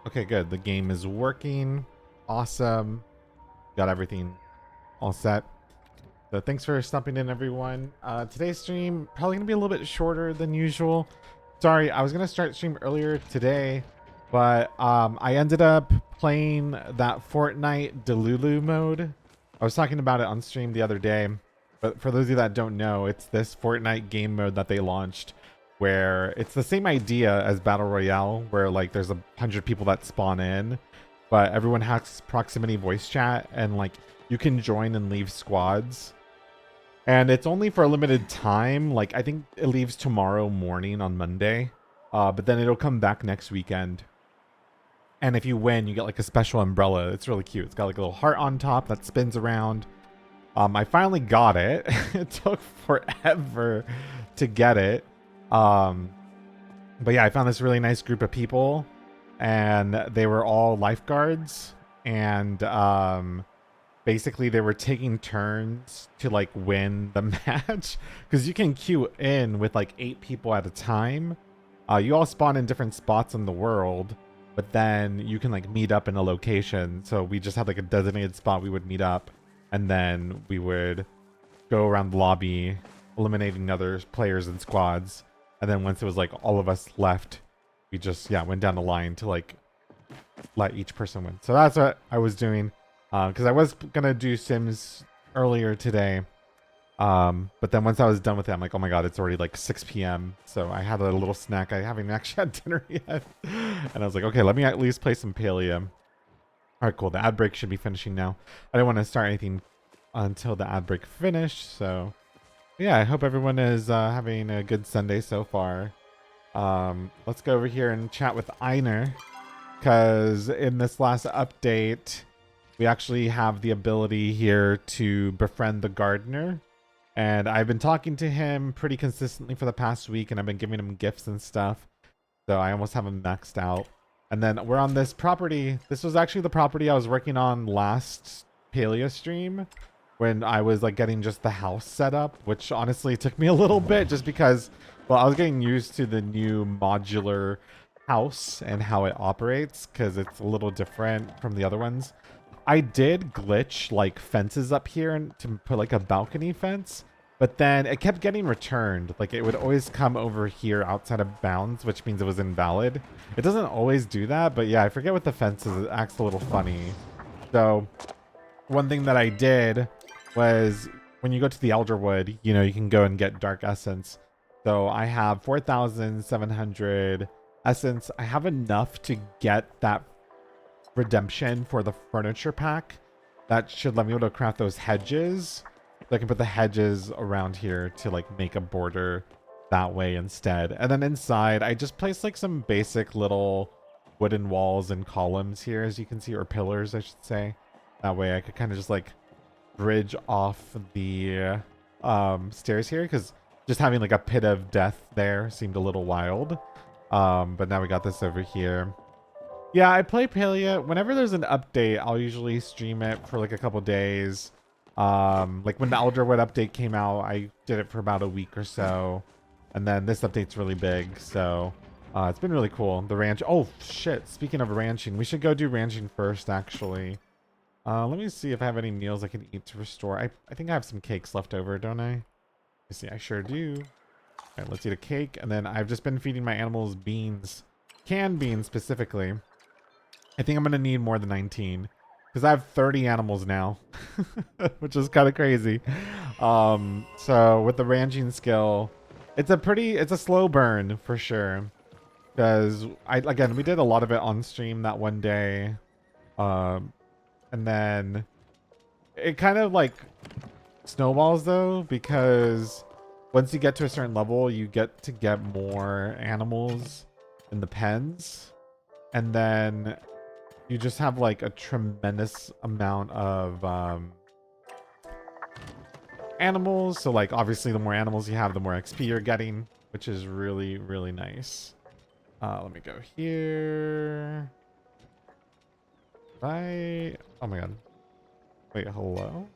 Okay, good. The game is working. Awesome. Got everything all set. So thanks for stopping in, everyone. Today's stream probably gonna be a little bit shorter than usual. Sorry, I was gonna start stream earlier today, but I ended up playing that Fortnite Delulu mode. I was talking about it on stream the other day, but for those of you that don't know, it's this Fortnite game mode that they launched where it's the same idea as Battle Royale, where like there's 100 people that spawn in, but everyone has proximity voice chat and like you can join and leave squads. And it's only for a limited time. Like I think it leaves tomorrow morning on Monday. But then it'll come back next weekend. And if you win, you get like a special umbrella. It's really cute. It's got like a little heart on top that spins around. I finally got it. It took forever to get it. But yeah, I found this really nice group of people, and they were all lifeguards, and basically they were taking turns to like win the match because you can queue in with like 8 people at a time. You all spawn in different spots in the world, but then you can like meet up in a location. So we just had like a designated spot we would meet up, and then we would go around the lobby eliminating other players and squads. And then once it was like all of us left, we just went down the line to like let each person win. So that's what I was doing, because I was gonna do Sims earlier today, but then once I was done with it, I'm like, oh my god, it's already like 6 p.m. So I had a little snack. I haven't actually had dinner yet, and I was like, okay, let me at least play some Palia. All right, cool. The ad break should be finishing now. I didn't want to start anything until the ad break finished. So yeah, I hope everyone is having a good Sunday so far. Let's go over here and chat with Einer, because in this last update, we actually have the ability here to befriend the gardener. And I've been talking to him pretty consistently for the past week, and I've been giving him gifts and stuff. So I almost have him maxed out. And then we're on this property. This was actually the property I was working on last Palia stream, when I was like getting just the house set up, which honestly took me a little bit just because, well, I was getting used to the new modular house and how it operates, because it's a little different from the other ones. I did glitch like fences up here and to put like a balcony fence, but then it kept getting returned. Like it would always come over here outside of bounds, which means it was invalid. It doesn't always do that, but yeah, I forget what the fence is. It acts a little funny. So one thing that I did was, when you go to the Elderwood, you know, you can go and get Dark Essence. So I have 4,700 Essence. I have enough to get that redemption for the furniture pack. That should let me be able to craft those hedges. So I can put the hedges around here to like make a border that way instead. And then inside, I just placed like some basic little wooden walls and columns here, as you can see, or pillars, I should say. That way I could kind of just like bridge off the stairs here, because just having like a pit of death there seemed a little wild. But now we got this over here. Yeah, I play Palia. Whenever there's an update, I'll usually stream it for like a couple days. Like when the Elderwood update came out, I did it for about a week or so. And then this update's really big, so it's been really cool. The ranch. Oh, shit. Speaking of ranching, we should go do ranching first, actually. Let me see if I have any meals I can eat to restore. I think I have some cakes left over, don't I? Let's see, I sure do. All right, let's eat a cake. And then I've just been feeding my animals beans. Canned beans, specifically. I think I'm going to need more than 19. Because I have 30 animals now. Which is kind of crazy. So, with the ranching skill, it's a slow burn, for sure. Because, again, we did a lot of it on stream that one day. And then it kind of like snowballs though, because once you get to a certain level, you get to get more animals in the pens. And then you just have like a tremendous amount of animals. So like obviously the more animals you have, the more XP you're getting, which is really, really nice. Let me go here. Right. Oh my god. Wait, hello?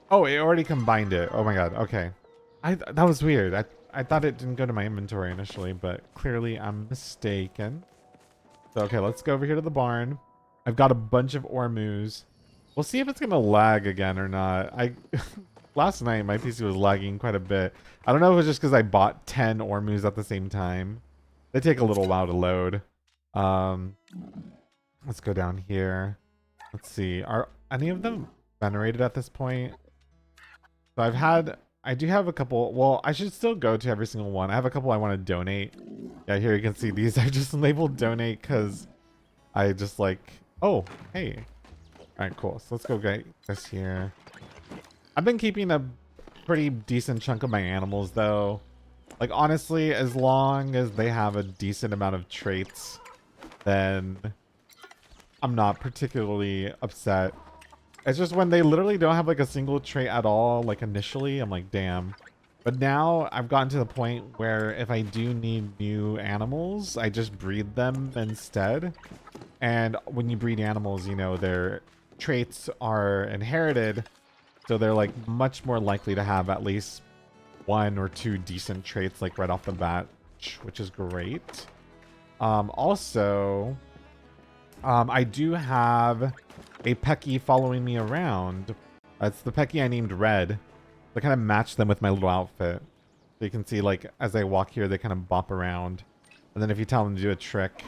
Oh, it already combined it. Oh my god. Okay. That was weird. I thought it didn't go to my inventory initially, but clearly I'm mistaken. So, okay, let's go over here to the barn. I've got a bunch of Ormus. We'll see if it's gonna lag again or not. Last night my PC was lagging quite a bit. I don't know if it was just because I bought 10 Ormus at the same time. They take a little while to load. Let's go down here. Let's see. Are any of them venerated at this point? So I do have a couple. Well, I should still go to every single one. I have a couple I want to donate. Yeah, here you can see these. I just labeled donate because I just like, oh, hey. All right, cool. So let's go get this here. I've been keeping a pretty decent chunk of my animals though. Like honestly, as long as they have a decent amount of traits, then I'm not particularly upset. It's just when they literally don't have like a single trait at all, like initially, I'm like, damn. But now I've gotten to the point where if I do need new animals, I just breed them instead. And when you breed animals, you know, their traits are inherited. So they're like much more likely to have at least 1 or 2 decent traits like right off the bat, which is great. Also, I do have a Pecky following me around. It's the Pecky I named Red. I kind of match them with my little outfit. So you can see, like, as I walk here, they kind of bop around. And then if you tell them to do a trick,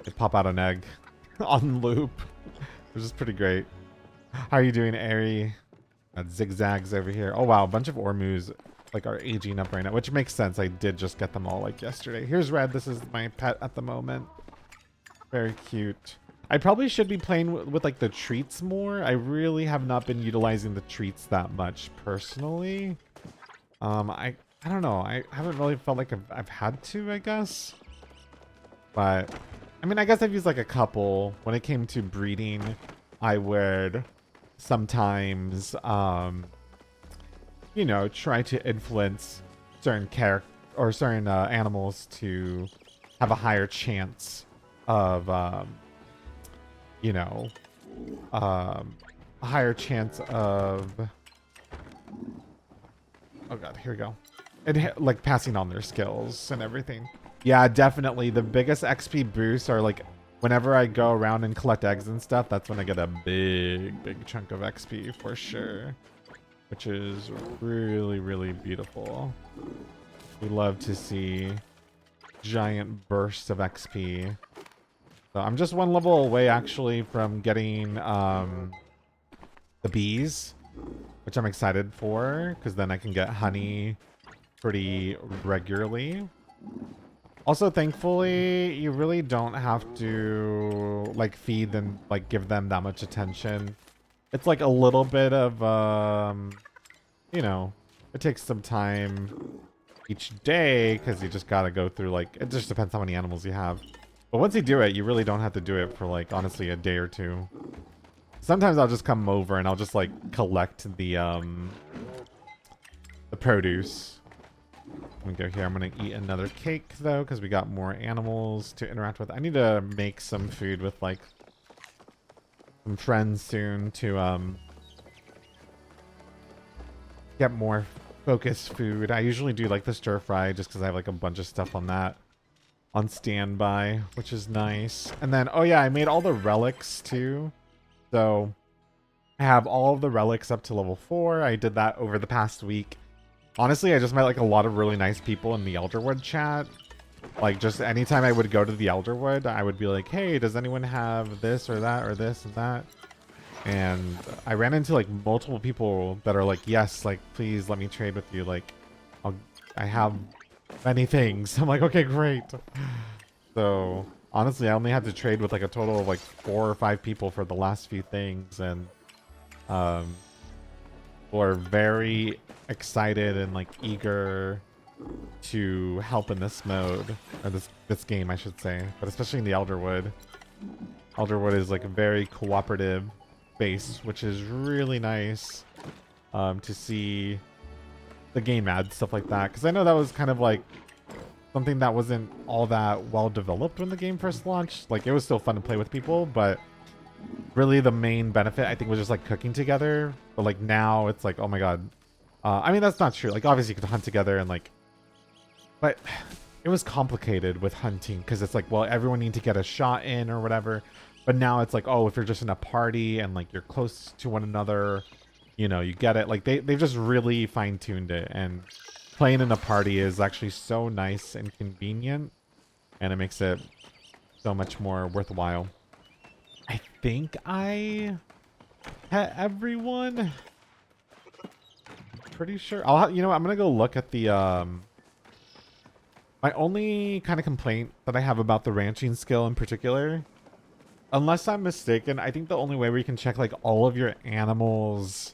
they pop out an egg on loop, which is pretty great. How are you doing, Airy? Got zigzags over here. Oh, wow. A bunch of Ormus, like, are aging up right now, which makes sense. I did just get them all, like, yesterday. Here's Red. This is my pet at the moment. Very cute. I probably should be playing with like the treats more. I really have not been utilizing the treats that much personally. I don't know. I haven't really felt like I've had to, I guess. But I mean, I guess I've used like a couple. When it came to breeding, I would sometimes you know, try to influence certain character or certain animals to have a higher chance of you know, a higher chance of, oh god, here we go, and like passing on their skills and everything. Yeah, definitely the biggest XP boosts are like whenever I go around and collect eggs and stuff. That's when I get a big chunk of XP for sure, which is really beautiful. We love to see giant bursts of XP. So I'm just 1 level away actually from getting the bees, which I'm excited for because then I can get honey pretty regularly. Also, thankfully, you really don't have to like feed and like give them that much attention. It's like a little bit of you know, it takes some time each day because you just gotta go through, like, it just depends how many animals you have. But once you do it, you really don't have to do it for, like, honestly, a day or 2. Sometimes I'll just come over and I'll just, like, collect the produce. Let me go here. I'm going to eat another cake, though, because we got more animals to interact with. I need to make some food with, like, some friends soon to, get more focused food. I usually do, like, the stir fry just because I have, like, a bunch of stuff on that. On standby, which is nice. And then, oh yeah, I made all the relics too. So I have all of the relics up to level 4. I did that over the past week. Honestly, I just met like a lot of really nice people in the Elderwood chat. Like just anytime I would go to the Elderwood, I would be like, hey, does anyone have this or that or this and that? And I ran into like multiple people that are like, yes, like please let me trade with you. Like I have many things. I'm like, okay, great. So honestly, I only had to trade with like a total of like 4 or 5 people for the last few things, and were very excited and like eager to help in this mode, or this game I should say, but especially in the Elderwood. Elderwood is like a very cooperative base, which is really nice to see the game add stuff like that, because I know that was kind of like something that wasn't all that well developed when the game first launched. Like it was still fun to play with people, but really the main benefit I think was just like cooking together. But like now it's like, oh my god, I mean that's not true. Like obviously you could hunt together and like, but it was complicated with hunting because it's like, well, everyone need to get a shot in or whatever. But now it's like, oh, if you're just in a party and like you're close to one another, you know, you get it. Like they've just really fine-tuned it, and playing in a party is actually so nice and convenient, and it makes it so much more worthwhile. I think I pet everyone. Pretty sure. You know what, I'm gonna go look at the my only kind of complaint that I have about the ranching skill in particular, unless I'm mistaken, I think the only way where you can check like all of your animals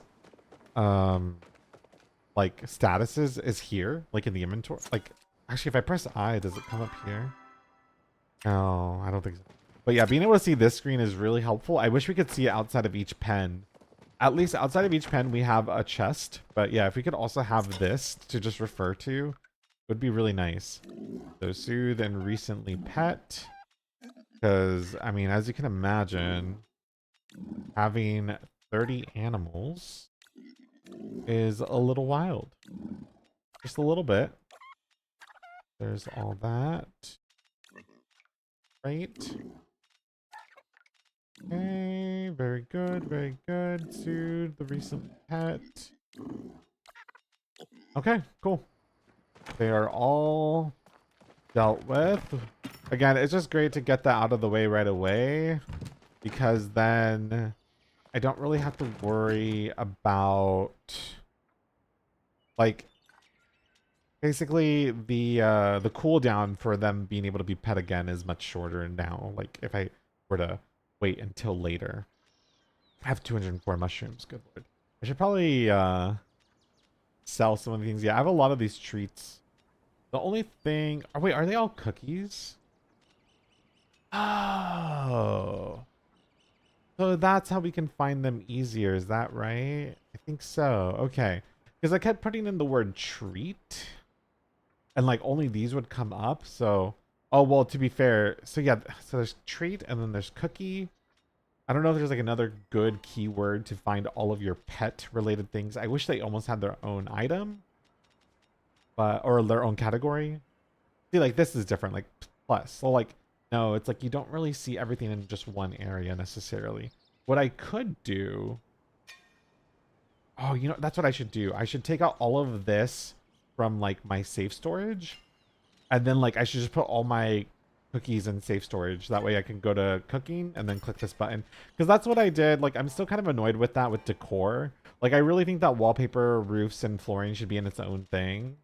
like statuses is here, like in the inventory. Like actually if I press I, does it come up here? No, I don't think so. But yeah, being able to see this screen is really helpful. I wish we could see it outside of each pen. At least outside of each pen we have a chest. But yeah, if we could also have this to just refer to, would be really nice. So soothe and recently pet. Because, I mean, as you can imagine, having 30 animals is a little wild. Just a little bit. There's all that. Right. Okay, very good, very good. Soothe the recent pet. Okay, cool. They are all dealt with. Again, it's just great to get that out of the way right away, because then I don't really have to worry about, like, basically the cooldown for them being able to be pet again is much shorter now. Like if I were to wait until later. I have 204 mushrooms, good lord. I should probably sell some of the things. Yeah, I have a lot of these treats. The only thing, oh wait, are they all cookies? Oh. So that's how we can find them easier, is that right? I think so. Okay. Because I kept putting in the word treat, and like only these would come up. So, oh, well, to be fair. So yeah, so there's treat and then there's cookie. I don't know if there's like another good keyword to find all of your pet related things. I wish they almost had their own item, but, or their own category. See, like this is different, like plus. So like, no, it's like you don't really see everything in just one area necessarily. What I could do, oh, you know, that's what I should do. I should take out all of this from like my safe storage, and then like I should just put all my cookies in safe storage. That way I can go to cooking and then click this button, because that's what I did. Like I'm still kind of annoyed with that with decor. Like I really think that wallpaper, roofs, and flooring should be in its own thing,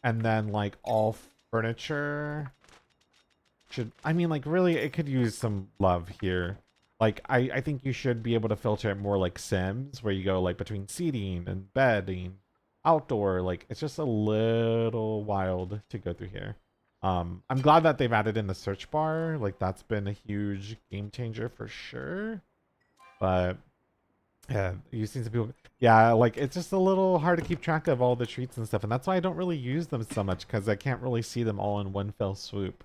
and then like all furniture should, I mean, like really it could use some love here. Like I think you should be able to filter it more like Sims, where you go like between seating and bedding, outdoor. Like it's just a little wild to go through here. I'm glad that they've added in the search bar. Like that's been a huge game changer for sure. But yeah, you've seen some people. Yeah, like it's just a little hard to keep track of all the treats and stuff, and that's why I don't really use them so much, because I can't really see them all in one fell swoop.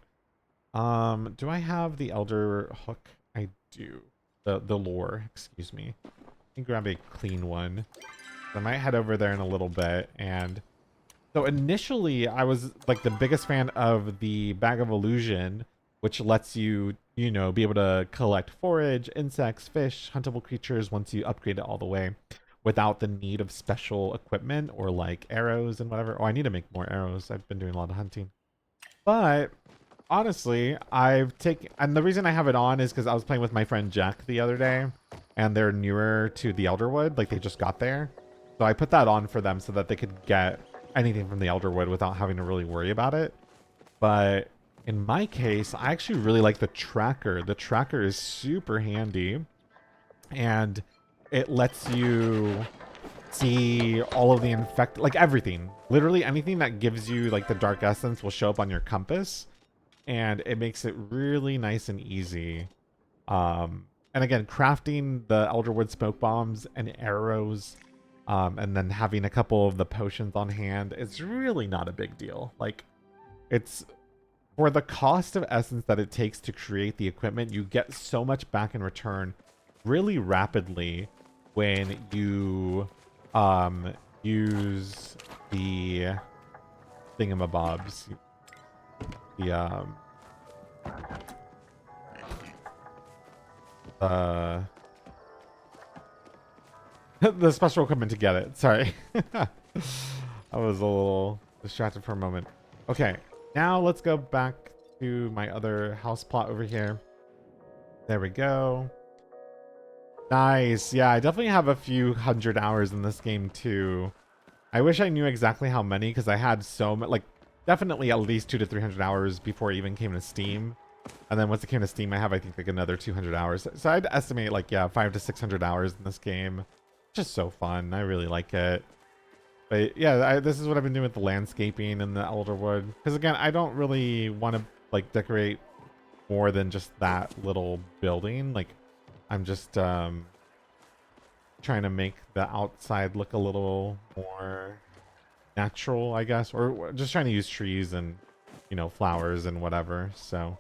Do I have the Elder Hook? I do. The lore, excuse me. Let me grab a clean one. I might head over there in a little bit. And so initially I was like the biggest fan of the Bag of Illusion, which lets you, you know, be able to collect forage, insects, fish, huntable creatures once you upgrade it all the way without the need of special equipment or like arrows and whatever. Oh, I need to make more arrows. I've been doing a lot of hunting. But honestly, I've taken, and the reason I have it on is because I was playing with my friend Jack the other day, and they're newer to the Elderwood, like they just got there. So I put that on for them so that they could get anything from the Elderwood without having to really worry about it. But in my case, I actually really like the tracker. The tracker is super handy, and it lets you see all of the like everything. Literally anything that gives you like the dark essence will show up on your compass, and it makes it really nice and easy. And again, crafting the Elderwood smoke bombs and arrows, and then having a couple of the potions on hand is really not a big deal. Like, it's for the cost of essence that it takes to create the equipment, you get so much back in return really rapidly when you use the thingamabobs. the uh the special equipment to get it. Sorry. I was a little distracted for a moment. Okay, now let's go back to my other house plot over here. There we go. Nice. Yeah, I definitely have a few hundred hours in this game too. I wish I knew exactly how many because I had so much, like definitely at least 200 to 300 hours before it even came to Steam. And then once it came to Steam, I have, I think, like another 200 hours. So I'd estimate like, yeah, 500 to 600 hours in this game. Just so fun. I really like it. But yeah, this is what I've been doing with the landscaping and the Elderwood. Because again, I don't really want to like decorate more than just that little building. Like I'm just trying to make the outside look a little more natural, I guess. Or just trying to use trees and, you know, flowers and whatever. So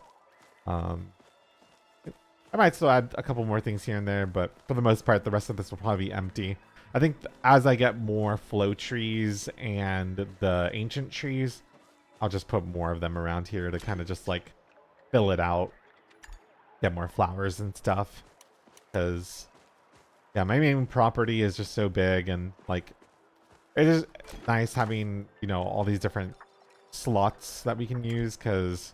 I might still add a couple more things here and there, but for the most part, the rest of this will probably be empty. I think as I get more flow trees and the ancient trees, I'll just put more of them around here to kind of just like fill it out, get more flowers and stuff. Because, yeah, my main property is just so big and like it is nice having, you know, all these different slots that we can use because,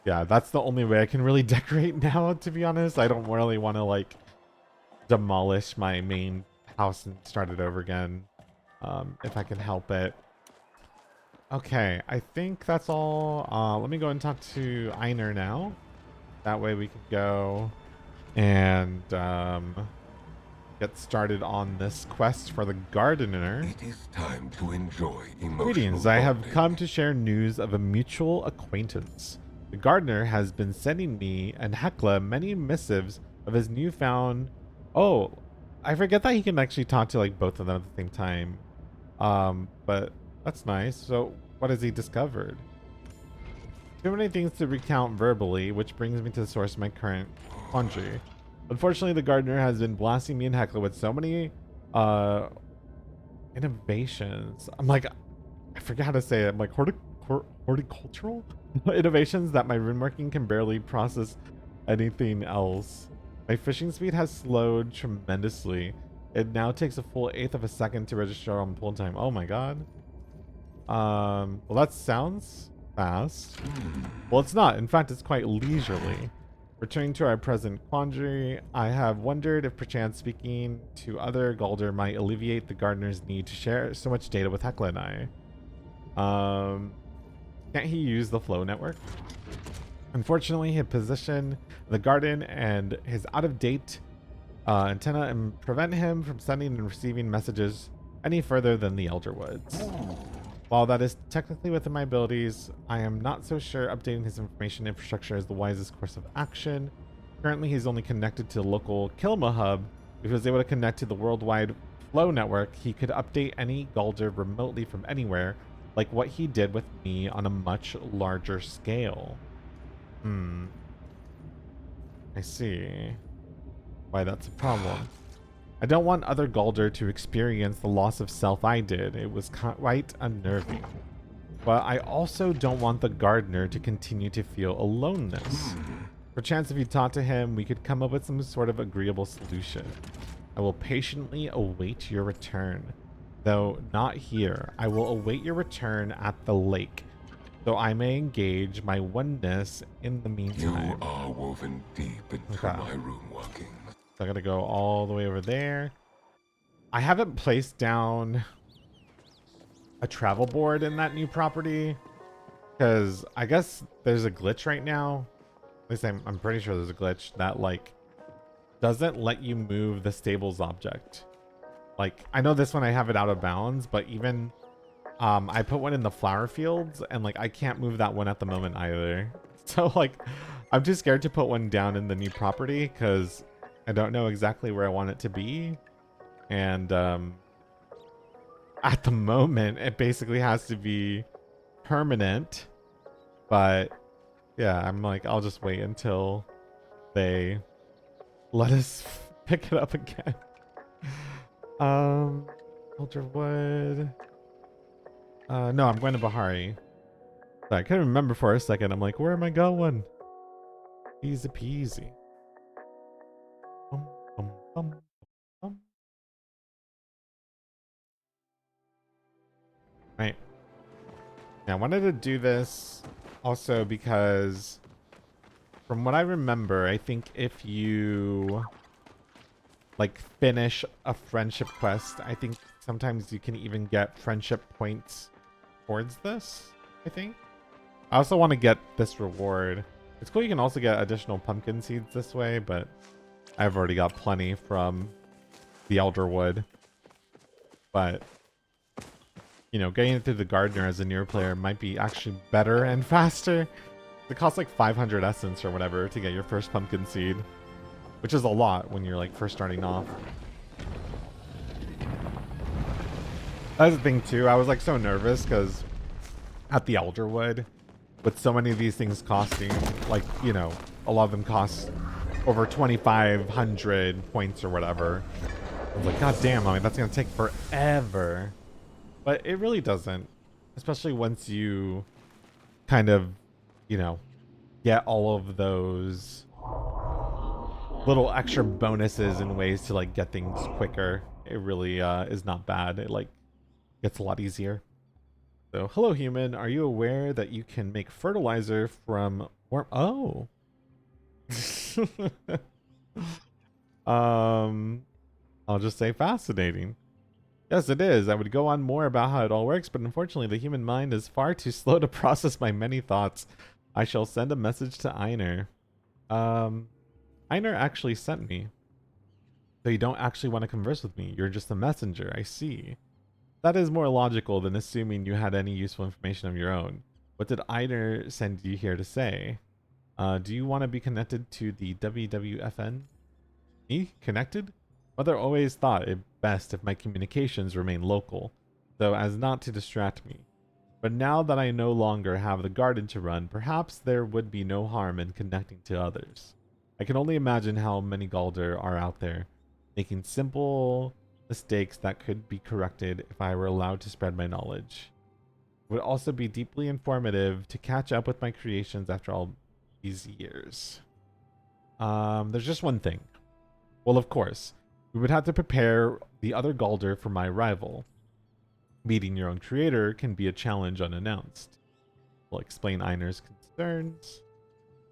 yeah, that's the only way I can really decorate now, to be honest. I don't really want to like demolish my main house and start it over again if I can help it. Okay, I think that's all. Let me go and talk to Einar now. That way we can go and get started on this quest for the gardener. It is time to enjoy emotional Greetings, I have bonding. come to share news of a mutual acquaintance. The gardener has been sending me and Hecla many missives of his newfound... Oh, I forget that he can actually talk to like both of them at the same time. But that's nice. So what has he discovered? Too many things to recount verbally, which brings me to the source of my current quandary. Unfortunately, the gardener has been blasting me and Hecla with so many innovations. I'm like, I forget how to say it. I'm like horticultural innovations that my runemarking can barely process anything else. My fishing speed has slowed tremendously. It now takes a full eighth of a second to register on pull time. Oh my god. Well, that sounds fast. Well, it's not. In fact, it's quite leisurely. Returning to our present quandary, I have wondered if perchance speaking to other Galder might alleviate the gardener's need to share so much data with Hecla and I. Can't he use the flow network? Unfortunately, his position in the garden and his out-of-date antenna prevent him from sending and receiving messages any further than the Elder Woods. While that is technically within my abilities, I am not so sure updating his information infrastructure is the wisest course of action. Currently, he's only connected to the local Kilma hub. If he was able to connect to the worldwide flow network, he could update any Galder remotely from anywhere, like what he did with me on a much larger scale. I see why that's a problem. I don't want other Galder to experience the loss of self I did. It was quite unnerving. But I also don't want the gardener to continue to feel aloneness. Perchance if you talk to him, we could come up with some sort of agreeable solution. I will patiently await your return. Though not here, I will await your return at the lake, so I may engage my oneness in the meantime. You are woven deep into my room workings. So I gotta go all the way over there. I haven't placed down a travel board in that new property because I guess there's a glitch right now. At least I'm pretty sure there's a glitch that like doesn't let you move the stables object. Like I know this one I have it out of bounds, but even I put one in the flower fields and like I can't move that one at the moment either. So like I'm too scared to put one down in the new property because I don't know exactly where I want it to be. And at the moment it basically has to be permanent. But yeah, I'm like, I'll just wait until they let us pick it up again. Elderwood. No, I'm going to Bahari. I couldn't remember for a second. I'm like, where am I going? Easy peasy. Bum, bum, bum, bum. Right. Yeah, I wanted to do this also because from what I remember, I think if you like finish a friendship quest, I think sometimes you can even get friendship points towards this, I think. I also want to get this reward. It's cool you can also get additional pumpkin seeds this way, but I've already got plenty from the Elder Wood. But, you know, getting it through the Gardener as a newer player might be actually better and faster. It costs like 500 essence or whatever to get your first pumpkin seed, which is a lot when you're like first starting off. That's the thing too. I was like so nervous because at the Elderwood, with so many of these things costing, like, you know, a lot of them cost over 2,500 points or whatever. I was like, God damn, I mean, that's going to take forever. But it really doesn't. Especially once you kind of, you know, get all of those little extra bonuses and ways to, like, get things quicker. It really is not bad. It, like, gets a lot easier. So, hello human, are you aware that you can make fertilizer from worm? Oh. I'll just say fascinating. Yes, it is. I would go on more about how it all works, but unfortunately the human mind is far too slow to process my many thoughts. I shall send a message to Einar. Einar actually sent me. So you don't actually want to converse with me. You're just a messenger. I see. That is more logical than assuming you had any useful information of your own. What did Einar send you here to say? Do you want to be connected to the WWFN? Me? Connected? Mother always thought it best if my communications remain local, so as not to distract me. But now that I no longer have the garden to run, perhaps there would be no harm in connecting to others. I can only imagine how many Galder are out there, making simple mistakes that could be corrected if I were allowed to spread my knowledge. It would also be deeply informative to catch up with my creations after all these years. There's just one thing. Well, of course, we would have to prepare the other Galder for my arrival. Meeting your own creator can be a challenge unannounced. We'll explain Einar's concerns.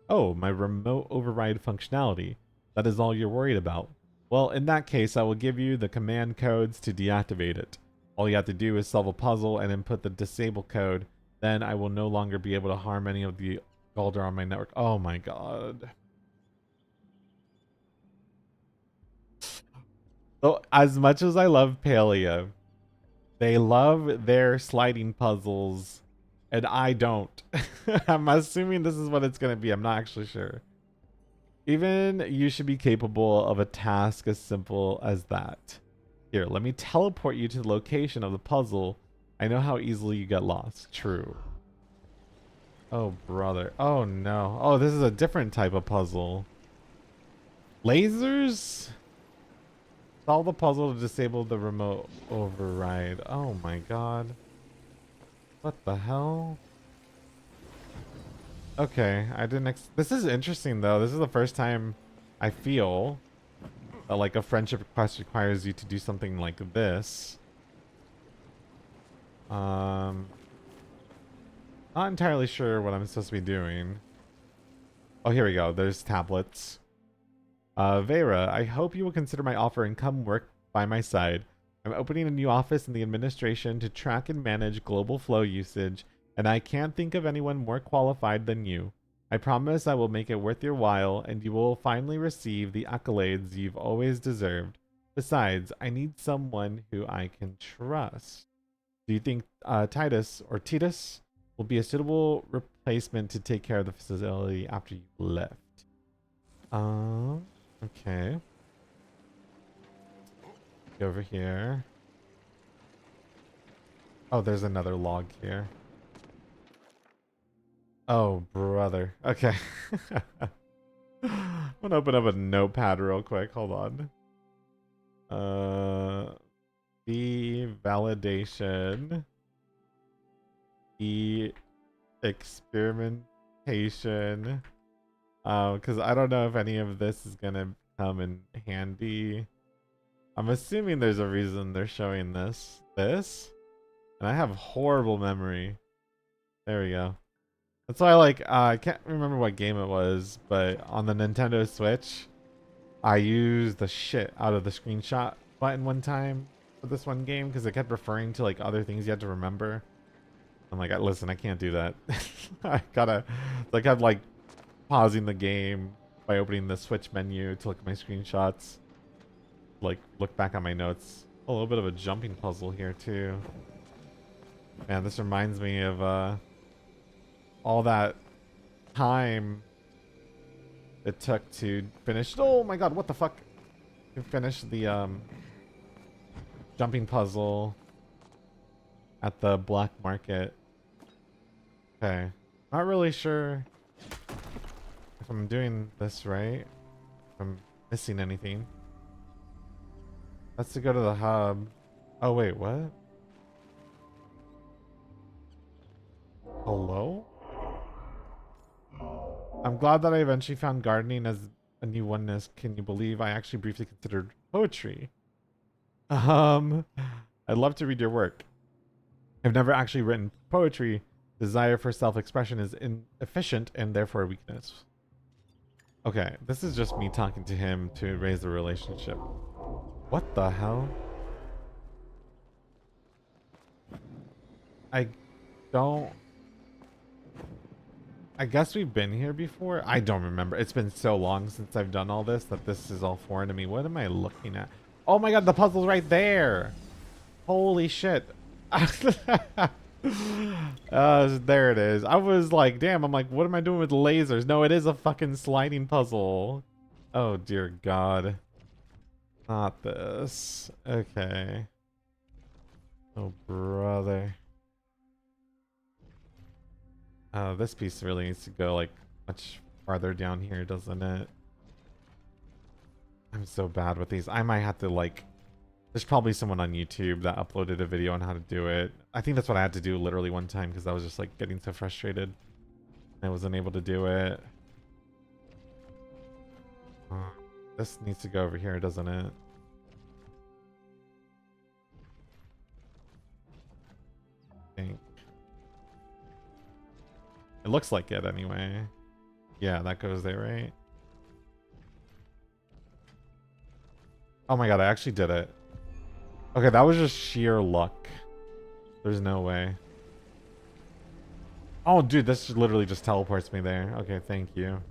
Oh, my remote override functionality. That is all you're worried about. Well, in that case, I will give you the command codes to deactivate it. All you have to do is solve a puzzle and input the disable code. Then I will no longer be able to harm any of the Galder on my network. Oh my god. So, as much as I love Palia, they love their sliding puzzles, and I don't. I'm assuming this is what it's going to be. I'm not actually sure. Even you should be capable of a task as simple as that. Here, let me teleport you to the location of the puzzle. I know how easily you get lost. True. Oh, brother. Oh, no. Oh, this is a different type of puzzle. Lasers? Solve the puzzle to disable the remote override. Oh my god. What the hell? Okay, I didn't this is interesting though. This is the first time I feel that like a friendship request requires you to do something like this. Not entirely sure what I'm supposed to be doing. Oh, here we go. There's tablets. Vera, I hope you will consider my offer and come work by my side. I'm opening a new office in the administration to track and manage global flow usage, and I can't think of anyone more qualified than you. I promise I will make it worth your while, and you will finally receive the accolades you've always deserved. Besides, I need someone who I can trust. Do you think Titus will be a suitable replacement to take care of the facility after you left? Okay. Go over here. Oh, there's another log here. Oh, brother. Okay. I'm gonna open up a notepad real quick. Hold on. The validation. The experimentation. Because I don't know if any of this is gonna come in handy. I'm assuming there's a reason they're showing this. And I have horrible memory. There we go. That's why, like, I can't remember what game it was, but on the Nintendo Switch, I used the shit out of the screenshot button one time for this one game because it kept referring to like other things you had to remember. I'm like, listen, I can't do that. I gotta, like, I'm like pausing the game by opening the Switch menu to look at my screenshots, like look back on my notes. A little bit of a jumping puzzle here too. Man, this reminds me of all that time it took to finish. Oh my god, what the fuck? To finish the jumping puzzle at the black market. Okay, not really sure if I'm doing this right. If I'm missing anything. That's to go to the hub. Oh wait, what? Hello? I'm glad that I eventually found gardening as a new oneness. Can you believe I actually briefly considered poetry? I'd love to read your work. I've never actually written poetry. Desire for self-expression is inefficient and therefore a weakness. Okay, this is just me talking to him to raise the relationship. What the hell? I don't... I guess we've been here before. I don't remember. It's been so long since I've done all this that this is all foreign to me. What am I looking at? Oh my god, the puzzle's right there. Holy shit. There it is. I was like, damn, I'm like, what am I doing with lasers? No, it is a fucking sliding puzzle. Oh dear god. Not this. Okay. Oh brother. Oh, this piece really needs to go like much farther down here, doesn't it? I'm so bad with these. I might have to like... There's probably someone on YouTube that uploaded a video on how to do it. I think that's what I had to do literally one time because I was just like getting so frustrated. I wasn't able to do it. This needs to go over here, doesn't it? I think. It looks like it anyway. Yeah, that goes there, right? Oh my god, I actually did it. Okay, that was just sheer luck. There's no way. Oh, dude, this literally just teleports me there. Okay, thank you.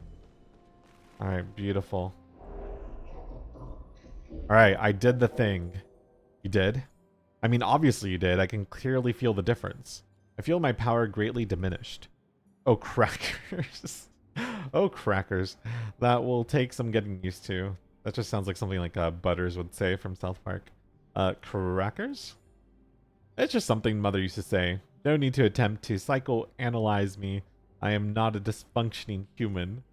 Alright, beautiful. Alright, I did the thing. You did? I mean, obviously you did. I can clearly feel the difference. I feel my power greatly diminished. Oh, crackers. Oh, crackers. That will take some getting used to. That just sounds like something like Butters would say from South Park. Crackers? It's just something Mother used to say. No need to attempt to psychoanalyze me. I am not a dysfunctioning human.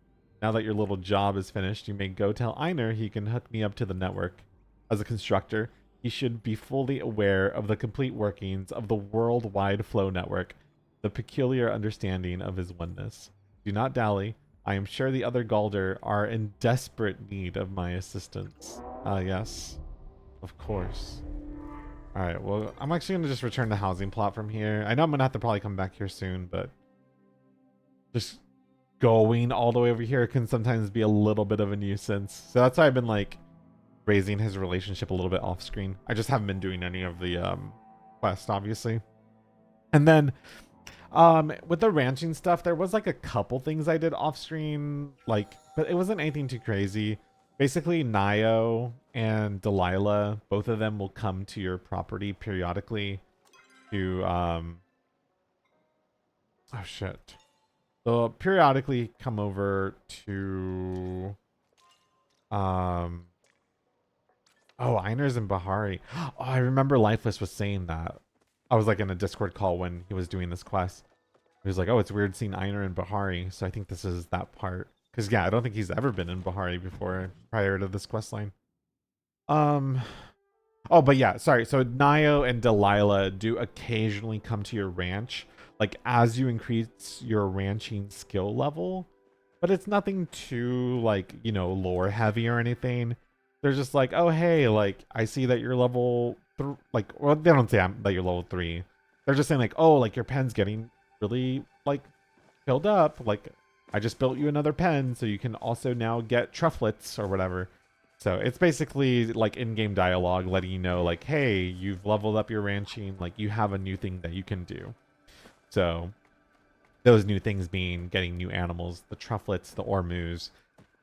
Now that your little job is finished, you may go tell Einer he can hook me up to the network. As a constructor, he should be fully aware of the complete workings of the worldwide flow network, the peculiar understanding of his oneness. Do not dally. I am sure the other Galder are in desperate need of my assistance. Yes. Of course. Alright, well, I'm actually going to just return to housing plot from here. I know I'm going to have to probably come back here soon, but just going all the way over here can sometimes be a little bit of a nuisance. So that's why I've been, like, raising his relationship a little bit off screen. I just haven't been doing any of the quest, obviously. And then with the ranching stuff, there was like a couple things I did off screen, like, but it wasn't anything too crazy. Basically, Nio and Delilah, both of them will come to your property periodically to oh shit. They'll periodically come over to oh, Einer's and Bahari. Oh, I remember Lifeless was saying that. I was like in a Discord call when he was doing this quest. He was like, oh, it's weird seeing Einer and Bahari. So I think this is that part. Because, yeah, I don't think he's ever been in Bahari before, prior to this quest line. Oh, but yeah, sorry. So Nio and Delilah do occasionally come to your ranch. like as you increase your ranching skill level, but it's nothing too like, you know, lore heavy or anything. They're just like, oh hey, like I see that you're like, well, they don't say that you're level 3. They're just saying like, oh, like your pen's getting really like filled up. Like I just built you another pen, so you can also now get trufflets or whatever. So it's basically like in-game dialogue letting you know like, hey, you've leveled up your ranching, like you have a new thing that you can do. So those new things being getting new animals, the trufflets, the ormus,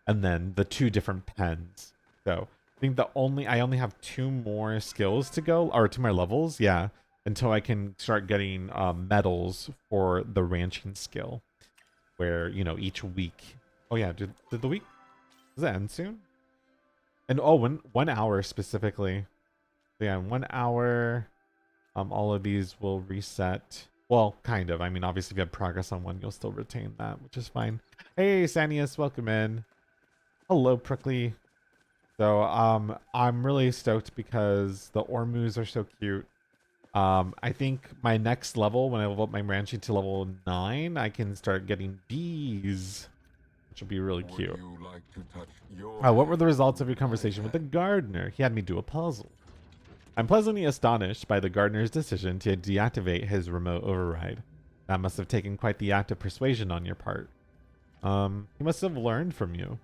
and then the 2 different pens. So I think I only have 2 more skills to go, or 2 more levels, yeah, until I can start getting medals for the ranching skill, where, you know, each week. Oh yeah, did the week, does it end soon? And oh, 1 hour specifically. So yeah, in 1 hour, all of these will reset. Well, kind of. I mean, obviously, if you have progress on one, you'll still retain that, which is fine. Hey, Sanius, welcome in. Hello, Prickly. So, I'm really stoked because the Ormus are so cute. I think my next level, when I level up my ranching to level 9, I can start getting bees, which will be really cute. Would you like to touch your What were the hand results of your with conversation my with the hand? gardener? He had me do a puzzle. I'm pleasantly astonished by the gardener's decision to deactivate his remote override. That must have taken quite the act of persuasion on your part. He must have learned from you.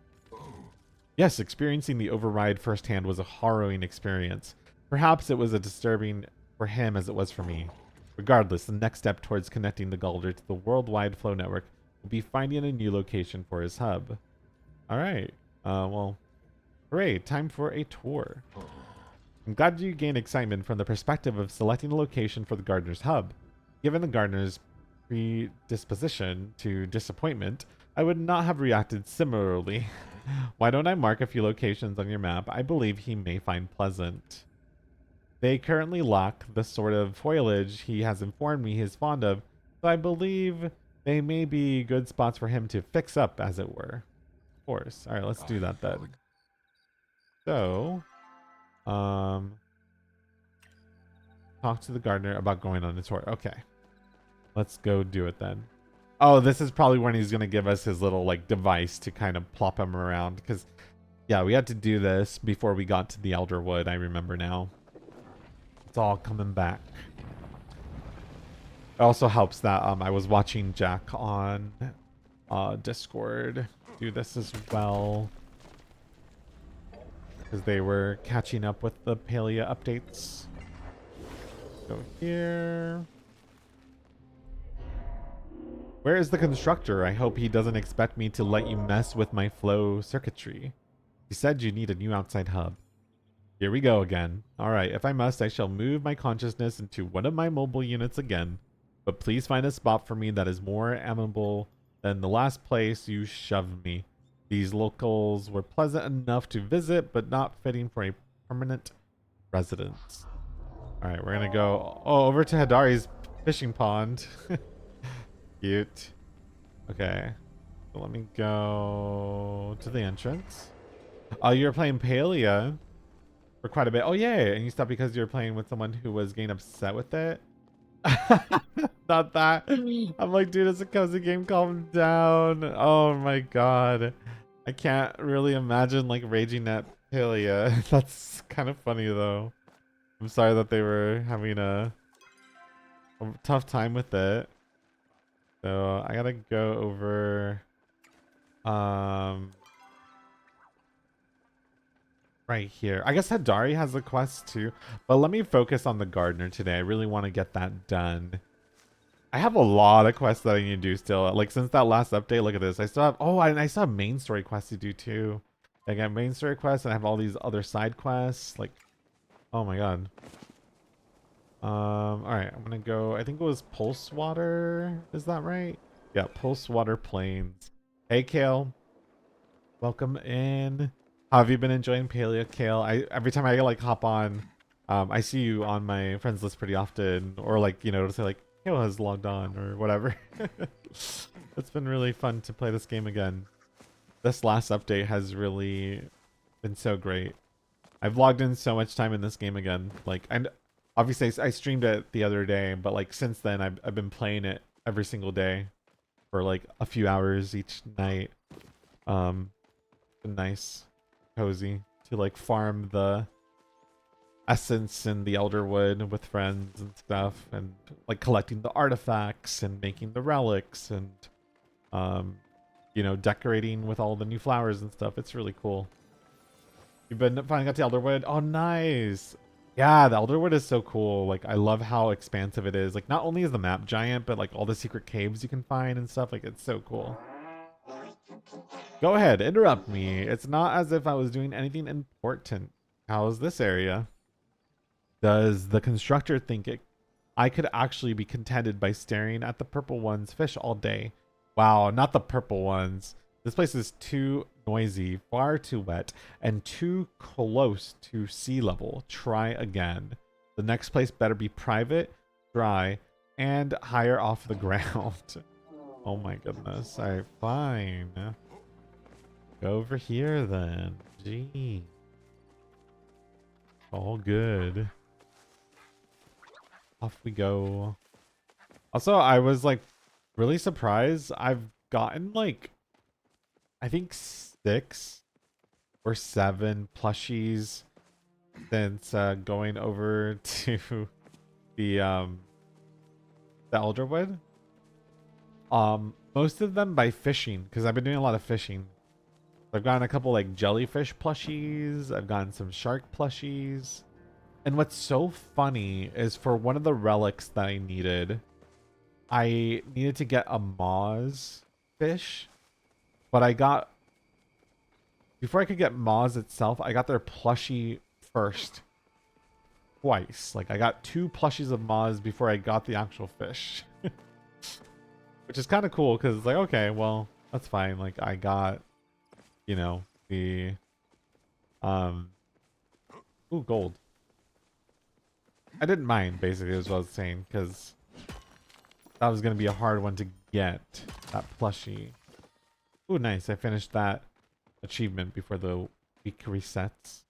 Yes, experiencing the override firsthand was a harrowing experience. Perhaps it was as disturbing for him as it was for me. Regardless, the next step towards connecting the Galder to the worldwide flow network will be finding a new location for his hub. Alright. Well, hooray, time for a tour. I'm glad you gained excitement from the perspective of selecting a location for the gardener's hub. Given the gardener's predisposition to disappointment, I would not have reacted similarly. Why don't I mark a few locations on your map I believe he may find pleasant? They currently lack the sort of foliage he has informed me he is fond of, so I believe they may be good spots for him to fix up, as it were. Of course. Alright, let's do that then. So, talk to the gardener about going on a tour. Okay. Let's go do it then. Oh, this is probably when he's going to give us his little, like, device to kind of plop him around. Because, yeah, we had to do this before we got to the Elder Wood, I remember now. It's all coming back. It also helps that I was watching Jack on Discord do this as well. Because they were catching up with the Palia updates. Go here. Where is the constructor? I hope he doesn't expect me to let you mess with my flow circuitry. He said you need a new outside hub. Here we go again. Alright, if I must, I shall move my consciousness into one of my mobile units again. But please find a spot for me that is more amenable than the last place you shoved me. These locals were pleasant enough to visit, but not fitting for a permanent residence. Alright, we're gonna go over to Hadari's fishing pond. Cute. Okay. So let me go to the entrance. Oh, you're playing Palia for quite a bit. Oh, yay. And you stopped because you're playing with someone who was getting upset with it? Not that. I'm like, dude, it's a cozy game. Calm down. Oh, my God. I can't really imagine, like, raging at Palia. That's kind of funny, though. I'm sorry that they were having a tough time with it. So I gotta go over right here. I guess Hadari has a quest too, but let me focus on the gardener today. I really want to get that done. I have a lot of quests that I need to do still. Like since that last update, look at this. I still have and I still have main story quests to do too. I got main story quests and I have all these other side quests. Like, oh my god. Alright, I'm gonna go, I think it was Pulse Water, is that right? Yeah, Pulse Water Plains. Hey Kale. Welcome in. How have you been enjoying Palia, Kale? Every time I like hop on, I see you on my friends list pretty often, or like, you know, to say like, Kale has logged on or whatever. It's been really fun to play this game again. This last update has really been so great. I've logged in so much time in this game again. Like, and obviously I streamed it the other day, but like since then I've been playing it every single day for like a few hours each night. Nice, cozy to like farm the essence and the elderwood with friends and stuff, and like collecting the artifacts and making the relics and you know, decorating with all the new flowers and stuff. It's really cool. You've been finally got the elderwood. Oh, nice. Yeah, the elderwood is so cool. Like, I love how expansive it is. Like, not only is the map giant, but like all the secret caves you can find and stuff. Like, it's so cool. Go ahead, interrupt me. It's not as if I was doing anything important. How's this area? Does the constructor think I could actually be contented by staring at the purple ones fish all day? Wow, not the purple ones. This place is too noisy, far too wet, and too close to sea level. Try again. The next place better be private, dry, and higher off the ground. Oh my goodness. Alright, fine. Go over here then. Gee. All good. Off we go. Also, I was like really surprised. I've gotten like, I think 6 or 7 plushies since going over to the Elderwood. Most of them by fishing, because I've been doing a lot of fishing. I've gotten a couple like jellyfish plushies. I've gotten some shark plushies. And what's so funny is for one of the relics that I needed to get a Moz fish. But I got, before I could get Moz itself, I got their plushie first. Twice. Like, I got 2 plushies of Moz before I got the actual fish. Which is kind of cool, because it's like, okay, well, that's fine. Like, I got, you know, the, ooh, gold. I didn't mind, basically, is what I was saying, because that was going to be a hard one to get, that plushie. Ooh, nice. I finished that achievement before the week resets.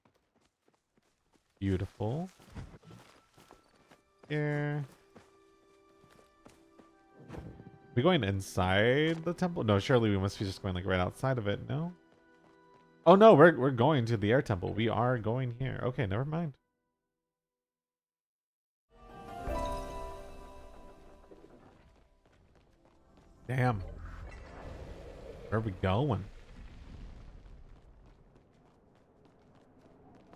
Beautiful. Here. We going inside the temple? No, surely we must be just going like right outside of it, no? Oh no, we're going to the air temple. We are going here. Okay, never mind. Damn. Where are we going?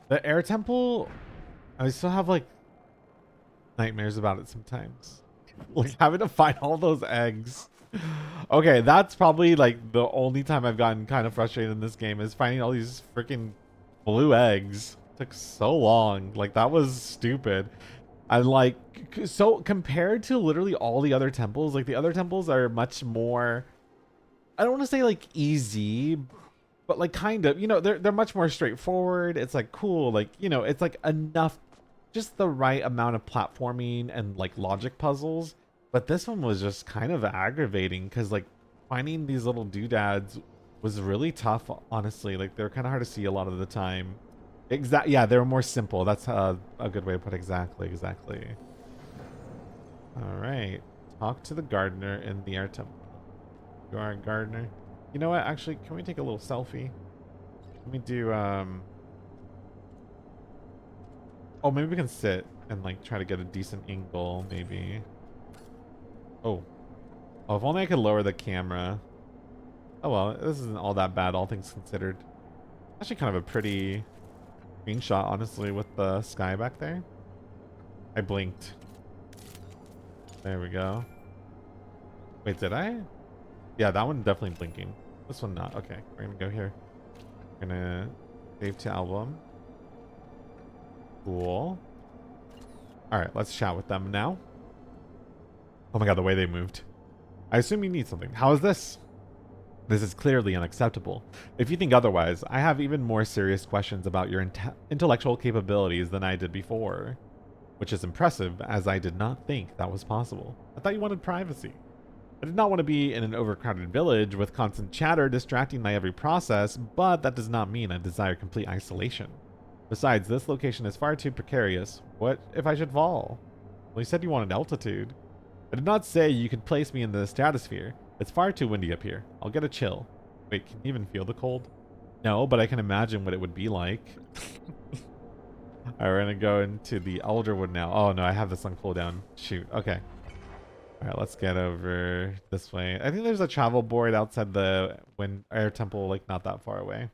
The air temple, I still have like nightmares about it sometimes. Like having to find all those eggs. Okay, that's probably like the only time I've gotten kind of frustrated in this game is finding all these freaking blue eggs. It took so long. Like that was stupid. And like, so compared to literally all the other temples, like the other temples are much more, I don't want to say like easy, but like kind of, you know, they're much more straightforward. It's like cool, like, you know, it's like enough, just the right amount of platforming and like logic puzzles. But this one was just kind of aggravating because like finding these little doodads was really tough, honestly. Like they're kind of hard to see a lot of the time. Yeah, they were more simple. That's a good way to put it. Exactly. All right. Talk to the gardener in the air temple. You are a gardener. You know what? Actually, can we take a little selfie? Let me do, oh, maybe we can sit and like try to get a decent angle, maybe. Oh. Oh, if only I could lower the camera. Oh well, this isn't all that bad, all things considered. Actually kind of a pretty screenshot, honestly, with the sky back there. I blinked. There we go. Wait, did I? Yeah, that one definitely blinking. This one not. Okay, we're gonna go here. We're gonna save to album. Cool. Alright, let's chat with them now. Oh my god, the way they moved. I assume you need something. How is this? This is clearly unacceptable. If you think otherwise, I have even more serious questions about your intellectual capabilities than I did before. Which is impressive, as I did not think that was possible. I thought you wanted privacy. I did not want to be in an overcrowded village with constant chatter distracting my every process, but that does not mean I desire complete isolation. Besides, this location is far too precarious. What if I should fall? Well, you said you wanted altitude. I did not say you could place me in the stratosphere. It's far too windy up here. I'll get a chill. Wait, can you even feel the cold? No, but I can imagine what it would be like. Alright, we're gonna go into the Elderwood now. Oh no, I have this on cooldown. Shoot, okay. Alright, let's get over this way. I think there's a travel board outside the Air Temple, like not that far away.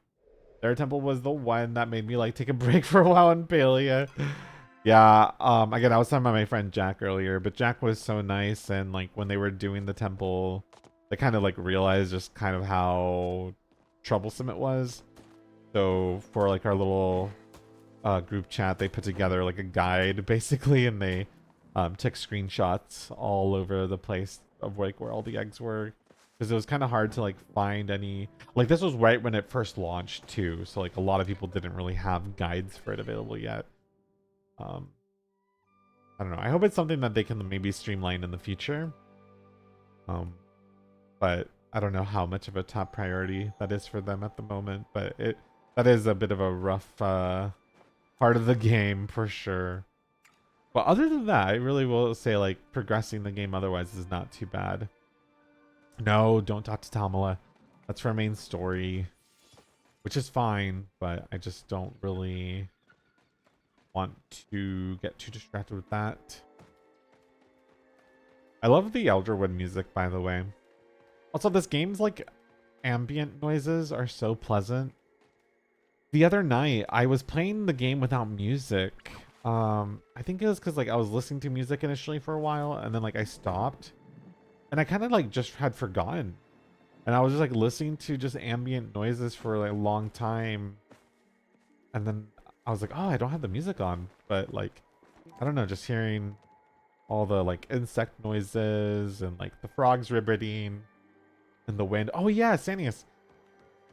The Air Temple was the one that made me like take a break for a while in Palia. Yeah, again, I was talking about my friend Jack earlier, but Jack was so nice, and like when they were doing the temple, they kind of like realized just kind of how troublesome it was. So for like our little group chat, they put together like a guide basically, and they took screenshots all over the place of like where all the eggs were, because it was kind of hard to like find any, like this was right when it first launched too, so like a lot of people didn't really have guides for it available yet. I don't know. I hope it's something that they can maybe streamline in the future. But I don't know how much of a top priority that is for them at the moment. But that is a bit of a rough part of the game for sure. But other than that, I really will say like progressing the game otherwise is not too bad. No, don't talk to Tamala. That's her main story, which is fine, but I just don't really want to get too distracted with that. I love the Elderwood music, by the way. Also, this game's like ambient noises are so pleasant. The other night, I was playing the game without music. I think it was because like I was listening to music initially for a while, and then like I stopped, and I kind of like just had forgotten, and I was just like listening to just ambient noises for like a long time, and then I was like, oh, I don't have the music on, but like, I don't know, just hearing all the like insect noises and like the frogs ribbiting and the wind. Oh yeah, Sanius.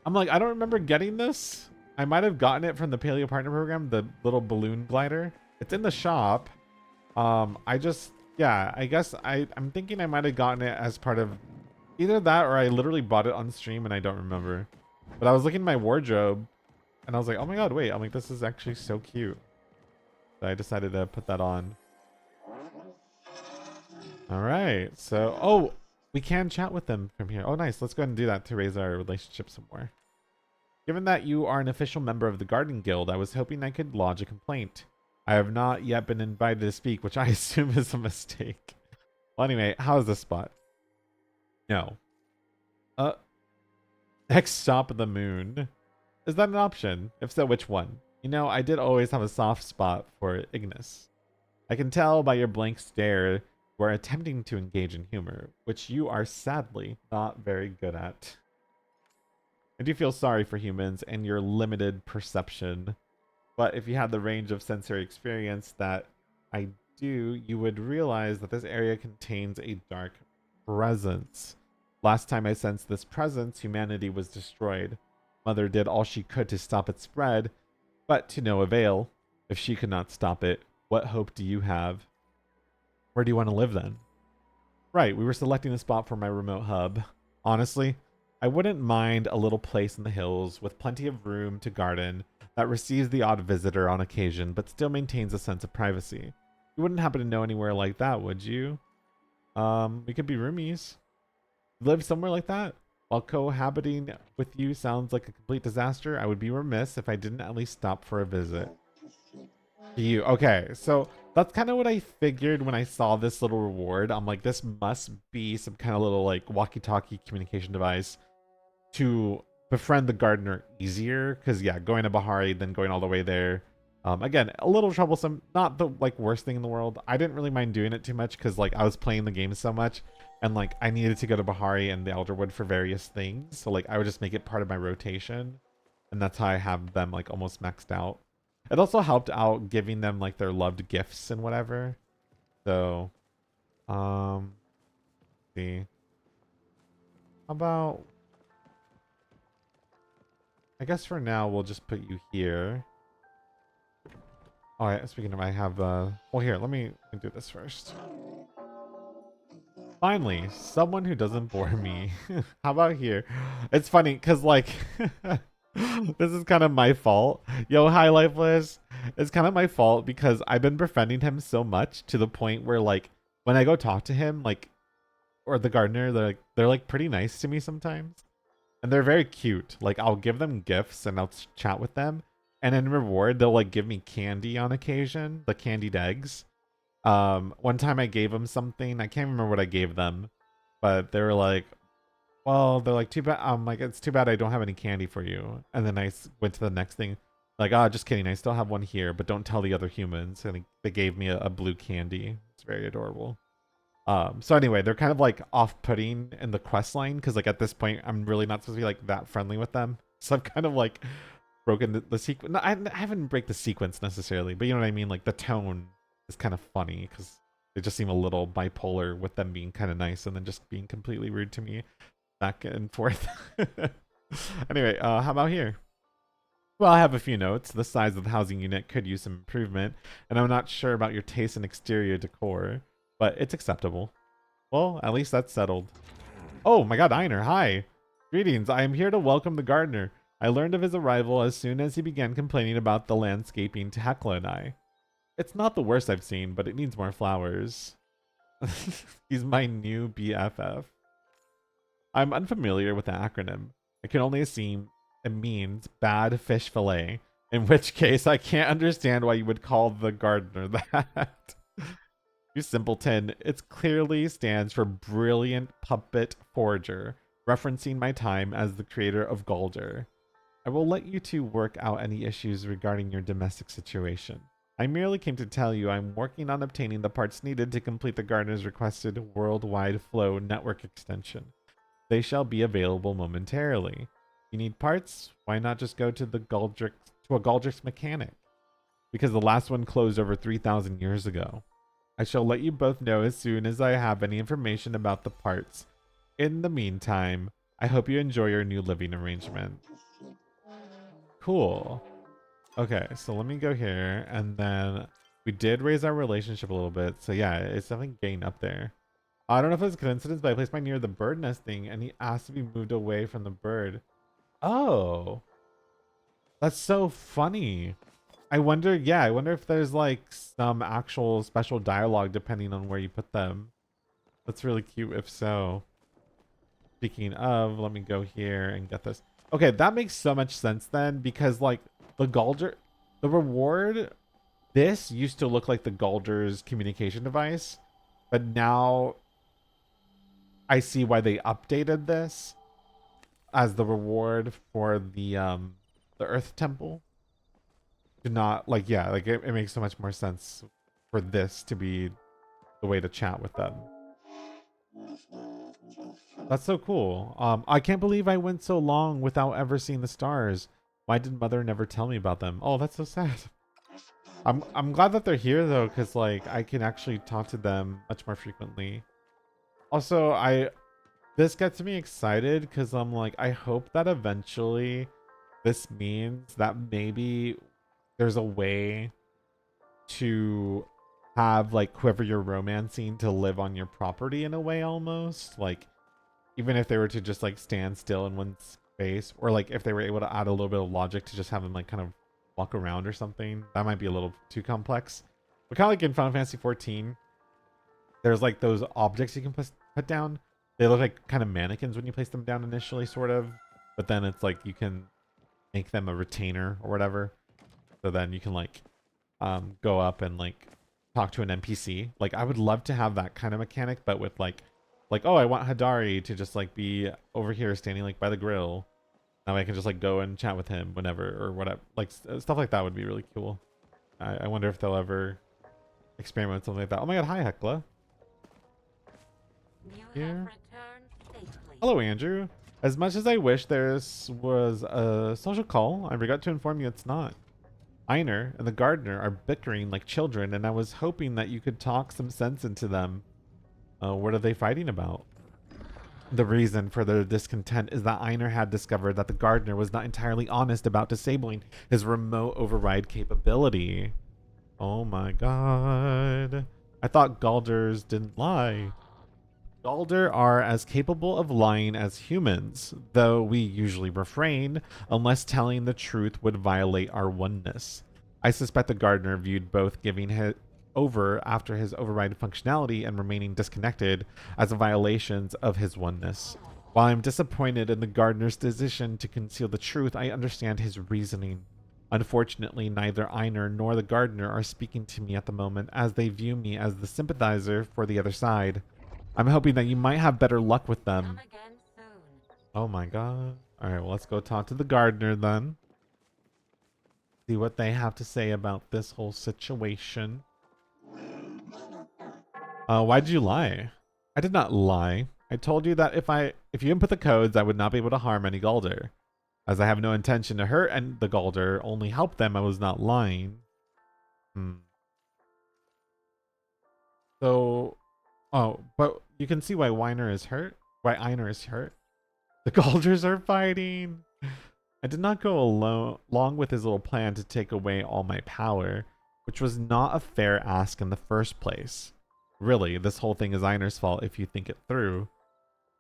I'm like, I don't remember getting this. I might have gotten it from the Paleo Partner Program, the little balloon glider. It's in the shop. I guess I'm thinking I might have gotten it as part of either that or I literally bought it on stream and I don't remember. But I was looking at my wardrobe and I was like, oh my god, wait. I'm like, this is actually so cute. So I decided to put that on. All right. So, oh, we can chat with them from here. Oh, nice. Let's go ahead and do that to raise our relationship some more. Given that you are an official member of the Garden Guild, I was hoping I could lodge a complaint. I have not yet been invited to speak, which I assume is a mistake. Well, anyway, how's this spot? No. Next stop of the moon. Is that an option? If so, which one? You know, I did always have a soft spot for Ignis. I can tell by your blank stare you are attempting to engage in humor, which you are sadly not very good at. I do feel sorry for humans and your limited perception, but if you had the range of sensory experience that I do, you would realize that this area contains a dark presence. Last time I sensed this presence, humanity was destroyed. Mother did all she could to stop its spread, but to no avail. If she could not stop it, what hope do you have? Where do you want to live then? Right, we were selecting a spot for my remote hub. Honestly, I wouldn't mind a little place in the hills with plenty of room to garden that receives the odd visitor on occasion but still maintains a sense of privacy. You wouldn't happen to know anywhere like that, would you? We could be roomies. Live somewhere like that? While cohabiting with you sounds like a complete disaster, I would be remiss if I didn't at least stop for a visit. You okay, so that's kind of what I figured when I saw this little reward. I'm like, this must be some kind of little like walkie-talkie communication device to befriend the gardener easier, because yeah, going to Bahari then going all the way there, again, a little troublesome, not the like worst thing in the world. I didn't really mind doing it too much because like I was playing the game so much and like I needed to go to Bahari and the Elderwood for various things, so like I would just make it part of my rotation, and that's how I have them like almost maxed out. It also helped out giving them like their loved gifts and whatever. So see, how about, I guess for now we'll just put you here. All right, speaking of, I have well here, let me do this first. Finally, someone who doesn't bore me. How about here? It's funny because like this is kind of my fault. Yo, hi Lifeless. It's kind of my fault because I've been befriending him so much to the point where like when I go talk to him, like, or the gardener, they're like pretty nice to me sometimes, and they're very cute. Like, I'll give them gifts and I'll chat with them, and in reward, they'll like give me candy on occasion, the candied eggs. One time I gave them something. I can't remember what I gave them, but they were like, well, they're like, too bad. I'm like, it's too bad I don't have any candy for you. And then went to the next thing, like, oh, just kidding. I still have one here, but don't tell the other humans. And they gave me a blue candy. It's very adorable. So anyway, they're kind of like off-putting in the quest line because like at this point, I'm really not supposed to be like that friendly with them. So I've kind of like broken the sequence. No, I haven't break the sequence necessarily, but you know what I mean. Like the tone is kind of funny because they just seem a little bipolar with them being kind of nice and then just being completely rude to me back and forth. Anyway, how about here? Well, I have a few notes. The size of the housing unit could use some improvement, and I'm not sure about your taste in exterior decor, but it's acceptable. Well, at least that's settled. Oh my god, Einer, hi! Greetings, I am here to welcome the gardener. I learned of his arrival as soon as he began complaining about the landscaping to Hecla and I. It's not the worst I've seen, but it needs more flowers. He's my new BFF. I'm unfamiliar with the acronym. I can only assume it means bad fish fillet, in which case I can't understand why you would call the gardener that. You simpleton, it clearly stands for Brilliant Puppet Forger, referencing my time as the creator of Galder. I will let you two work out any issues regarding your domestic situation. I merely came to tell you I'm working on obtaining the parts needed to complete the gardener's requested worldwide flow network extension. They shall be available momentarily. You need parts? Why not just go to a Galdrick's mechanic? Because the last one closed over 3,000 years ago. I shall let you both know as soon as I have any information about the parts. In the meantime, I hope you enjoy your new living arrangement. Cool. Okay, so let me go here, and then we did raise our relationship a little bit. So yeah, it's definitely getting up there. I don't know if it's a coincidence, but I placed mine near the bird nesting, and he asked to be moved away from the bird. Oh, that's so funny. I wonder if there's like some actual special dialogue depending on where you put them. That's really cute if so. Speaking of, let me go here and get this. Okay, that makes so much sense then, because like the reward, this used to look like the Galder's communication device, but now I see why they updated this as the reward for the Earth Temple. To not like, yeah, like it makes so much more sense for this to be the way to chat with them. That's so cool. I can't believe I went so long without ever seeing the stars. Why did Mother never tell me about them? Oh, that's so sad. I'm glad that they're here though, because like I can actually talk to them much more frequently. Also, this gets me excited because I'm like, I hope that eventually this means that maybe there's a way to have like whoever you're romancing to live on your property in a way almost. Like even if they were to just like stand still in one space, or like if they were able to add a little bit of logic to just have them like kind of walk around or something. That might be a little too complex. But kind of like in Final Fantasy 14, there's like those objects you can put down. They look like kind of mannequins when you place them down initially, sort of. But then it's like you can make them a retainer or whatever. So then you can like go up and like talk to an NPC. Like I would love to have that kind of mechanic, but with like oh, I want Hadari to just like be over here standing like by the grill. Now I can just like go and chat with him whenever or whatever. Like stuff like that would be really cool. I wonder if they'll ever experiment with something like that. Oh my god, hi Hecla. Here. Hello Andrew. As much as I wish there was a social call, I regret to inform you it's not. Einer and the gardener are bickering like children, and I was hoping that you could talk some sense into them. What are they fighting about? The reason for their discontent is that Einer had discovered that the gardener was not entirely honest about disabling his remote override capability. Oh my god. I thought Galders didn't lie. Galder are as capable of lying as humans, though we usually refrain unless telling the truth would violate our oneness. I suspect the gardener viewed both giving over after his override functionality and remaining disconnected as violations of his oneness. While I'm disappointed in the gardener's decision to conceal the truth, I understand his reasoning. Unfortunately, neither Einar nor the gardener are speaking to me at the moment, as they view me as the sympathizer for the other side. I'm hoping that you might have better luck with them. Come again soon. Oh my god. Alright, well, let's go talk to the gardener then. See what they have to say about this whole situation. Why'd you lie? I did not lie. I told you that if you input the codes, I would not be able to harm any Galder. As I have no intention to hurt and the Galder, only help them, I was not lying. So, oh, but you can see why Weiner is hurt. Why Einar is hurt. The Galders are fighting. I did not go along with his little plan to take away all my power, which was not a fair ask in the first place. Really, this whole thing is Einar's fault if you think it through.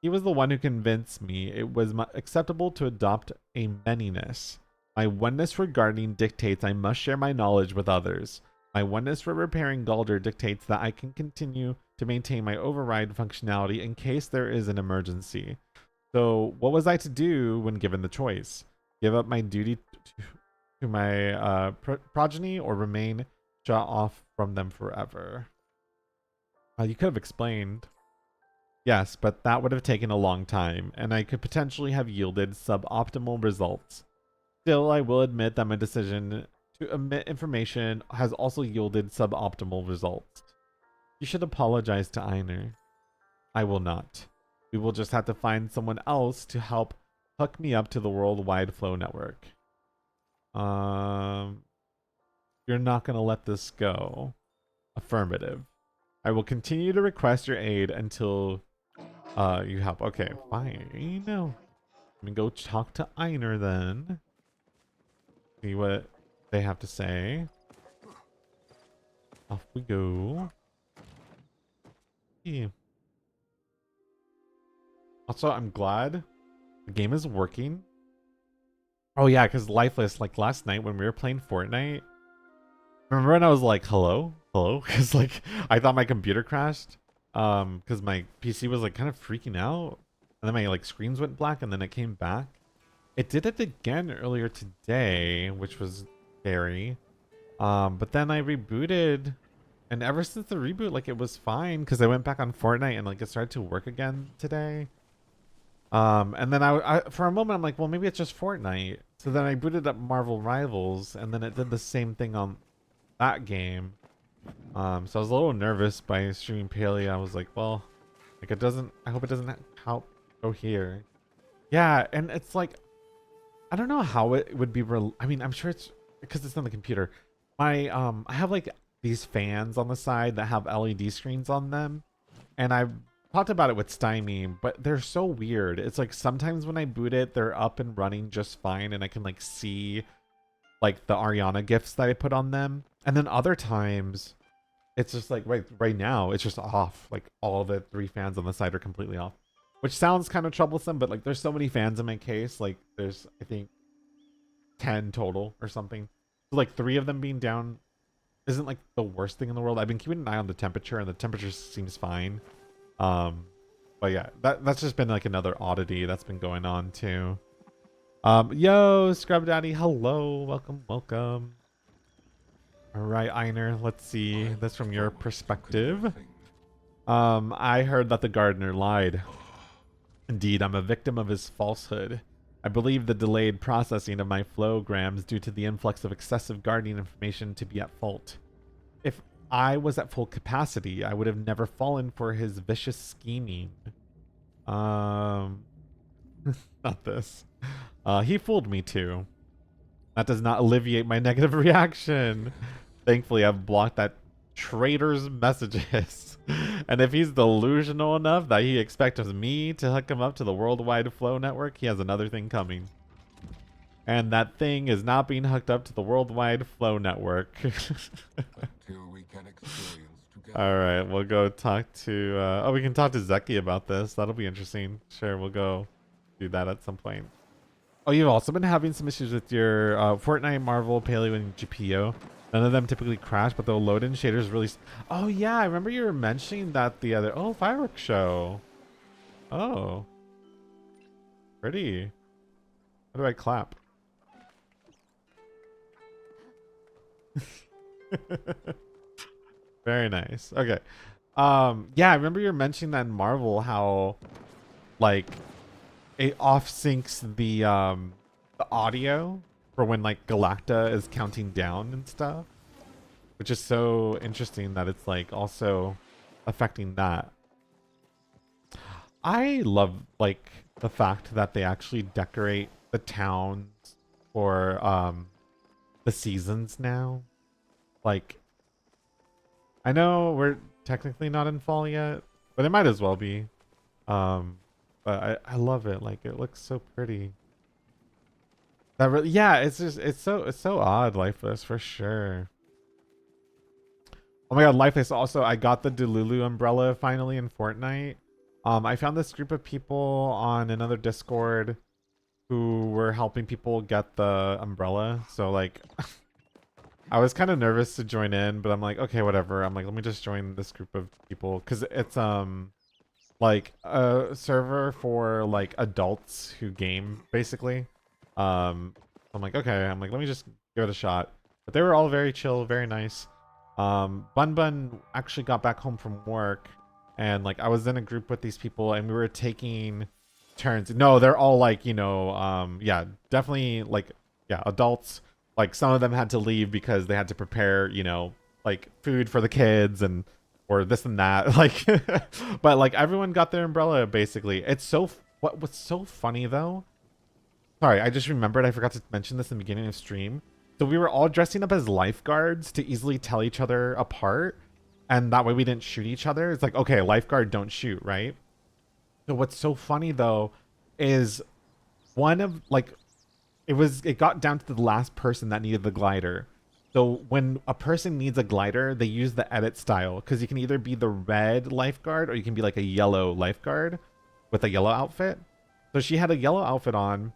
He was the one who convinced me it was acceptable to adopt a manyness. My oneness regarding dictates I must share my knowledge with others. My oneness for repairing Galder dictates that I can continue to maintain my override functionality in case there is an emergency. So what was I to do when given the choice? Give up my duty to my progeny or remain shut off from them forever? You could have explained. Yes, but that would have taken a long time, and I could potentially have yielded suboptimal results. Still, I will admit that my decision to omit information has also yielded suboptimal results. You should apologize to Einar. I will not. We will just have to find someone else to help hook me up to the worldwide flow network. You're not going to let this go. Affirmative. I will continue to request your aid until you help. Okay, fine. Let me go talk to Einar then. See what they have to say. Off we go. Yeah. Also, I'm glad the game is working. Oh yeah, because Lifeless, like last night when we were playing Fortnite, remember when I was like, hello? Hello? Because like, I thought my computer crashed. Because my PC was like kind of freaking out. And then my like screens went black and then it came back. It did it again earlier today, which was scary. But then I rebooted. And ever since the reboot, like it was fine because I went back on Fortnite and like it started to work again today. And then I for a moment I'm like, well, maybe it's just Fortnite. So then I booted up Marvel Rivals and then it did the same thing on that game. So I was a little nervous by streaming Palia. I was like, well, like it doesn't, I hope it doesn't help go here. Yeah, and it's like, I don't know how it would be I mean, I'm sure it's because it's on the computer. My I have like these fans on the side that have LED screens on them, and I've talked about it with Stymie, but they're so weird. It's like sometimes when I boot it, they're up and running just fine, and I can like see like the Ariana gifts that I put on them, and then other times it's just like right now it's just off. Like all the 3 fans on the side are completely off, which sounds kind of troublesome, but like there's so many fans in my case. Like there's I think 10 total or something. So like 3 of them being down isn't like the worst thing in the world. I've been keeping an eye on the temperature and the temperature seems fine. But yeah, that's just been like another oddity that's been going on too. Yo, Scrub Daddy, hello, welcome. All right, Einar, let's see this from your perspective. I heard that the gardener lied. Indeed, I'm a victim of his falsehood. I believe the delayed processing of my flowgrams due to the influx of excessive gardening information to be at fault. If I was at full capacity, I would have never fallen for his vicious scheming. Not this. He fooled me too. That does not alleviate my negative reaction. Thankfully, I've blocked that traitor's messages. And if he's delusional enough that he expects me to hook him up to the worldwide flow network, he has another thing coming. And that thing is not being hooked up to the worldwide flow network. Until we can experience together. All right, we'll go talk to... oh, we can talk to Zeki about this. That'll be interesting. Sure, we'll go do that at some point. Oh, you've also been having some issues with your Fortnite, Marvel, Paleo, and GPO. None of them typically crash, but they'll load in shaders really. Oh yeah, I remember you were mentioning that the other. Oh, fireworks show. Oh, pretty. How do I clap? Very nice. Okay. Yeah, I remember you were mentioning that in Marvel how like it off syncs the audio for when like Galacta is counting down and stuff, which is so interesting that it's like also affecting that. I love like the fact that they actually decorate the towns for the seasons now. Like I know we're technically not in fall yet, but it might as well be. Um but I love it. Like it looks so pretty. That really, yeah, it's just it's so odd, Lifeless for sure. Oh my god, Lifeless also I got the Delulu umbrella finally in Fortnite. I found this group of people on another Discord who were helping people get the umbrella. So like I was kind of nervous to join in, but I'm like, okay, whatever. I'm like, let me just join this group of people because it's like a server for like adults who game basically. I'm like, okay. I'm like, let me just give it a shot. But they were all very chill, very nice. Bun Bun actually got back home from work, and like I was in a group with these people, and we were taking turns. No, they're all like, yeah, definitely like, yeah, adults. Like some of them had to leave because they had to prepare, like food for the kids and or this and that. Like, but like everyone got their umbrella basically. It's so what's so funny though. Sorry, I just remembered I forgot to mention this in the beginning of stream. So we were all dressing up as lifeguards to easily tell each other apart, and that way we didn't shoot each other. It's like, okay, lifeguard, don't shoot, right? So what's so funny though is one of like it got down to the last person that needed the glider. So when a person needs a glider, they use the edit style because you can either be the red lifeguard or you can be like a yellow lifeguard with a yellow outfit. So she had a yellow outfit on,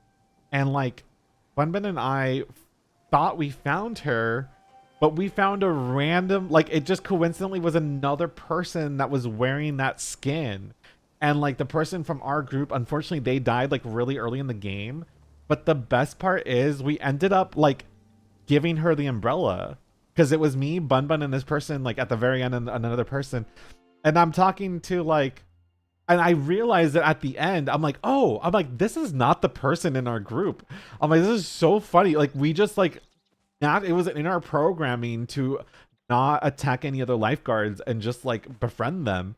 and like Bunbin and I thought we found her, but we found a random, like it just coincidentally was another person that was wearing that skin. And like the person from our group, unfortunately, they died like really early in the game. But the best part is we ended up like giving her the umbrella because it was me, Bun Bun, and this person like at the very end, and another person. And I'm talking to like, and I realized that at the end, I'm like, oh, I'm like, this is not the person in our group. I'm like, this is so funny. Like we just like, not, it was in our programming to not attack any other lifeguards and just like befriend them.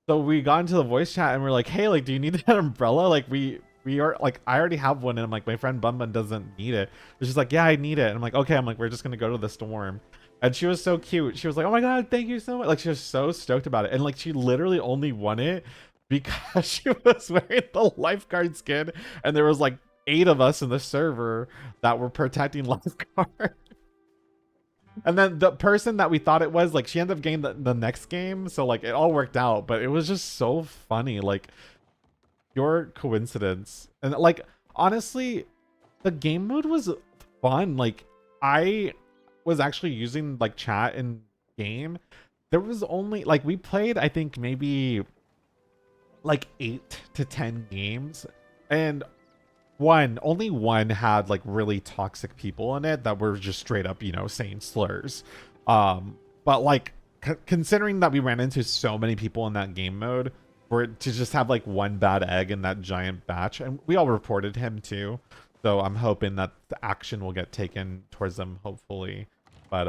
So we got into the voice chat and we're like, hey, like, do you need that umbrella? Like we are like, I already have one, and I'm like, my friend Bun Bun doesn't need it. She's just like, yeah, I need it. And I'm like, okay. I'm like, we're just gonna go to the storm. And she was so cute. She was like, oh my god, thank you so much. Like she was so stoked about it. And like she literally only won it because she was wearing the lifeguard skin, and there was like 8 of us in the server that were protecting lifeguard. And then the person that we thought it was, like, she ended up getting the next game. So, like, it all worked out. But it was just so funny. Like, pure coincidence. And, like, honestly, the game mode was fun. Like, I was actually using, like, chat in game. There was only, like, we played, I think, maybe, like, 8 to 10 games. And only one had like really toxic people in it that were just straight up, saying slurs. But like considering that we ran into so many people in that game mode, for it to just have like one bad egg in that giant batch, and we all reported him too. So I'm hoping that the action will get taken towards them, hopefully. But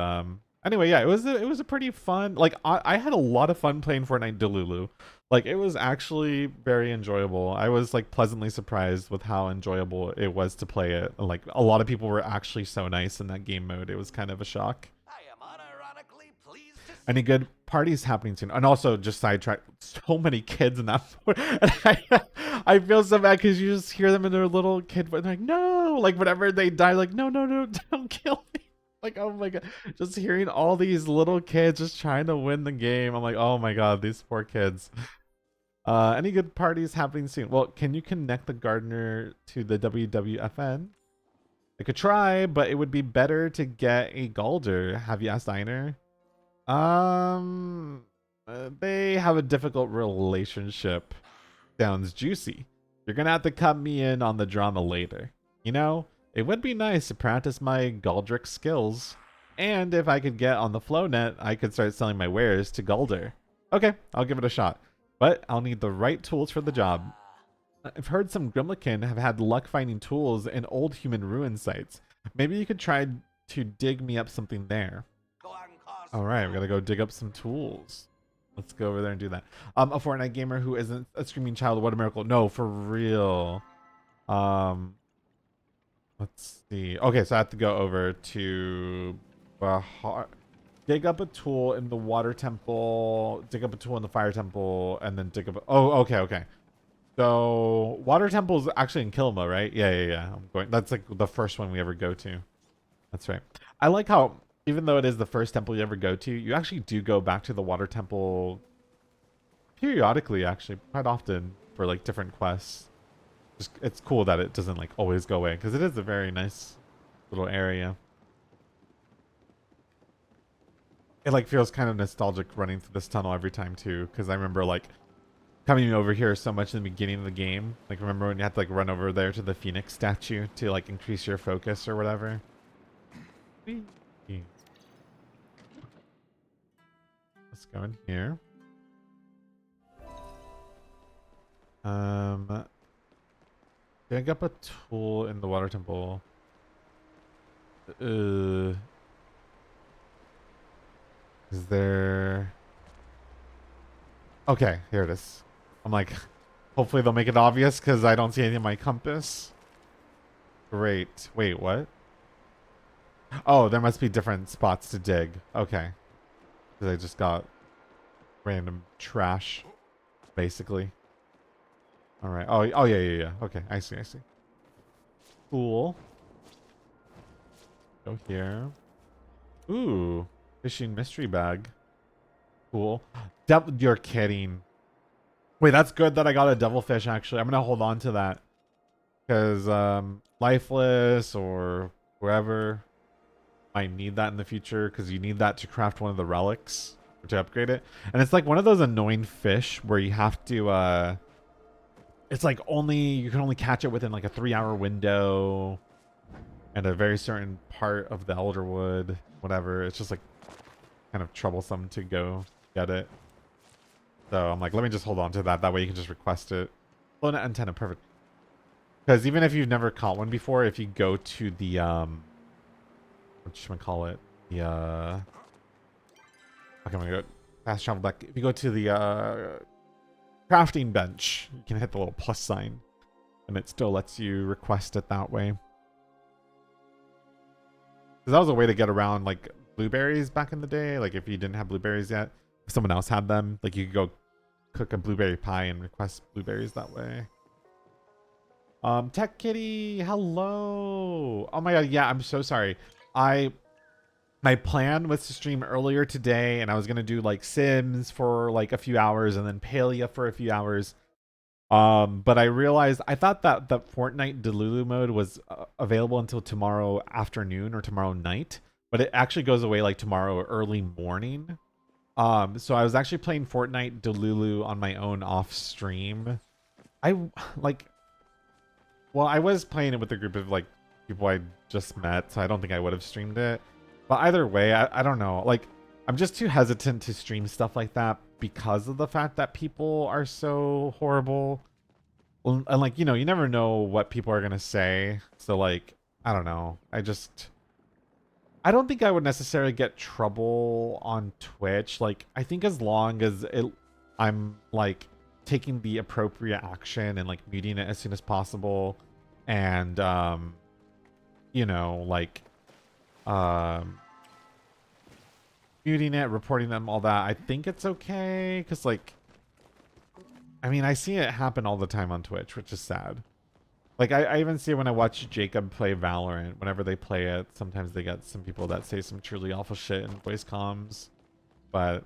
anyway, yeah, it was a pretty fun. Like I had a lot of fun playing Fortnite Delulu. Like it was actually very enjoyable. I was like pleasantly surprised with how enjoyable it was to play it. Like a lot of people were actually so nice in that game mode. It was kind of a shock. I am unironically pleased to Any good parties happening soon? And also just sidetrack, so many kids in that. And I feel so bad because you just hear them in their little kid voice, like no, like whenever they die, like no, no, no, don't kill me. Like, oh my god, just hearing all these little kids just trying to win the game. I'm like, oh my god, these poor kids. Any good parties happening soon? Well, can you connect the gardener to the WWFN? I could try, but it would be better to get a Galder. Have you asked Einer? They have a difficult relationship. Sounds juicy. You're gonna have to cut me in on the drama later. You know, it would be nice to practice my Galdric skills. And if I could get on the Flownet, I could start selling my wares to Galder. Okay, I'll give it a shot. But I'll need the right tools for the job. I've heard some Grimlikin have had luck finding tools in old human ruin sites. Maybe you could try to dig me up something there. Alright, we gotta go dig up some tools. Let's go over there and do that. A Fortnite gamer who isn't a screaming child, what a miracle. No, for real. Let's see. Okay, so I have to go over to Bahar. Dig up a tool in the water temple, dig up a tool in the fire temple, and then dig up oh, okay. So water temple is actually in Kilma, right? Yeah. I'm going. That's like the first one we ever go to. That's right. I like how even though it is the first temple you ever go to, you actually do go back to the water temple periodically, actually, quite often for like different quests. Just it's cool that it doesn't like always go away because it is a very nice little area. It like feels kind of nostalgic running through this tunnel every time too, because I remember like coming over here so much in the beginning of the game. Like remember when you had to like run over there to the Phoenix statue to like increase your focus or whatever. Let's go in here. Dig up a tool in the water temple. Is there... Okay, here it is. I'm like, hopefully they'll make it obvious because I don't see anything in my compass. Great. Wait, what? Oh, there must be different spots to dig. Okay. Because I just got random trash, basically. Alright. Oh, yeah. Okay, I see. Cool. Go here. Ooh. Fishing mystery bag. Cool. You're kidding. Wait, that's good that I got a devilfish, actually. I'm going to hold on to that. Because Lifeless or whoever might need that in the future. Because you need that to craft one of the relics. Or to upgrade it. And it's like one of those annoying fish where you have to... it's like you can only catch it within like a 3-hour window. And a very certain part of the Elderwood. Whatever. It's just like kind of troublesome to go get it. So I'm like, let me just hold on to that. That way you can just request it. Flownet antenna, perfect. Because even if you've never caught one before, if you go to the what should I call it? The okay, I'm gonna go fast travel back. If you go to the crafting bench, you can hit the little plus sign, and it still lets you request it that way. Because that was a way to get around like blueberries back in the day. Like if you didn't have blueberries yet, if someone else had them, like you could go cook a blueberry pie and request blueberries that way. Tech Kitty, hello. Oh my god, yeah, I'm so sorry. My plan was to stream earlier today, and I was gonna do like Sims for like a few hours and then Palia for a few hours. But I realized I thought that the Fortnite Delulu mode was available until tomorrow afternoon or tomorrow night, but it actually goes away like tomorrow early morning. So I was actually playing Fortnite Delulu on my own off stream. I was playing it with a group of like people I just met, so I don't think I would have streamed it. But either way, I don't know. Like, I'm just too hesitant to stream stuff like that because of the fact that people are so horrible. And like, you know, you never know what people are gonna say. So like, I don't know. I don't think I would necessarily get trouble on Twitch. Like, I think as long as I'm like taking the appropriate action and like muting it as soon as possible, and you know, like muting it, reporting them, all that, I think it's okay. Because like, I mean, I see it happen all the time on Twitch, which is sad. Like, I even see it when I watch Jacob play Valorant. Whenever they play it, sometimes they get some people that say some truly awful shit in voice comms. But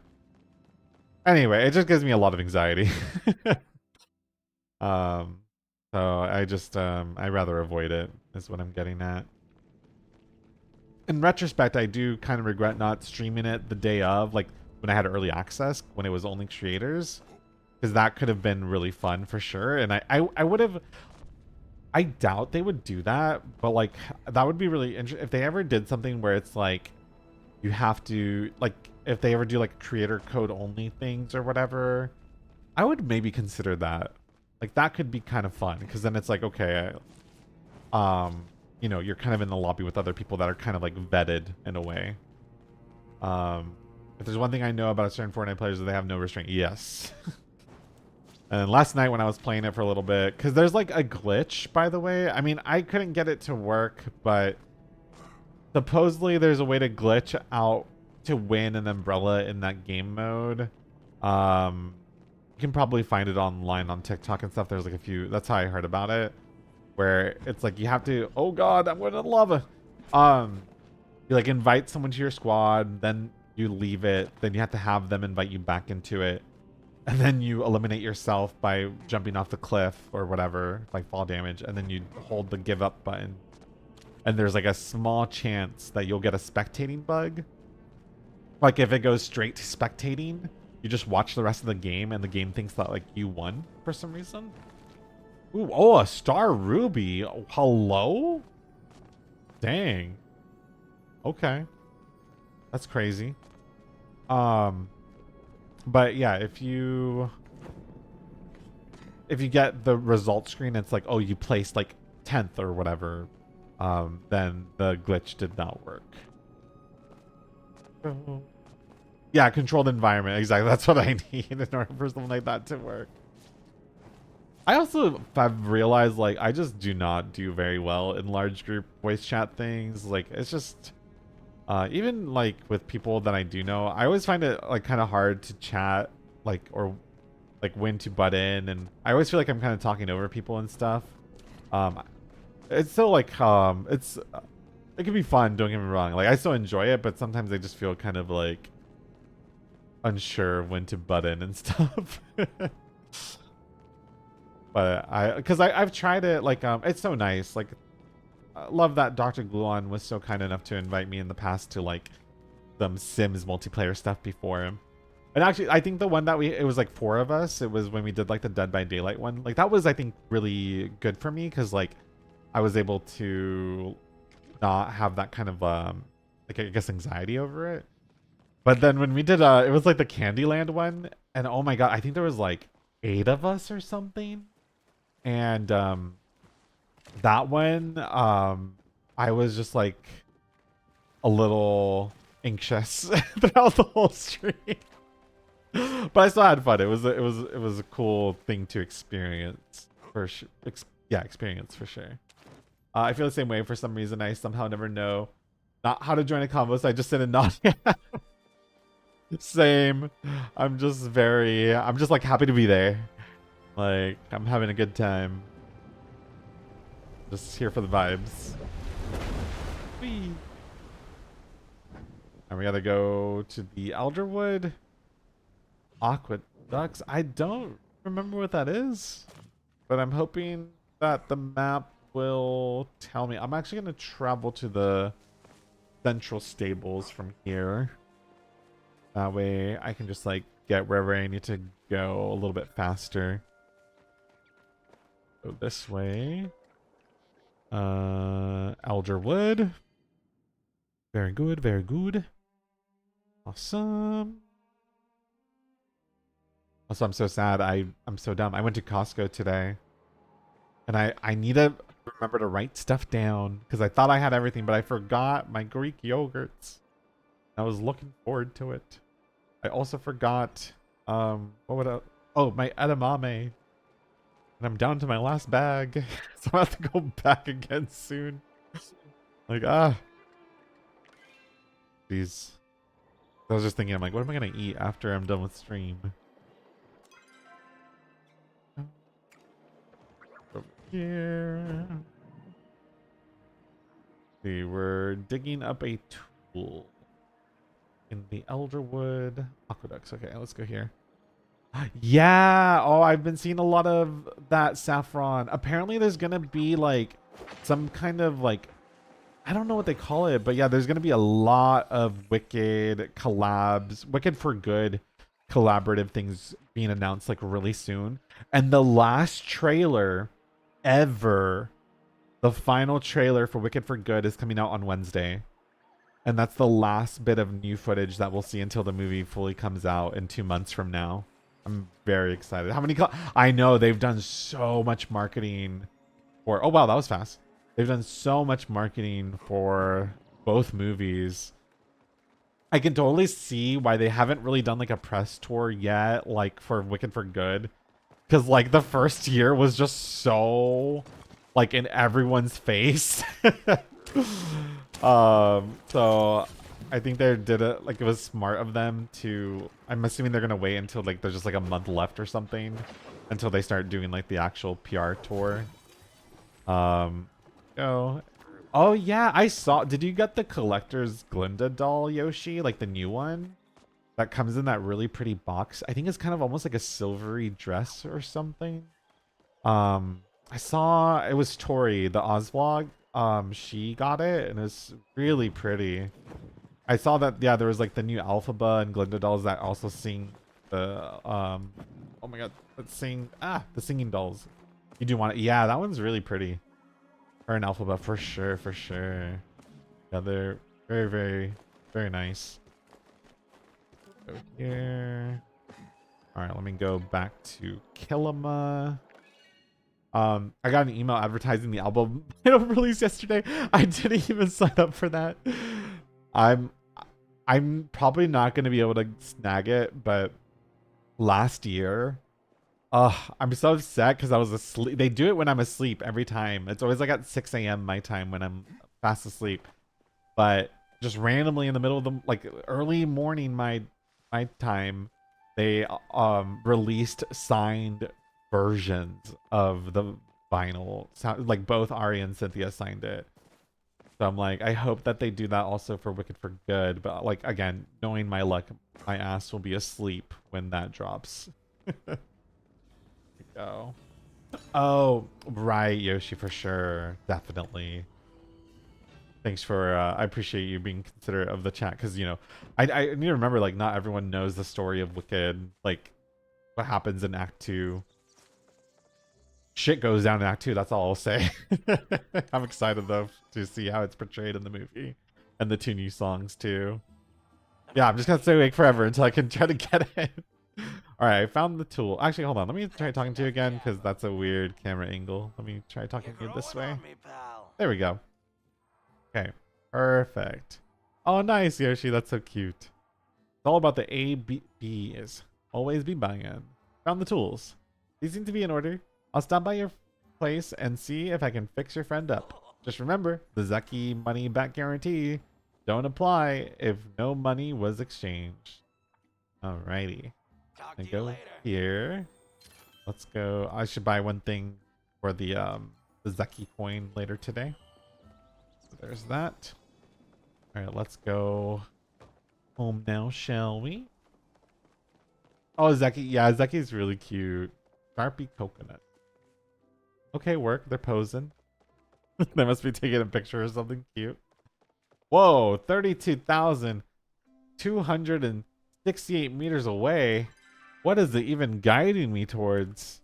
anyway, it just gives me a lot of anxiety. So I just, I rather avoid it, is what I'm getting at. in retrospect, I do kind of regret not streaming it the day of, like when I had early access, when it was only creators, because that could have been really fun for sure. And I would have. I doubt they would do that, but like that would be really interesting if they ever did something where it's like you have to like if they ever do like creator code only things or whatever. I would maybe consider that. Like that could be kind of fun because then it's like okay, you know, you're kind of in the lobby with other people that are kind of like vetted in a way. If there's one thing I know about certain Fortnite players is they have no restraint. Yes. And last night when I was playing it for a little bit, because there's like a glitch, by the way. I mean, I couldn't get it to work, but supposedly there's a way to glitch out to win an umbrella in that game mode. You can probably find it online on TikTok and stuff. There's like a few. That's how I heard about it. Where it's like you have to. Oh God, I'm going to lava. You like invite someone to your squad, then you leave it, then you have to have them invite you back into it. And then you eliminate yourself by jumping off the cliff or whatever, like fall damage, and then you hold the give up button. And there's like a small chance that you'll get a spectating bug. Like if it goes straight to spectating, you just watch the rest of the game and the game thinks that like you won for some reason. Ooh, oh, a star ruby. Oh, hello? Dang. Okay. That's crazy. But yeah, if you get the result screen, it's like, oh, you placed like 10th or whatever, then the glitch did not work. Yeah, controlled environment. Exactly. That's what I need in order for something like that to work. I also have realized, like, I just do not do very well in large group voice chat things. Like, it's just... even like with people that I do know, I always find it like kind of hard to chat, like, or like when to butt in, and I always feel like I'm kind of talking over people and stuff. It's still like it can be fun, don't get me wrong. Like I still enjoy it, but sometimes I just feel kind of like unsure when to butt in and stuff. But I've tried it, like it's so nice, like I love that Dr. Gluon was so kind enough to invite me in the past to like some Sims multiplayer stuff before him. And actually, I think the one that it was like 4 of us. It was when we did like the Dead by Daylight one. Like that was, I think, really good for me because like I was able to not have that kind of like I guess anxiety over it. But then when we did it was like the Candyland one, and oh my God, I think there was like 8 of us or something, and that one, I was just like a little anxious throughout the whole stream, but I still had fun. It was a cool thing to experience for sure. Yeah, experience for sure. I feel the same way. For some reason, I somehow never know not how to join a combo, so I just sit and nod. Same. I'm just like happy to be there. Like I'm having a good time. Just here for the vibes. Whee. And we gotta go to the Elderwood Aqueducts. I don't remember what that is, but I'm hoping that the map will tell me. I'm actually gonna travel to the central stables from here. That way I can just like get wherever I need to go a little bit faster. Go this way. Elderwood. Very good, very good. Awesome. Also, I'm so sad. I'm so dumb. I went to Costco today. And I need to remember to write stuff down. Because I thought I had everything, but I forgot my Greek yogurts. I was looking forward to it. I also forgot, what would I... Oh, my edamame. And I'm down to my last bag. So I have to go back again soon. Like, Jeez. I was just thinking, I'm like, what am I going to eat after I'm done with stream? Over here. See, we're digging up a tool in the Elderwood Aqueducts. Okay, let's go here. Yeah. Oh, I've been seeing a lot of that saffron. Apparently there's gonna be like some kind of like I don't know what they call it, but yeah, there's gonna be a lot of Wicked collabs, Wicked for Good collaborative things being announced like really soon. And the last trailer ever, the final trailer for Wicked for Good is coming out on Wednesday. And that's the last bit of new footage that we'll see until the movie fully comes out in 2 months from now. I'm very excited. How many? I know they've done so much marketing for. Oh wow, that was fast. They've done so much marketing for both movies. I can totally see why they haven't really done like a press tour yet, like for Wicked for Good, because like the first year was just so like in everyone's face. So I think they did it like it was smart of them to. I'm assuming they're gonna wait until like there's just like a month left or something until they start doing like the actual PR tour. Oh, oh yeah, I saw. Did you get the collector's Glinda doll, Yoshi? Like the new one that comes in that really pretty box. I think it's kind of almost like a silvery dress or something. I saw it was Tori, the Oz vlog. She got it and it's really pretty. I saw that, yeah, there was like the new Alphaba and Glinda dolls that also sing the oh my god, let's sing the singing dolls. You do want it? Yeah, that one's really pretty. Or an Alphaba for sure, for sure. Yeah, they're very, very, very nice. Go here. Alright, let me go back to Kilima. I got an email advertising the album release yesterday. I didn't even sign up for that. I'm probably not gonna be able to snag it, but last year, I'm so upset because I was asleep. They do it when I'm asleep every time. It's always like at 6 a.m. my time when I'm fast asleep. But just randomly in the middle of the like early morning my time, they released signed versions of the vinyl. Like both Ari and Cynthia signed it. So I'm like, I hope that they do that also for Wicked for Good. But like again, knowing my luck, my ass will be asleep when that drops. Go. Oh, right, Yoshi, for sure. Definitely. Thanks for, I appreciate you being considerate of the chat. Because, you know, I need to remember, like, not everyone knows the story of Wicked. Like, what happens in Act 2. Shit goes down in Act 2, that's all I'll say. I'm excited, though, to see how it's portrayed in the movie. And the 2 new songs, too. Yeah, I'm just going to stay awake forever until I can try to get it. All right, I found the tool. Actually, hold on. Let me try talking to you again because that's a weird camera angle. Let me try talking to you this way. There we go. Okay, perfect. Oh, nice, Yoshi. That's so cute. It's all about the ABs. Always be buying. Found the tools. These seem to be in order. I'll stop by your place and see if I can fix your friend up. Just remember, the Zeki money back guarantee don't apply if no money was exchanged. Alrighty. And go here. Let's go. I should buy one thing for the Zeki coin later today. So there's that. Alright, let's go home now, shall we? Oh, Zeki. Yeah, Zeki's really cute. Sharpie coconut. Okay, work. They're posing. They must be taking a picture or something cute. Whoa, 32,268 meters away. What is it even guiding me towards?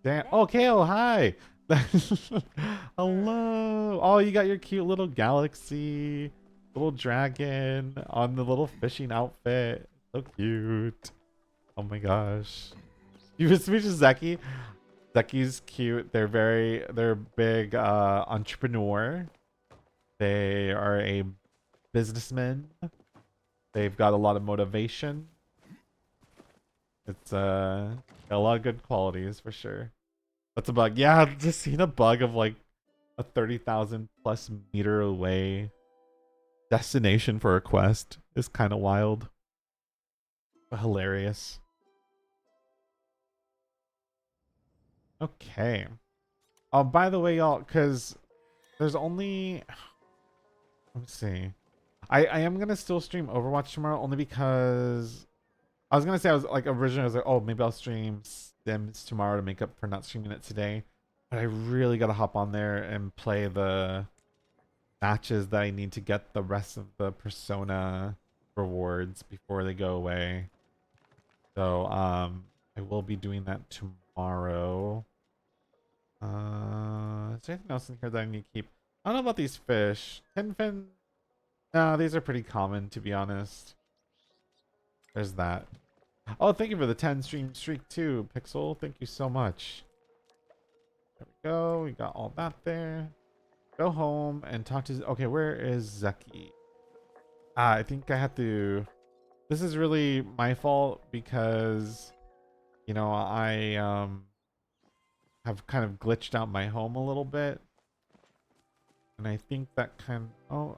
Damn. Okay, oh, hi. Hello. Oh, you got your cute little galaxy. Little dragon on the little fishing outfit. So cute. Oh my gosh. You speak to Zeki? Zeki's cute. They're big entrepreneur. They are a businessman. They've got a lot of motivation. It's got a lot of good qualities for sure. That's a bug. Yeah, just seeing a bug of like a 30,000 plus meter away destination for a quest is kind of wild. But hilarious. Okay. Oh, by the way, y'all, because there's only... Let me see. I am going to still stream Overwatch tomorrow only because... I was going to say, I was like, originally I was like, oh, maybe I'll stream Sims tomorrow to make up for not streaming it today. But I really got to hop on there and play the matches that I need to get the rest of the persona rewards before they go away. So I will be doing that tomorrow. Is there anything else in here that I need to keep? I don't know about these fish. Tinfin. No, these are pretty common, to be honest. There's that. Oh, thank you for the 10 stream streak too, Pixel. Thank you so much. There we go. We got all that there. Go home and talk to... Okay, where is Zeki? I think I have to... This is really my fault because, you know, I have kind of glitched out my home a little bit. And I think that oh,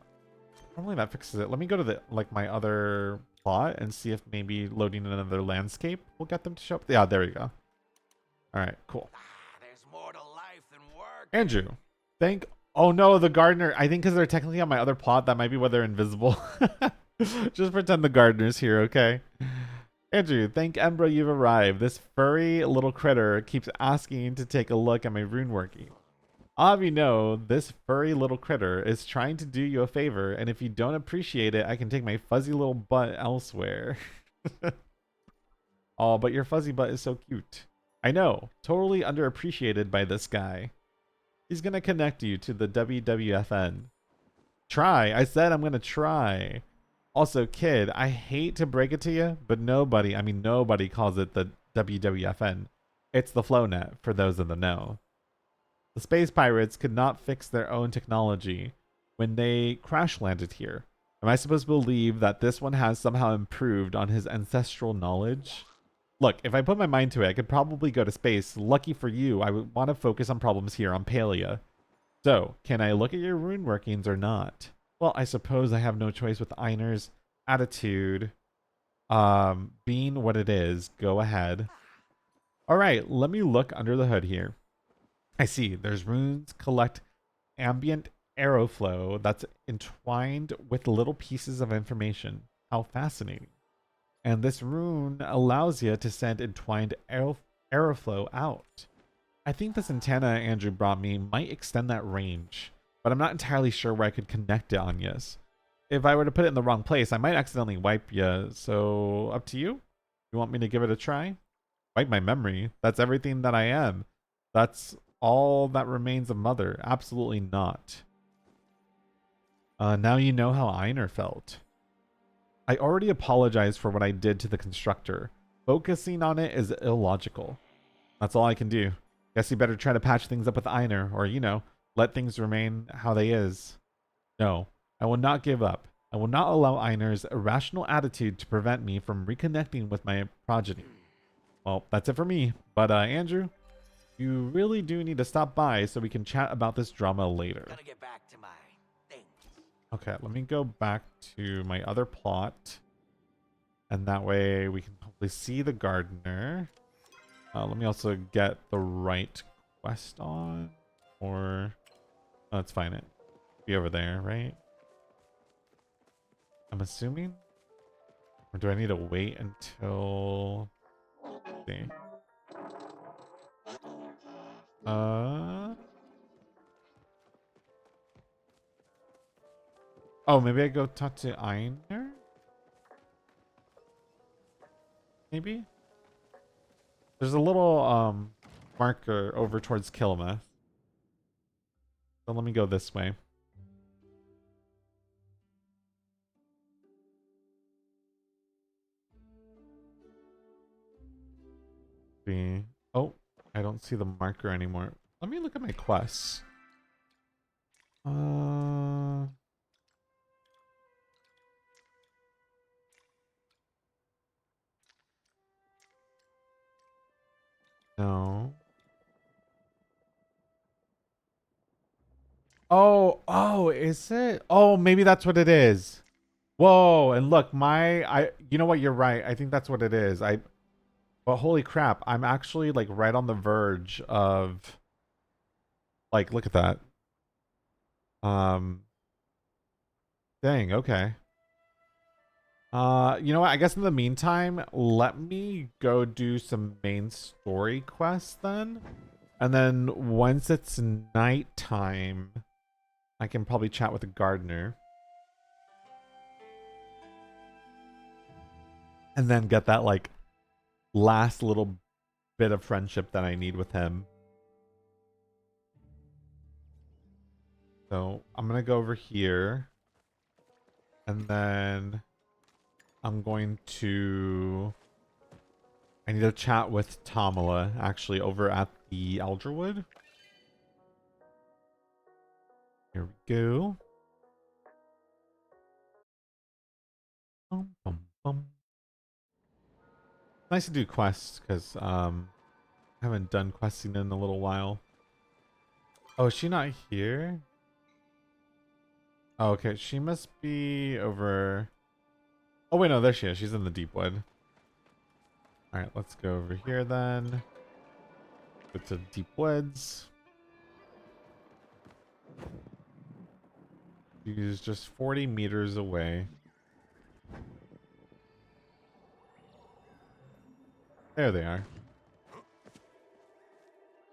probably that fixes it. Let me go to the my other plot and see if maybe loading another landscape will get them to show up. Yeah, there we go. All right, cool. There's more to life than work. Andrew, oh no, the gardener. I think because they're technically on my other plot, that might be why they're invisible. Just pretend the gardener's here, okay? Andrew, thank Embra you've arrived. This furry little critter keeps asking to take a look at my rune working. I'll have you know, this furry little critter is trying to do you a favor, and if you don't appreciate it, I can take my fuzzy little butt elsewhere. Oh, but your fuzzy butt is so cute. I know, totally underappreciated by this guy. He's gonna connect you to the WWFN. Try, I said I'm gonna try. Also, kid, I hate to break it to you, but nobody calls it the WWFN. It's the FlowNet, for those in the know. The space pirates could not fix their own technology when they crash landed here. Am I supposed to believe that this one has somehow improved on his ancestral knowledge? Look, if I put my mind to it, I could probably go to space. Lucky for you, I would want to focus on problems here on Palia. So, can I look at your rune workings or not? Well, I suppose I have no choice with Einer's attitude being what it is. Go ahead. All right, let me look under the hood here. I see. There's runes collect ambient aeroflow that's entwined with little pieces of information. How fascinating. And this rune allows you to send entwined aeroflow out. I think this antenna Andrew brought me might extend that range, but I'm not entirely sure where I could connect it on yes. If I were to put it in the wrong place, I might accidentally wipe you, so up to you. You want me to give it a try? Wipe my memory? That's everything that I am. That's all that remains of Mother. Absolutely not. Now you know how Einer felt. I already apologized for what I did to the constructor. Focusing on it is illogical. That's all I can do. Guess you better try to patch things up with Einer, or, you know, let things remain how they is. No, I will not give up. I will not allow Einer's irrational attitude to prevent me from reconnecting with my progeny. Well, that's it for me. But, Andrew, you really do need to stop by so we can chat about this drama later. Gotta get back to my things. Okay, let me go back to my other plot. And that way we can hopefully see the gardener. Let me also get the right quest on. Or... Oh, it's fine. It be over there, right? I'm assuming? Or do I need to wait until... Let's see. Oh, maybe I go talk to Einer? Maybe? There's a little marker over towards Kilmeth. So let me go this way. See. Oh, I don't see the marker anymore. Let me look at my quests. No. Oh, is it? Oh, maybe that's what it is. Whoa, and look, you know what? You're right. I think that's what it is. But holy crap, I'm actually like right on the verge of, like, look at that. Dang, okay. You know what? I guess in the meantime, let me go do some main story quests then. And then once it's nighttime, I can probably chat with the gardener. And then get that like last little bit of friendship that I need with him. So I'm gonna go over here. And then I'm going to... I need to chat with Tamala, actually, over at the Elderwood. Here we go. Bum, bum, bum. Nice to do quests, because I haven't done questing in a little while. Oh, is she not here? Oh, okay, she must be over... Oh, wait, no, there she is. She's in the deep wood. Alright, let's go over here then. Go to deep woods. She's just 40 meters away. There they are.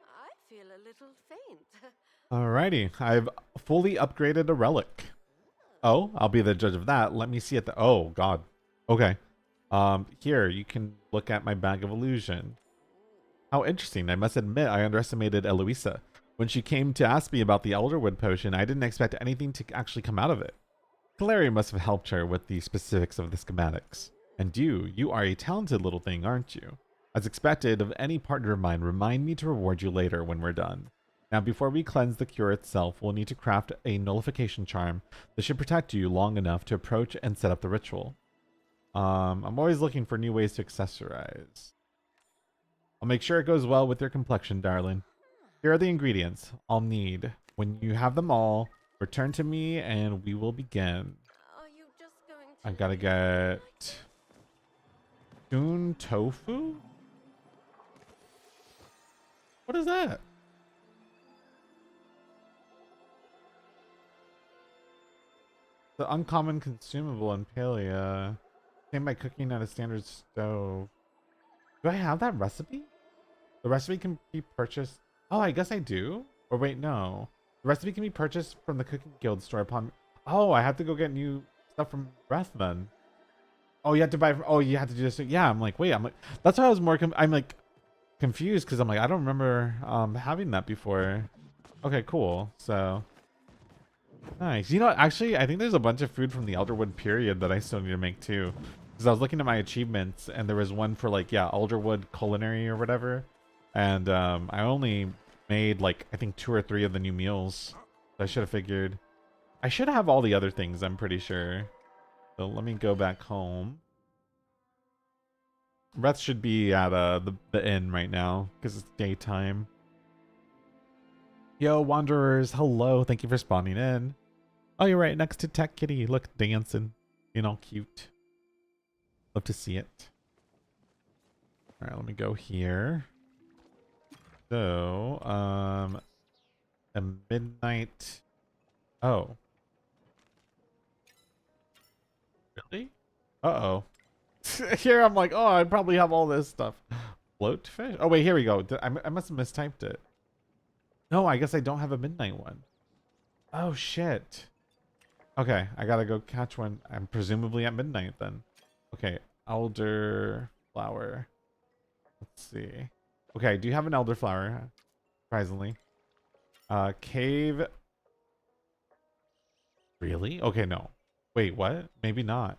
I feel a little faint. Alrighty, I've fully upgraded a relic. Oh, I'll be the judge of that. Let me see it. Oh, God. Okay. Here, you can look at my bag of illusion. How interesting. I must admit, I underestimated Eloisa. When she came to ask me about the Elderwood potion, I didn't expect anything to actually come out of it. Clary must have helped her with the specifics of the schematics. And you are a talented little thing, aren't you? As expected of any partner of mine, remind me to reward you later when we're done. Now, before we cleanse the cure itself, we'll need to craft a nullification charm that should protect you long enough to approach and set up the ritual. I'm always looking for new ways to accessorize. I'll make sure it goes well with your complexion, darling. Here are the ingredients I'll need. When you have them all, return to me and we will begin. Are you just going to I gotta leave me like get... Toon tofu? What is that? The uncommon consumable in Palia. Came by cooking at a standard stove. Do I have that recipe? The recipe can be purchased... Oh, I guess I do? Or wait, no. The recipe can be purchased from the Cooking Guild store upon... Oh, I have to go get new stuff from Breath then. Oh, you have to buy from... Oh, you have to do this. Yeah, I'm like, wait, I'm like... That's why I was more... I'm like confused because I'm like, I don't remember having that before. Okay, cool. So... Nice. You know what? Actually, I think there's a bunch of food from the Elderwood period that I still need to make too. Because I was looking at my achievements and there was one for like, yeah, Elderwood culinary or whatever. And I only made like, I think 2 or 3 of the new meals. So I should have figured. I should have all the other things, I'm pretty sure. So let me go back home. Breath should be at the inn right now because it's daytime. Yo, Wanderers, hello. Thank you for spawning in. Oh, you're right next to Tech Kitty. Look, dancing. You know, cute. Love to see it. All right, let me go here. So, a midnight. Oh. Really? Uh-oh. Here I'm like, oh, I probably have all this stuff. Float fish? Oh, wait, here we go. I must have mistyped it. No, I guess I don't have a midnight one. Oh, shit. Okay, I gotta go catch one. I'm presumably at midnight then. Okay, elder flower. Let's see. Okay, do you have an elderflower? Surprisingly. Cave. Really? Okay, no. Wait, what? Maybe not.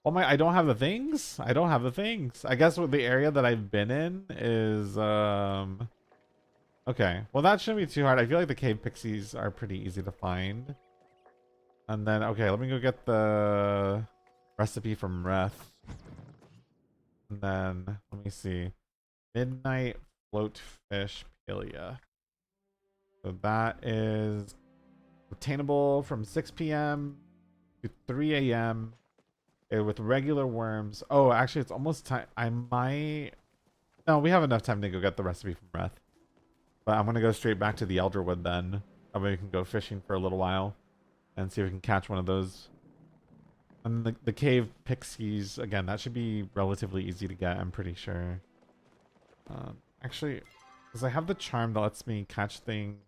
Oh my, I don't have the things? I don't have the things. I guess what the area that I've been in is, okay. Well, that shouldn't be too hard. I feel like the cave pixies are pretty easy to find. And then, okay, let me go get the recipe from Reth. And then, let me see. Midnight float fish palia. So that is obtainable from 6 p.m. to 3 a.m. with regular worms. Oh, actually, it's almost time. I might... No, we have enough time to go get the recipe from Reth. But I'm going to go straight back to the Elderwood then. That way we can go fishing for a little while. And see if we can catch one of those. And the cave pixies, again, that should be relatively easy to get, I'm pretty sure. Actually, because I have the charm that lets me catch things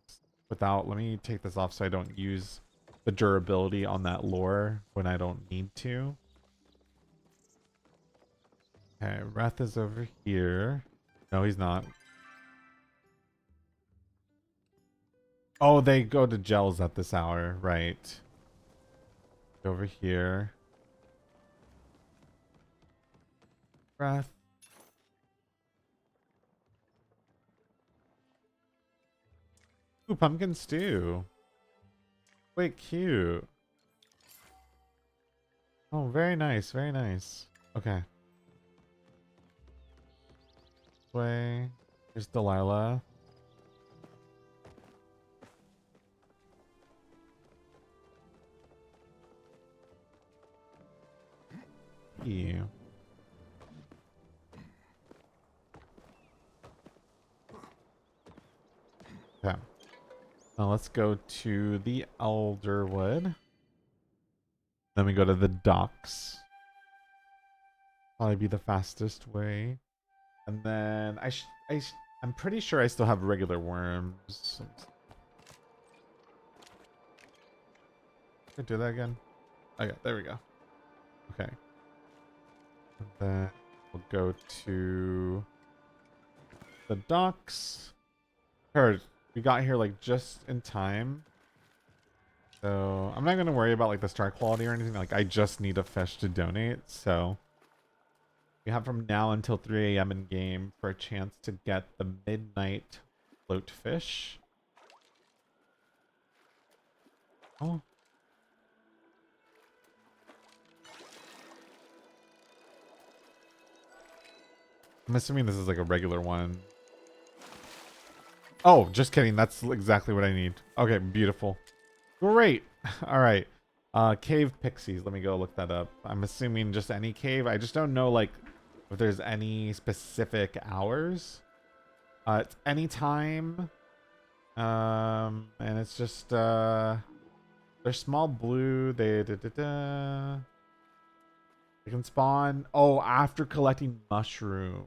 without... Let me take this off so I don't use the durability on that lore when I don't need to. Okay, Wrath is over here. No, he's not. Oh, they go to gels at this hour, right? Over here. Wrath. Ooh, pumpkin stew. Wait, cute. Oh, very nice, very nice. Okay. Way. Here's Delilah. You. Okay. Now let's go to the Elderwood. Then we go to the docks. Probably be the fastest way. And then I'm pretty sure I still have regular worms. Can I do that again? Okay, there we go. Okay. And then we'll go to the docks. Heard we got here like just in time. So I'm not gonna worry about like the star quality or anything. Like I just need a fish to donate. So we have from now until 3 a.m. in game for a chance to get the midnight float fish. Oh. I'm assuming this is like a regular one. Oh, just kidding. That's exactly what I need. Okay, beautiful. Great. All right. Cave pixies. Let me go look that up. I'm assuming just any cave. I just don't know like if there's any specific hours. It's any time. And it's just they're small blue. They can spawn. Oh, after collecting mushroom.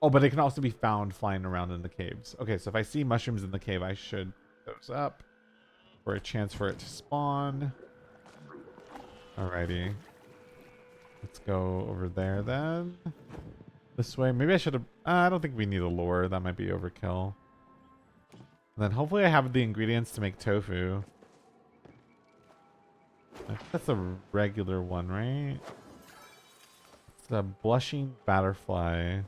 Oh, but it can also be found flying around in the caves. Okay, so if I see mushrooms in the cave, I should pick those up for a chance for it to spawn. Alrighty. Let's go over there then. This way. Maybe I should have... I don't think we need a lure. That might be overkill. And then hopefully I have the ingredients to make tofu. I think that's a regular one, right? It's a blushing butterfly.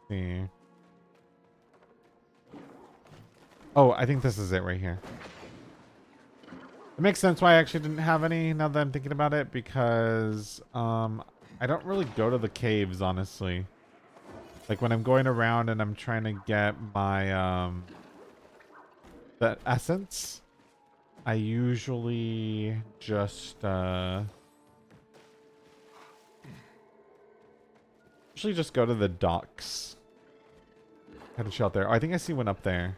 See. Oh, I think this is it right here. It makes sense why I actually didn't have any now that I'm thinking about it because I don't really go to the caves, honestly. Like when I'm going around and I'm trying to get my the essence, I usually just go to the docks. Head and chill out there. Oh, I think I see one up there.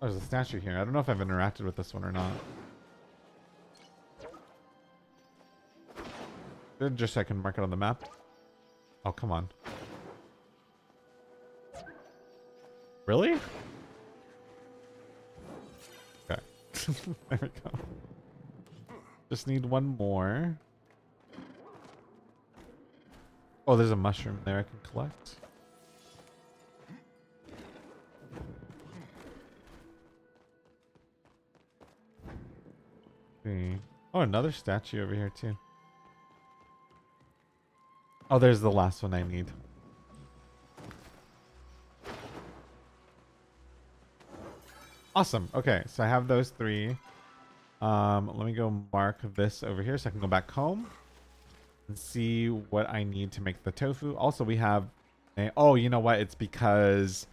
Oh, there's a statue here. I don't know if I've interacted with this one or not. Good, just so I can mark it on the map. Oh, come on. Really? Okay. There we go. Just need one more. Oh, there's a mushroom there I can collect. Okay. Oh, another statue over here too. Oh, there's the last one I need. Awesome. Okay, so I have those three. Let me go mark this over here so I can go back home and see what I need to make the tofu. Also, we have a, oh, you know what? It's because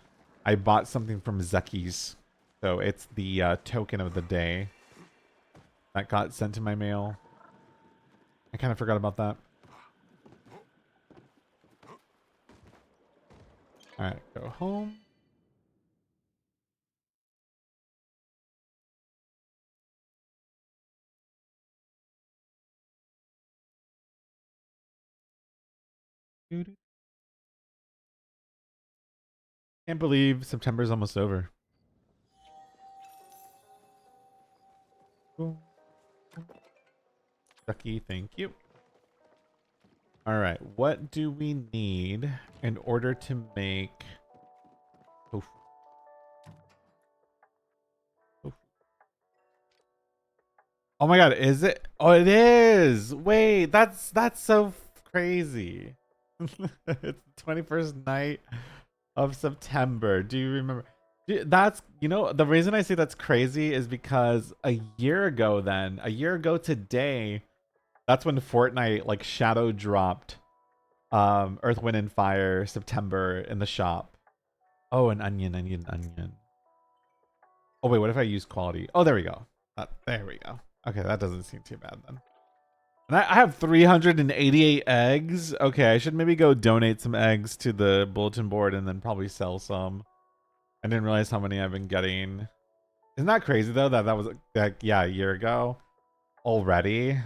I bought something from Zucky's. So it's the token of the day that got sent to my mail. I kind of forgot about that. All right, go home. Can't believe September's almost over. Ducky, thank you. All right, what do we need in order to make tofu? Tofu. Oh my god, is it? Oh, it is. Wait, that's so crazy. It's the 21st night of September. Do you remember? That's, you know, the reason I say that's crazy is because a year ago today, that's when Fortnite like shadow dropped Earth, Wind, and Fire September in the shop. Oh, an onion. I need an onion. Oh wait, what if I use quality? Oh, there we go. There we go. Okay, that doesn't seem too bad then. And I have 388 eggs. Okay, I should maybe go donate some eggs to the bulletin board and then probably sell some. I didn't realize how many I've been getting. Isn't that crazy though that was like, yeah, a year ago already?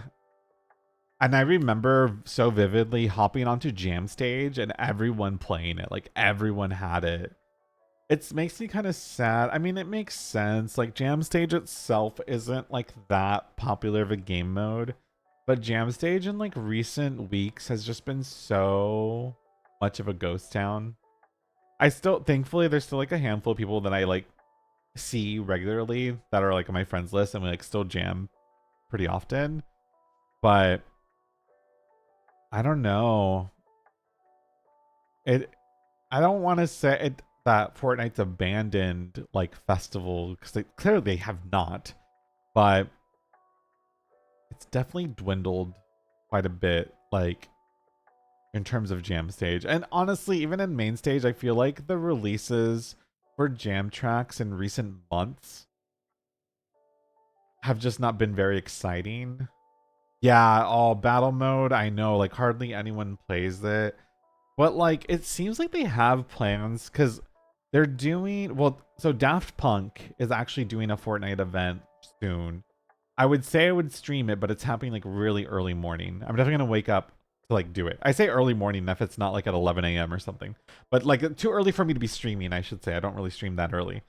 And I remember so vividly hopping onto Jam Stage and everyone playing it. Like everyone had it. It makes me kind of sad. I mean, it makes sense. Like Jam Stage itself isn't like that popular of a game mode, but Jam Stage in like recent weeks has just been so much of a ghost town. I still, thankfully, there's still like a handful of people that I like see regularly that are like on my friends list, and we like still jam pretty often. But I don't know. I don't want to say it that Fortnite's abandoned like festival, because they clearly have not, but it's definitely dwindled quite a bit, like in terms of Jam Stage. And honestly, even in Main Stage, I feel like the releases for Jam tracks in recent months have just not been very exciting. Yeah, all battle mode, I know, like hardly anyone plays it. But like it seems like they have plans, because they're doing, well, so Daft Punk is actually doing a Fortnite event soon. I would say I would stream it, but it's happening like really early morning. I'm definitely gonna wake up to like do it. I say early morning if it's not like at 11 a.m. or something, but like too early for me to be streaming, I should say. I don't really stream that early.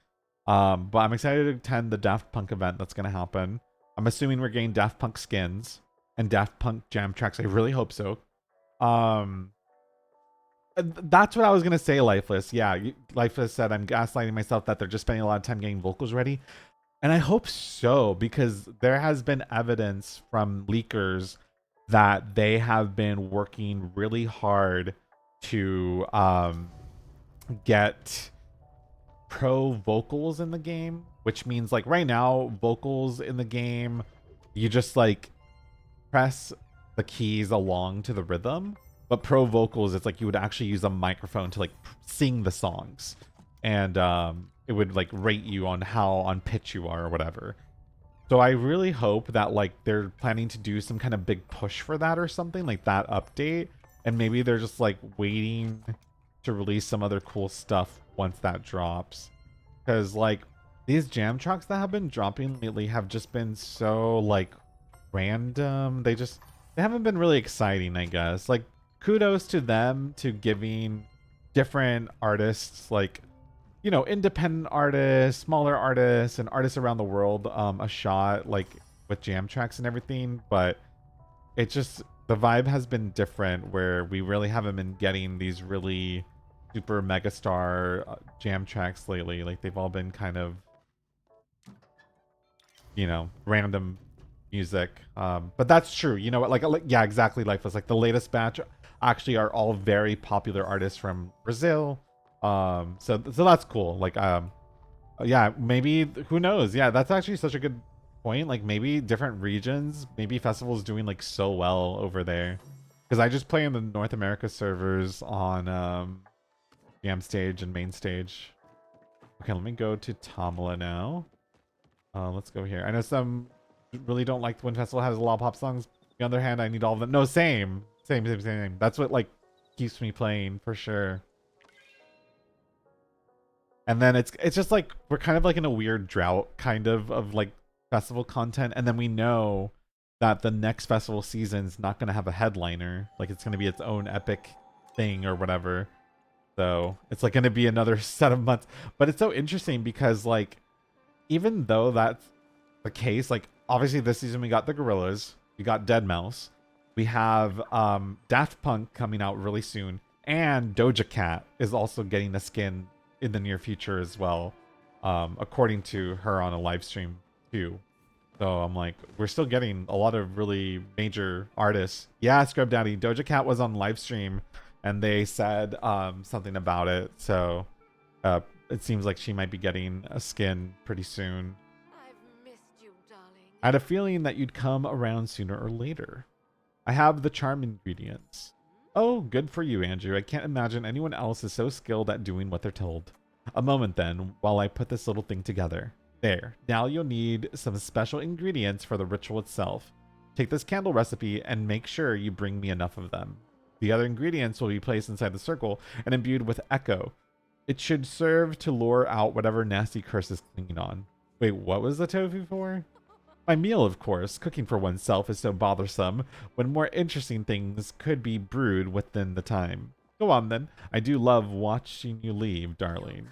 But I'm excited to attend the Daft Punk event that's gonna happen. I'm assuming we're getting Daft Punk skins and Daft Punk jam tracks. I really hope so. That's what I was gonna say, Lifeless. Yeah, Lifeless said I'm gaslighting myself that they're just spending a lot of time getting vocals ready. And I hope so, because there has been evidence from leakers that they have been working really hard to get pro vocals in the game, which means like right now, vocals in the game, you just like press the keys along to the rhythm. But pro vocals, it's like you would actually use a microphone to like sing the songs. And it would like rate you on how on pitch you are or whatever. So I really hope that like they're planning to do some kind of big push for that or something, like that update, and maybe they're just like waiting to release some other cool stuff once that drops. Because like these jam tracks that have been dropping lately have just been so like random. They haven't been really exciting, I guess. Like kudos to them to giving different artists, like, you know, independent artists, smaller artists, and artists around the world a shot, like with jam tracks and everything. But it just, the vibe has been different, where we really haven't been getting these really super megastar jam tracks lately. Like they've all been kind of, you know, random music. But that's true. You know what? Like yeah, exactly. Lifeless. Like the latest batch actually are all very popular artists from Brazil. So that's cool. Like yeah, maybe, who knows? Yeah, that's actually such a good point. Like maybe different regions, maybe festivals doing like so well over there. Because I just play in the North America servers on Jam Stage and Main Stage. Okay, let me go to Tamala now. Let's go here. I know some really don't like when festival has a lot of pop songs. On the other hand, I need all of them. No, same. That's what like keeps me playing for sure. And then it's just like we're kind of like in a weird drought kind of like festival content, and then we know that the next festival season's not going to have a headliner. Like it's going to be its own epic thing or whatever. So it's like going to be another set of months. But it's so interesting because like even though that's the case, like obviously this season we got the Gorillas, we got Dead Mouse, we have Daft Punk coming out really soon, and Doja Cat is also getting a skin in the near future as well, according to her on a live stream too. So I'm like, we're still getting a lot of really major artists. Yeah, Scrub Daddy, Doja Cat was on live stream, and they said something about it. So it seems like she might be getting a skin pretty soon. I've missed you, darling. I had a feeling that you'd come around sooner or later. I have the charm ingredients. Oh, good for you, Andrew. I can't imagine anyone else is so skilled at doing what they're told. A moment then, while I put this little thing together. There. Now you'll need some special ingredients for the ritual itself. Take this candle recipe and make sure you bring me enough of them. The other ingredients will be placed inside the circle and imbued with echo. It should serve to lure out whatever nasty curse is clinging on. Wait, what was the tofu for? My meal, of course. Cooking for oneself is so bothersome when more interesting things could be brewed within the time. Go on then. I do love watching you leave, darling.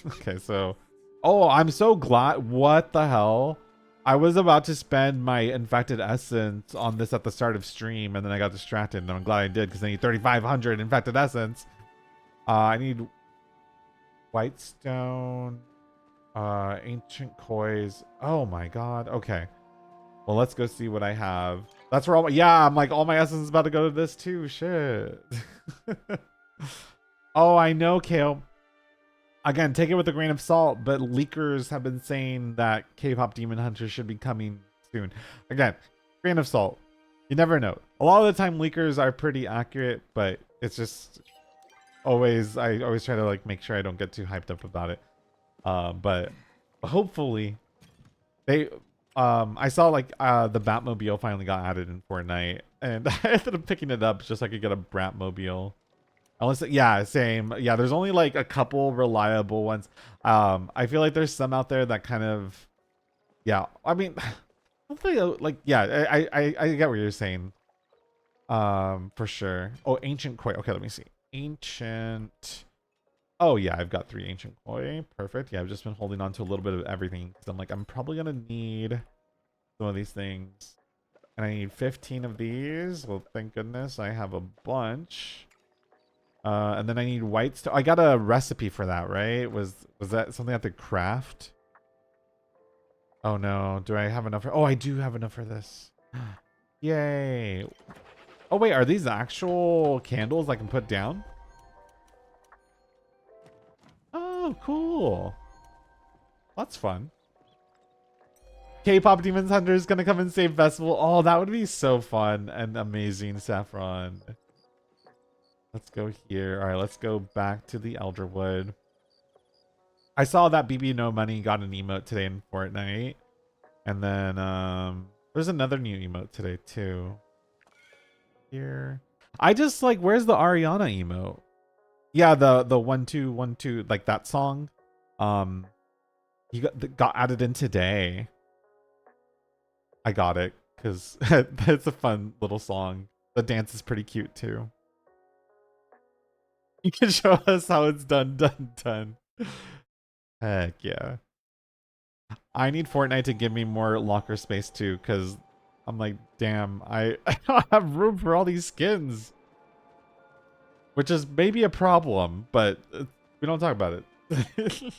Okay, so... Oh, I'm so glad. What the hell? I was about to spend my infected essence on this at the start of stream, and then I got distracted, and I'm glad I did, because I need 3,500 infected essence. I need Whitestone, ancient coins. Oh my god. Okay. Well, let's go see what I have. That's where all my, yeah, I'm like, all my essence is about to go to this too. Shit. Oh, I know, Kale. Again, take it with a grain of salt, but leakers have been saying that K-pop Demon Hunters should be coming soon. Again, grain of salt. You never know. A lot of the time leakers are pretty accurate, but it's just always, I always try to like make sure I don't get too hyped up about it. But hopefully they, I saw like the Batmobile finally got added in Fortnite, and I ended up picking it up just so I could get a Batmobile. Unless, yeah, same. Yeah, there's only like a couple reliable ones. I feel like there's some out there that kind of, yeah. I mean, hopefully, like, yeah. I get what you're saying. For sure. Oh, ancient koi. Okay, let me see. Ancient. Oh yeah, I've got 3 ancient koi. Perfect. Yeah, I've just been holding on to a little bit of everything because I'm like, I'm probably gonna need some of these things, and I need 15 of these. Well, thank goodness I have a bunch. And then I need white stuff. I got a recipe for that, right? Was that something I have to craft? Oh no, do I have enough oh, I do have enough for this. Yay. Oh wait, are these actual candles I can put down? Oh, cool. That's fun. K-pop Demons Hunter is gonna come and save Festival. Oh, that would be so fun and amazing, Saffron. Let's go here. All right, let's go back to the Elderwood. I saw that BB No Money got an emote today in Fortnite. And then there's another new emote today too. Here. I just like, where's the Ariana emote? Yeah, the 1212, like that song. He got added in today. I got it because it's a fun little song. The dance is pretty cute too. You can show us how it's done. Heck yeah. I need Fortnite to give me more locker space too, because I'm like, damn, I don't have room for all these skins. Which is maybe a problem, but we don't talk about it.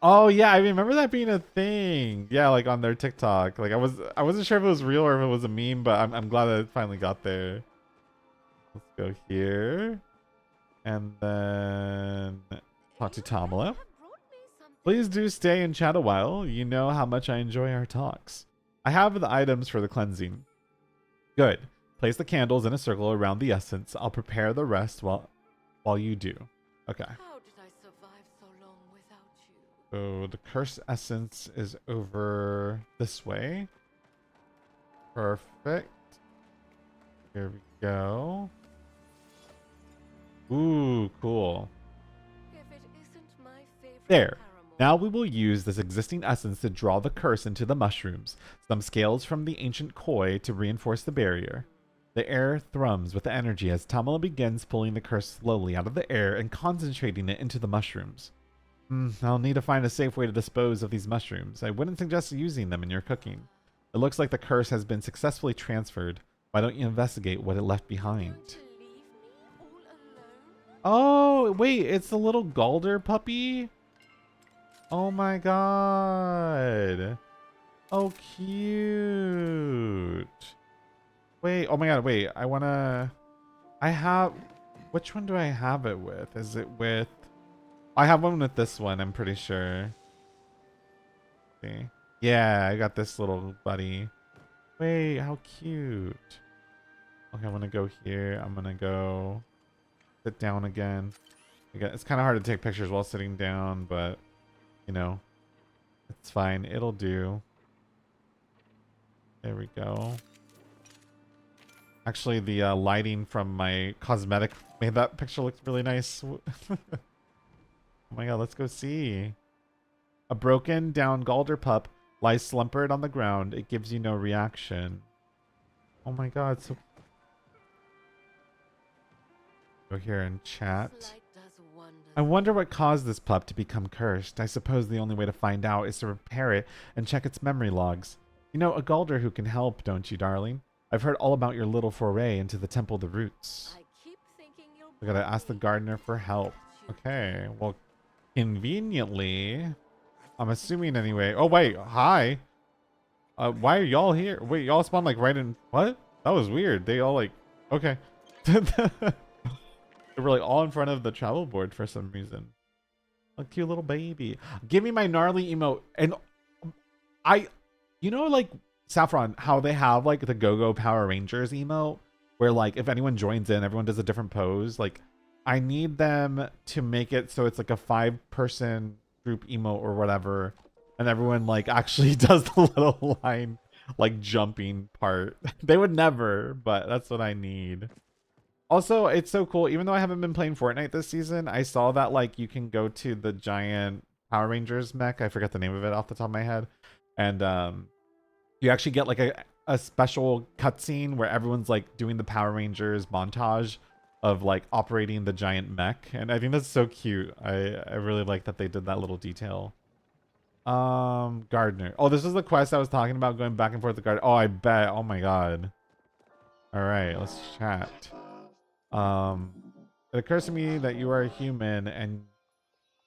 Oh yeah, I remember that being a thing. Yeah, like on their TikTok. Like I wasn't sure if it was real or if it was a meme, but I'm glad that it finally got there. Let's go here. And then talk to Tamala. Please do stay and chat a while. You know how much I enjoy our talks. I have the items for the cleansing. Good. Place the candles in a circle around the essence. I'll prepare the rest while you do. Okay. How did I survive so long without you? So the curse essence is over this way. Perfect. Here we go. Ooh, cool. If it isn't my favorite There. paramour, Now we will use this existing essence to draw the curse into the mushrooms. Some scales from the ancient koi to reinforce the barrier. The air thrums with energy as Tamala begins pulling the curse slowly out of the air and concentrating it into the mushrooms. I'll need to find a safe way to dispose of these mushrooms. I wouldn't suggest using them in your cooking. It looks like the curse has been successfully transferred. Why don't you investigate what it left behind? Going to leave me all alone? Oh, wait, it's the little Galder puppy? Oh my god. Oh, cute. Wait, oh my god, wait. I have, which one do I have it with? Is it with, I have one with this one, I'm pretty sure. See? Yeah, I got this little buddy. Wait, how cute. Okay, I'm gonna go here. I'm gonna go sit down again. Again, it's kind of hard to take pictures while sitting down, but you know, it's fine. It'll do. There we go. Actually, the lighting from my cosmetic made that picture look really nice. Oh my god, let's go see. A broken down Galder pup lies slumbered on the ground. It gives you no reaction. Oh my god, so go here and chat. Light does wonders. I wonder what caused this pup to become cursed. I suppose the only way to find out is to repair it and check its memory logs. You know a Galder who can help, don't you, darling? I've heard all about your little foray into the Temple of the Roots. I keep thinking you'll We gotta ask the bring me gardener for help. Okay, well, conveniently, I'm assuming anyway. Oh wait, hi. Why are y'all here? Wait, y'all spawned like right in, what? That was weird. They all like, okay. They were like all in front of the travel board for some reason. A cute little baby. Give me my gnarly emote. And you know, like Saffron, how they have like the Go-Go Power Rangers emote where like if anyone joins in, everyone does a different pose. Like I need them to make it so it's like a 5-person group emote or whatever. And everyone like actually does the little line like jumping part. They would never, but that's what I need. Also, it's so cool. Even though I haven't been playing Fortnite this season, I saw that like you can go to the giant Power Rangers mech. I forgot the name of it off the top of my head. And you actually get like a special cutscene where everyone's like doing the Power Rangers montage of like operating the giant mech. And I think that's so cute. I really like that they did that little detail. Gardener. Oh, this is the quest I was talking about, going back and forth the garden. Oh, I bet. Oh my god. All right, let's chat. It occurs to me that you are a human and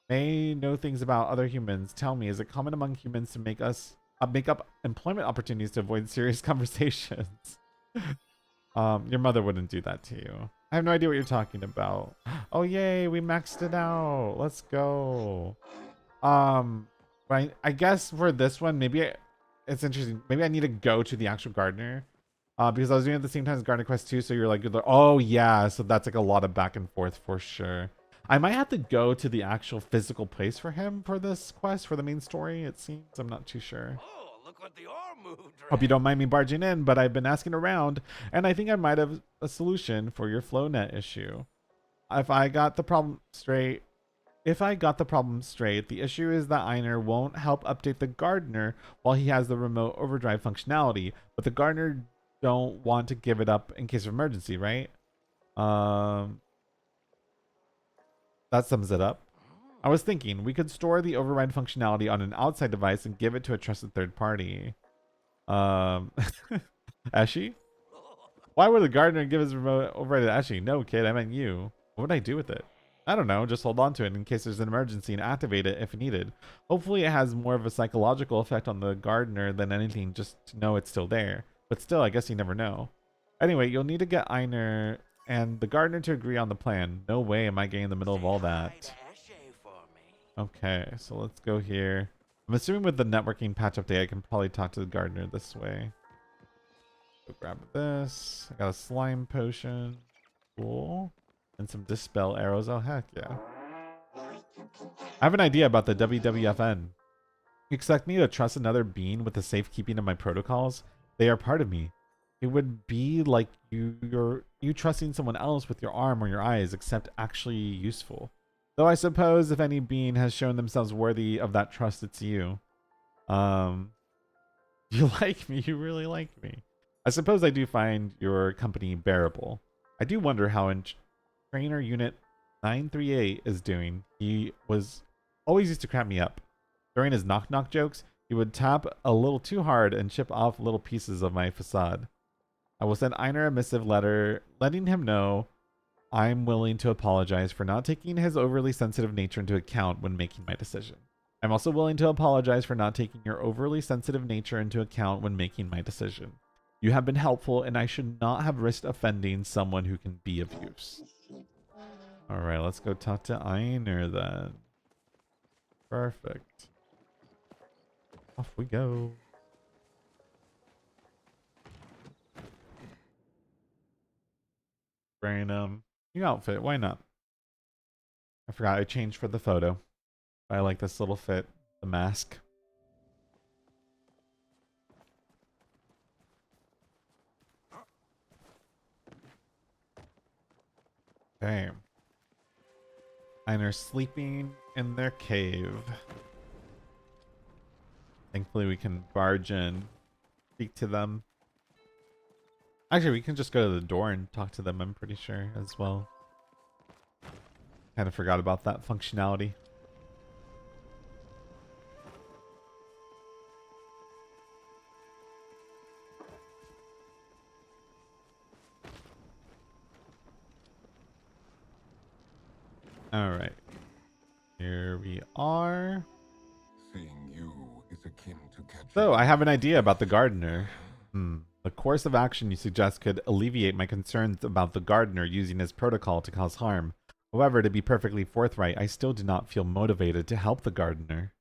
may know things about other humans. Tell me, is it common among humans to make up employment opportunities to avoid serious conversations? Your mother wouldn't do that to you. I have no idea what you're talking about. Oh yay, we maxed it out. Let's go. Right, I guess for this one, maybe it's interesting. Maybe I need to go to the actual gardener. Because I was doing it at the same time as Gardener Quest 2, so you're like, oh yeah, so that's like a lot of back and forth for sure. I might have to go to the actual physical place for him for this quest, for the main story, it seems. I'm not too sure. Oh, look what the arm moved. Hope you don't mind me barging in, but I've been asking around, and I think I might have a solution for your FlowNet issue. If I got the problem straight, the issue is that Einer won't help update the Gardener while he has the remote overdrive functionality, but the Gardener don't want to give it up in case of emergency, right? That sums it up. I was thinking we could store the override functionality on an outside device and give it to a trusted third party. Ashi? Why would the gardener give his remote override to Ashi? No, kid, I meant you. What would I do with it? I don't know, just hold on to it in case there's an emergency and activate it if needed. Hopefully it has more of a psychological effect on the gardener than anything, just to know it's still there. But still, I guess you never know. Anyway, you'll need to get Einer and the gardener to agree on the plan. No way am I getting in the middle of all that. Okay, so let's go here. I'm assuming with the networking patch update, I can probably talk to the gardener this way. Go grab this. I got a slime potion. Cool. And some dispel arrows. Oh, heck yeah. I have an idea about the WWFN. You expect me to trust another being with the safekeeping of my protocols? They are part of me. It would be like you trusting someone else with your arm or your eyes, except actually useful. Though I suppose if any being has shown themselves worthy of that trust, it's you. You like me. You really like me. I suppose I do find your company bearable. I do wonder how Trainer Unit 938 is doing. He was always used to crack me up. During his knock-knock jokes, he would tap a little too hard and chip off little pieces of my facade. I will send Einar a missive letter letting him know I'm willing to apologize for not taking his overly sensitive nature into account when making my decision. I'm also willing to apologize for not taking your overly sensitive nature into account when making my decision. You have been helpful, and I should not have risked offending someone who can be of use. Alright, let's go talk to Einar then. Perfect. Off we go. Random new outfit, why not? I forgot I changed for the photo. I like this little fit, the mask. Okay. Einar's sleeping in their cave. Thankfully we can barge in, speak to them. Actually, we can just go to the door and talk to them, I'm pretty sure, as well. Kind of forgot about that functionality. Alright. Here we are. Seeing you is akin to catching. So, I have an idea about the gardener. The course of action you suggest could alleviate my concerns about the gardener using his protocol to cause harm. However, to be perfectly forthright, I still do not feel motivated to help the gardener.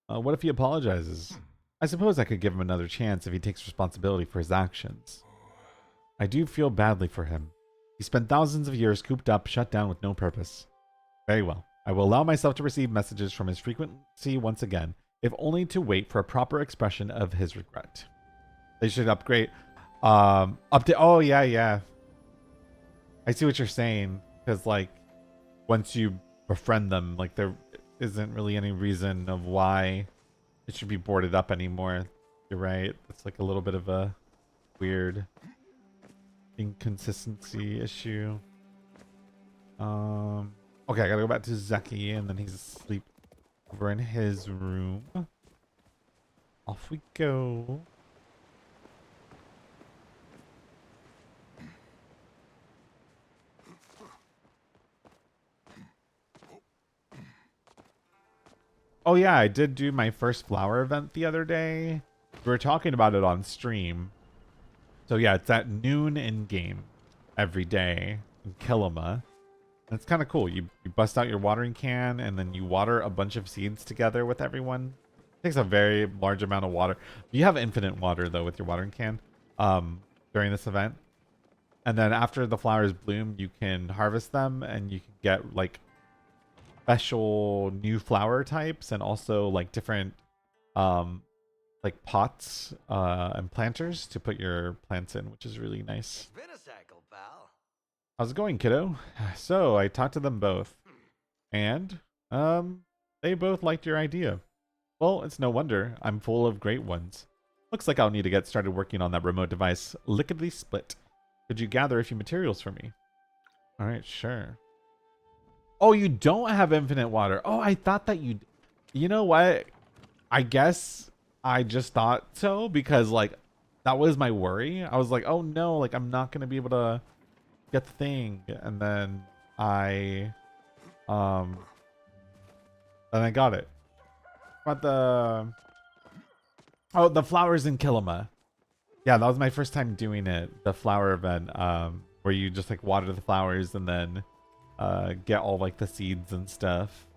What if he apologizes? I suppose I could give him another chance if he takes responsibility for his actions. I do feel badly for him. He spent thousands of years cooped up, shut down with no purpose. Very well. I will allow myself to receive messages from his frequency once again, if only to wait for a proper expression of his regret. They should upgrade. Update. Oh, yeah. I see what you're saying. Because, like, once you befriend them, like, there isn't really any reason of why it should be boarded up anymore. You're right. It's like a little bit of a weird inconsistency issue. Okay, I gotta go back to Zeki, and then he's asleep over in his room. Off we go. Oh yeah, I did do my first flower event the other day. We were talking about it on stream. So yeah, it's at noon in game every day in Kilima. And it's kind of cool. You bust out your watering can and then you water a bunch of seeds together with everyone. It takes a very large amount of water. You have infinite water though with your watering can during this event. And then after the flowers bloom, you can harvest them and you can get like special new flower types and also like different like pots and planters to put your plants in, which is really nice. It's been a cycle, pal. How's it going, kiddo? So I talked to them both and they both liked your idea. Well, it's no wonder. I'm full of great ones. Looks like I'll need to get started working on that remote device lickety split. Could you gather a few materials for me? All right, sure. Oh, you don't have infinite water. Oh, I thought that you... You know what? I guess I just thought so because, like, that was my worry. I was like, oh, no, like, I'm not going to be able to get the thing. And then I got it. But the flowers in Kilima. Yeah, that was my first time doing it. The flower event, where you just, like, water the flowers and then... get all like the seeds and stuff.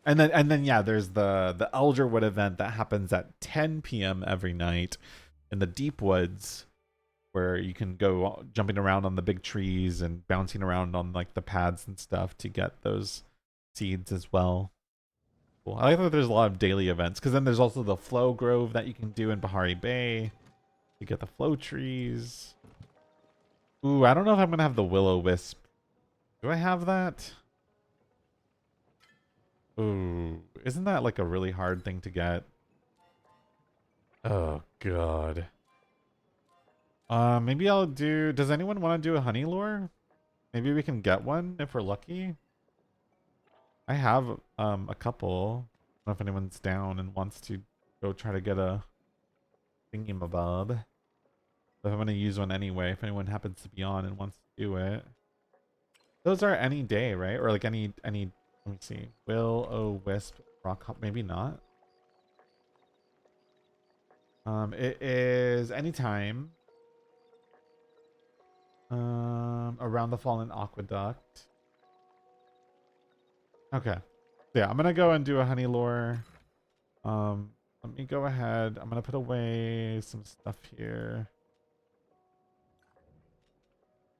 And then yeah, there's the Elderwood event that happens at 10 p.m. every night in the deep woods, where you can go jumping around on the big trees and bouncing around on like the pads and stuff to get those seeds as well. Cool. I like that there's a lot of daily events, because then there's also the Flow Grove that you can do in Bahari Bay. You get the flow trees. Ooh, I don't know if I'm going to have the Will-O-Wisp. Do I have that? Ooh, isn't that like a really hard thing to get? Oh, God. Maybe I'll do... Does anyone want to do a honey lure? Maybe we can get one if we're lucky. I have a couple. I don't know if anyone's down and wants to go try to get a thingamabob. So I'm gonna use one anyway. If anyone happens to be on and wants to do it, those are any day, right? Or like any. Let me see. Will o wisp rock hop? Maybe not. It is anytime. Around the fallen aqueduct. Okay. Yeah, I'm gonna go and do a honey lure. Let me go ahead. I'm gonna put away some stuff here.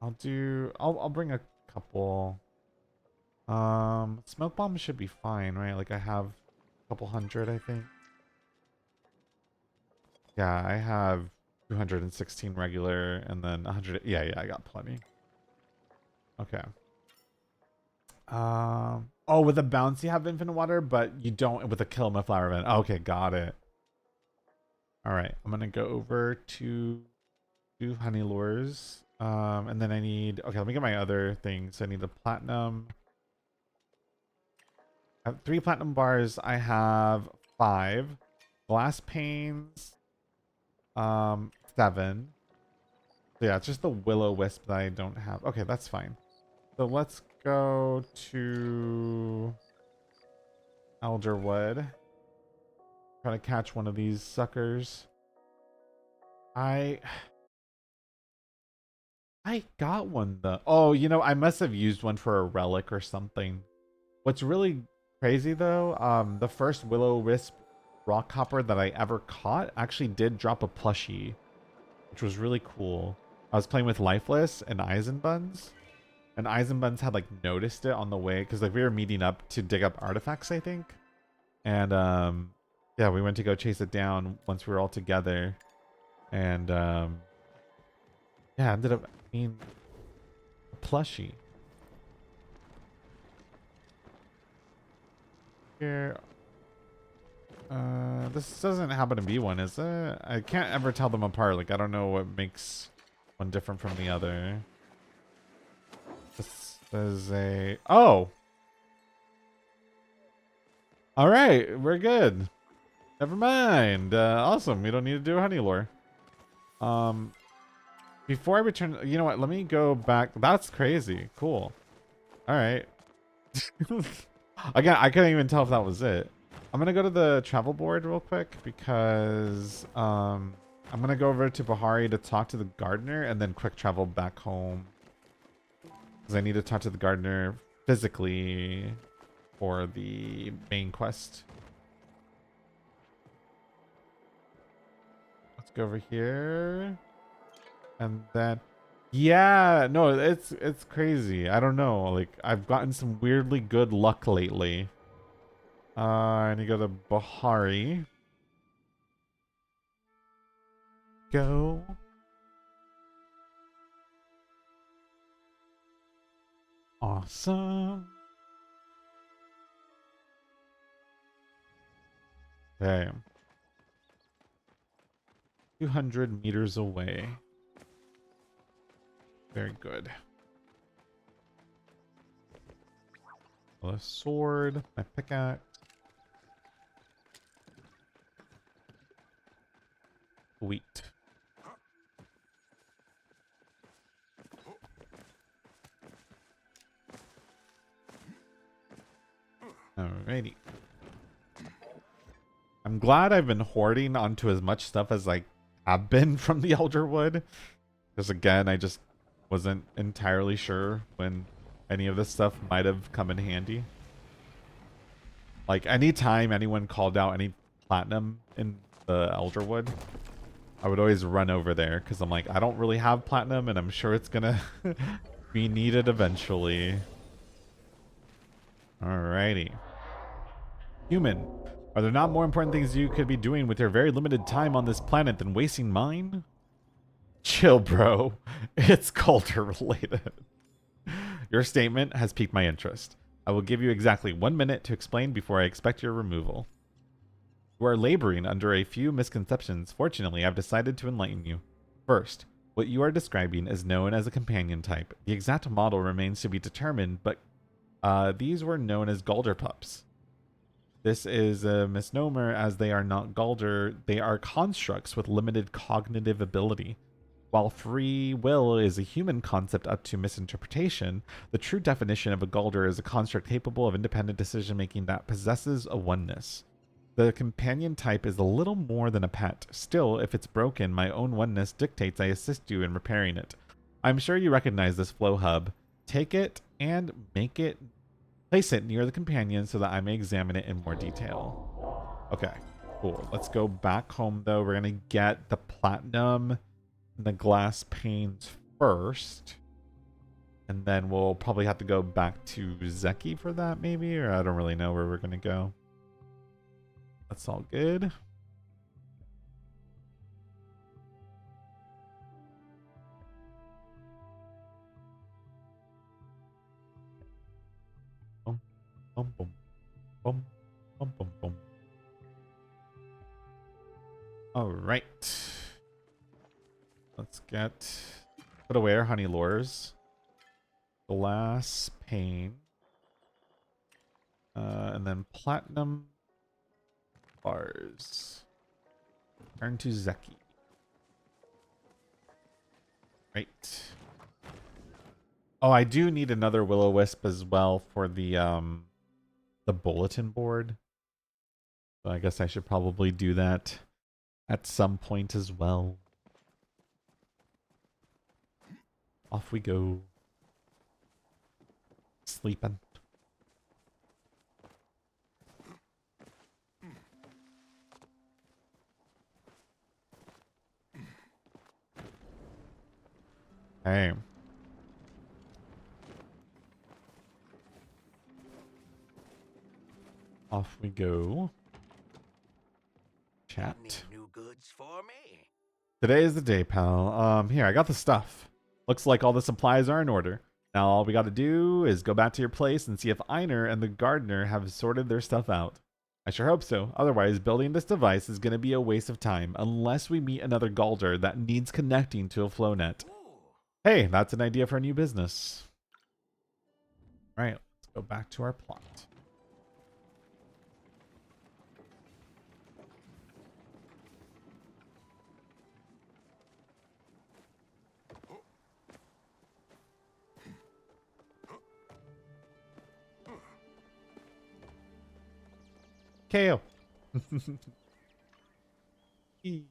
I'll bring a couple. Smoke bombs should be fine, right? Like I have a couple hundred, I think. Yeah, I have 216 regular and then 100. Yeah, I got plenty. Okay. Oh, with the bounce you have infinite water, but you don't with the kill my flower event. Okay, got it. All right, I'm gonna go over to do honey lures. And then I need. Okay, let me get my other things. I need a platinum. I have 3 platinum bars. I have 5 glass panes. 7. So yeah, it's just the willow wisp that I don't have. Okay, that's fine. So let's go to Elderwood. Try to catch one of these suckers. I got one though. Oh, you know, I must have used one for a relic or something. What's really crazy though, the first willow wisp rock hopper that I ever caught actually did drop a plushie, which was really cool. I was playing with Lifeless and Eisenbuns, and Eisenbuns had like noticed it on the way because like we were meeting up to dig up artifacts, I think, and yeah, we went to go chase it down once we were all together, and yeah, ended up being a plushie. Here. This doesn't happen to be one, is it? I can't ever tell them apart. Like, I don't know what makes one different from the other. This is a... Oh! Alright, we're good. Never mind. Awesome. We don't need to do a honey lure. Before I return... You know what? Let me go back. That's crazy. Cool. Alright. Again, I couldn't even tell if that was it. I'm gonna go to the travel board real quick because I'm gonna go over to Bahari to talk to the gardener and then quick travel back home because I need to talk to the gardener physically for the main quest. Let's go over here and then yeah, no, it's crazy. I don't know, like I've gotten some weirdly good luck lately. I need to go to Bahari. Go. Awesome. Okay. 200 meters away. Very good. A sword, my pickaxe. Sweet. Alrighty. I'm glad I've been hoarding onto as much stuff as I have been from the Elderwood. Because again, I just wasn't entirely sure when any of this stuff might have come in handy. Like, anytime anyone called out any platinum in the Elderwood, I would always run over there because I'm like, I don't really have platinum and I'm sure it's gonna be needed eventually. Alrighty. Human, are there not more important things you could be doing with your very limited time on this planet than wasting mine? Chill, bro. It's culture related. Your statement has piqued my interest. I will give you exactly 1 minute to explain before I expect your removal. You are laboring under a few misconceptions. Fortunately, I've decided to enlighten you. First, what you are describing is known as a companion type. The exact model remains to be determined, but These were known as Galder pups. This is a misnomer as they are not Galder. They are constructs with limited cognitive ability. While free will is a human concept up to misinterpretation, the true definition of a Galder is a construct capable of independent decision making that possesses a oneness. The companion type is a little more than a pet. Still, if it's broken, my own oneness dictates I assist you in repairing it. I'm sure you recognize this flow hub. Take it and place it near the companion so that I may examine it in more detail. Okay, cool. Let's go back home though. We're gonna get the platinum and the glass panes first. And then we'll probably have to go back to Zeki for that maybe, or I don't really know where we're gonna go. That's all good. Boom, boom, boom, boom, boom, boom, boom. All right. Let's put away our honey lures. Glass pane. And then platinum bars. Turn to Zeki. Right. Oh, I do need another will-o-wisp as well for the bulletin board. So I guess I should probably do that at some point as well. Off we go. Sleeping. Hey. Off we go. Chat. Any new goods for me? Today is the day, pal. Here, I got the stuff. Looks like all the supplies are in order. Now all we got to do is go back to your place and see if Einar and the gardener have sorted their stuff out. I sure hope so. Otherwise, building this device is going to be a waste of time unless we meet another Galder that needs connecting to a flow net. Hey, that's an idea for a new business. All right, let's go back to our plot. KO. What did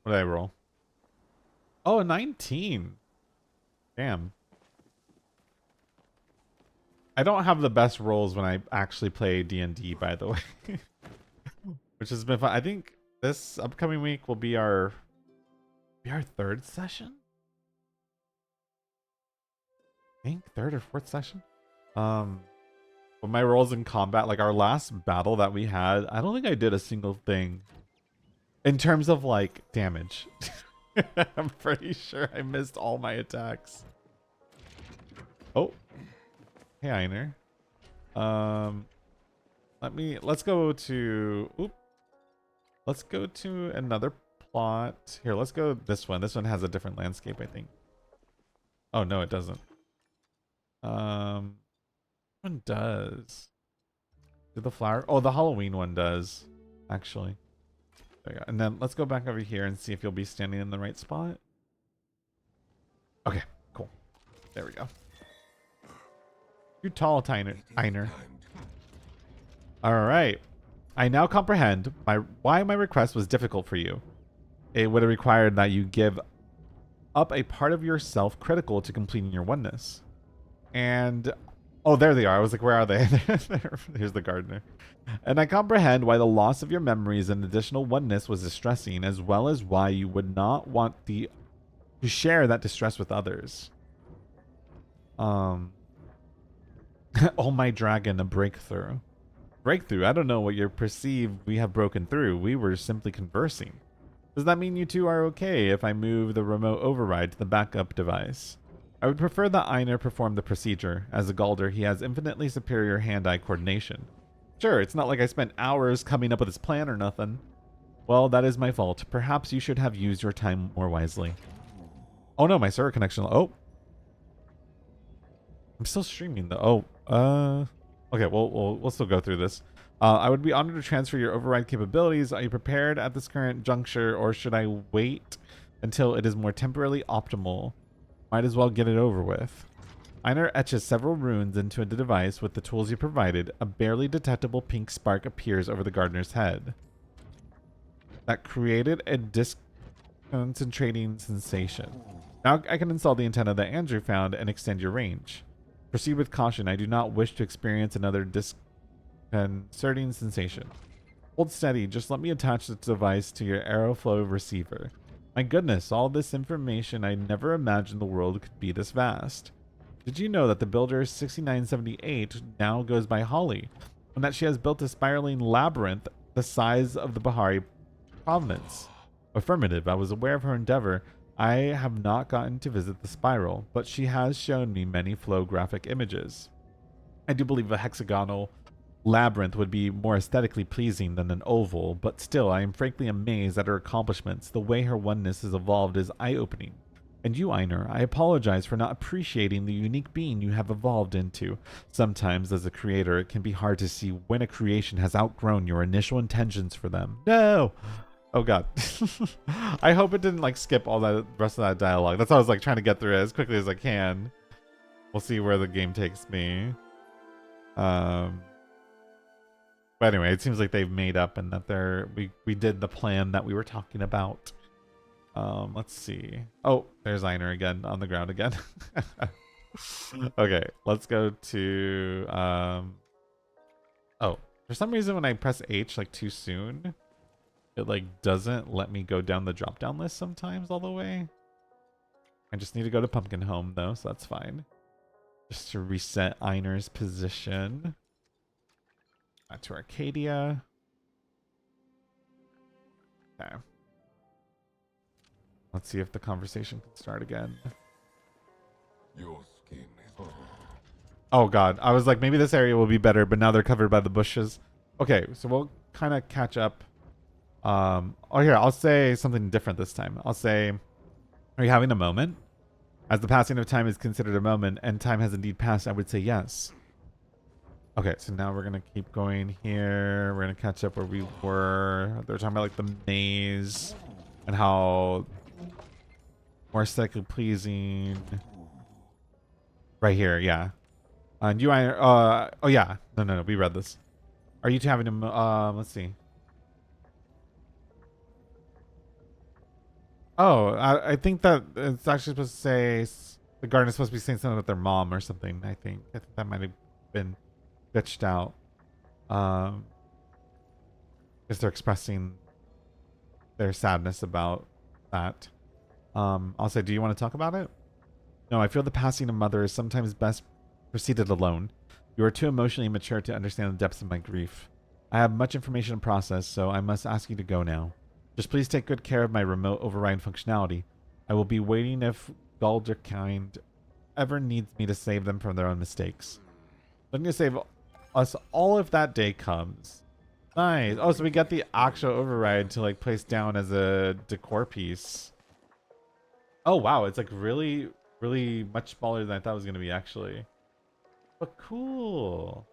I roll? Oh, a 19. Damn. I don't have the best rolls when I actually play D&D, by the way. Which has been fun. I think this upcoming week will be our third session? I think third or fourth session? But my rolls in combat, like our last battle that we had, I don't think I did a single thing in terms of like damage. I'm pretty sure I missed all my attacks. Oh, hey Einar. Let's go to another plot. Here, let's go this one. This one has a different landscape, I think. Oh no, it doesn't. One does. Did the flower? Oh, the Halloween one does, actually. There you go. And then let's go back over here and see if you'll be standing in the right spot. Okay, cool. There we go. You're tall, Einar. All right. I now comprehend why my request was difficult for you. It would have required that you give up a part of yourself critical to completing your oneness. And oh, there they are. I was like, where are they? Here's the gardener. And I comprehend why the loss of your memories and additional oneness was distressing, as well as why you would not want to share that distress with others. Oh, my dragon, a breakthrough. Breakthrough? I don't know what you perceive we have broken through. We were simply conversing. Does that mean you two are okay if I move the remote override to the backup device? I would prefer that Einar perform the procedure. As a Galder, he has infinitely superior hand-eye coordination. Sure, it's not like I spent hours coming up with this plan or nothing. Well, that is my fault. Perhaps you should have used your time more wisely. Oh no, my server connection. Oh. I'm still streaming though. Oh, Okay, we'll still go through this. I would be honored to transfer your override capabilities. Are you prepared at this current juncture, or should I wait until it is more temporarily optimal? Might as well get it over with. Einar etches several runes into the device with the tools you provided. A barely detectable pink spark appears over the gardener's head. That created a disconcentrating sensation. Now I can install the antenna that Andrew found and extend your range. Proceed with caution. I do not wish to experience another disconcerting sensation. Hold steady. Just let me attach this device to your Aeroflow receiver. My goodness, all this information. I never imagined the world could be this vast. Did you know that the builder 6978 now goes by Holly, and that she has built a spiraling labyrinth the size of the Bahari province? Affirmative. I was aware of her endeavor. I have not gotten to visit the spiral, but she has shown me many flow graphic images. I do believe a hexagonal labyrinth would be more aesthetically pleasing than an oval, but still, I am frankly amazed at her accomplishments. The way her oneness has evolved is eye-opening. And you, Einar, I apologize for not appreciating the unique being you have evolved into. Sometimes, as a creator, it can be hard to see when a creation has outgrown your initial intentions for them. No! Oh god. I hope it didn't like skip all that rest of that dialogue. That's why I was like trying to get through it as quickly as I can. We'll see where the game takes me. But anyway, it seems like they've made up and that we did the plan that we were talking about. Let's see. Oh, there's Einar again on the ground again. Okay, let's go to oh, for some reason when I press H like too soon, it like doesn't let me go down the drop down list sometimes all the way. I just need to go to Pumpkin Home though, so that's fine. Just to reset Einar's position. Back to Arcadia. Okay. Let's see if the conversation can start again. Your skin is. Oh god, I was like maybe this area will be better, but now they're covered by the bushes. Okay, so we'll kind of catch up. Oh here, I'll say something different this time. I'll say, are you having a moment? As the passing of time is considered a moment, and time has indeed passed, I would say yes. Okay, so now we're gonna keep going here. We're gonna catch up where we were. They're talking about like the maze and how more aesthetically pleasing. Right here, yeah. And you, oh yeah, no, we read this. Are you two having a, let's see. Oh, I think that it's actually supposed to say the gardener's supposed to be saying something about their mom or something. I think that might have been ditched out. Because they're expressing their sadness about that. I'll say, do you want to talk about it? No, I feel the passing of mother is sometimes best proceeded alone. You are too emotionally mature to understand the depths of my grief. I have much information to process, so I must ask you to go now. Just please take good care of my remote override functionality. I will be waiting if Galderkind ever needs me to save them from their own mistakes. I'm going to save us all if that day comes. Nice. Oh, so we got the actual override to like place down as a decor piece. Oh, wow. It's like really, really much smaller than I thought it was going to be actually. But cool.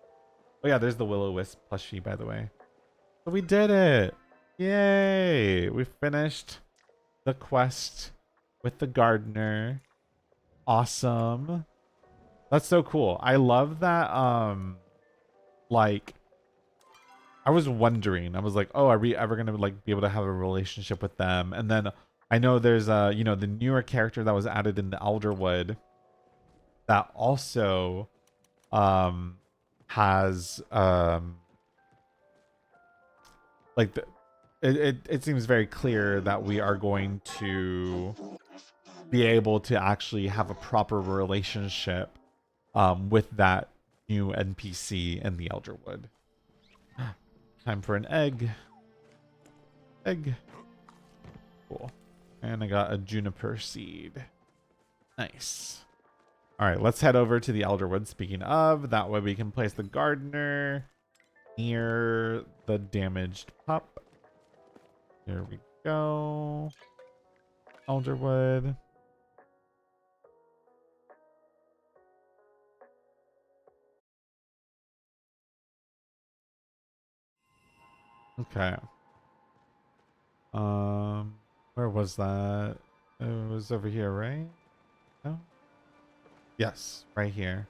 Oh yeah, there's the Will-O-Wisp plushie, by the way. So we did it. Yay. We finished the quest with the gardener. Awesome. That's so cool. I love that, like, I was wondering, I was like, oh, are we ever going to like be able to have a relationship with them? And then I know there's you know, the newer character that was added in the Elderwood that also has like it seems very clear that we are going to be able to actually have a proper relationship with that new NPC in the Elderwood. Time for an egg. Egg. Cool. And I got a juniper seed. Nice. All right, let's head over to the Elderwood. Speaking of, that way we can place the gardener near the damaged pup. Here we go. Elderwood. Okay. Where was that? It was over here, right? No? Yes, right here.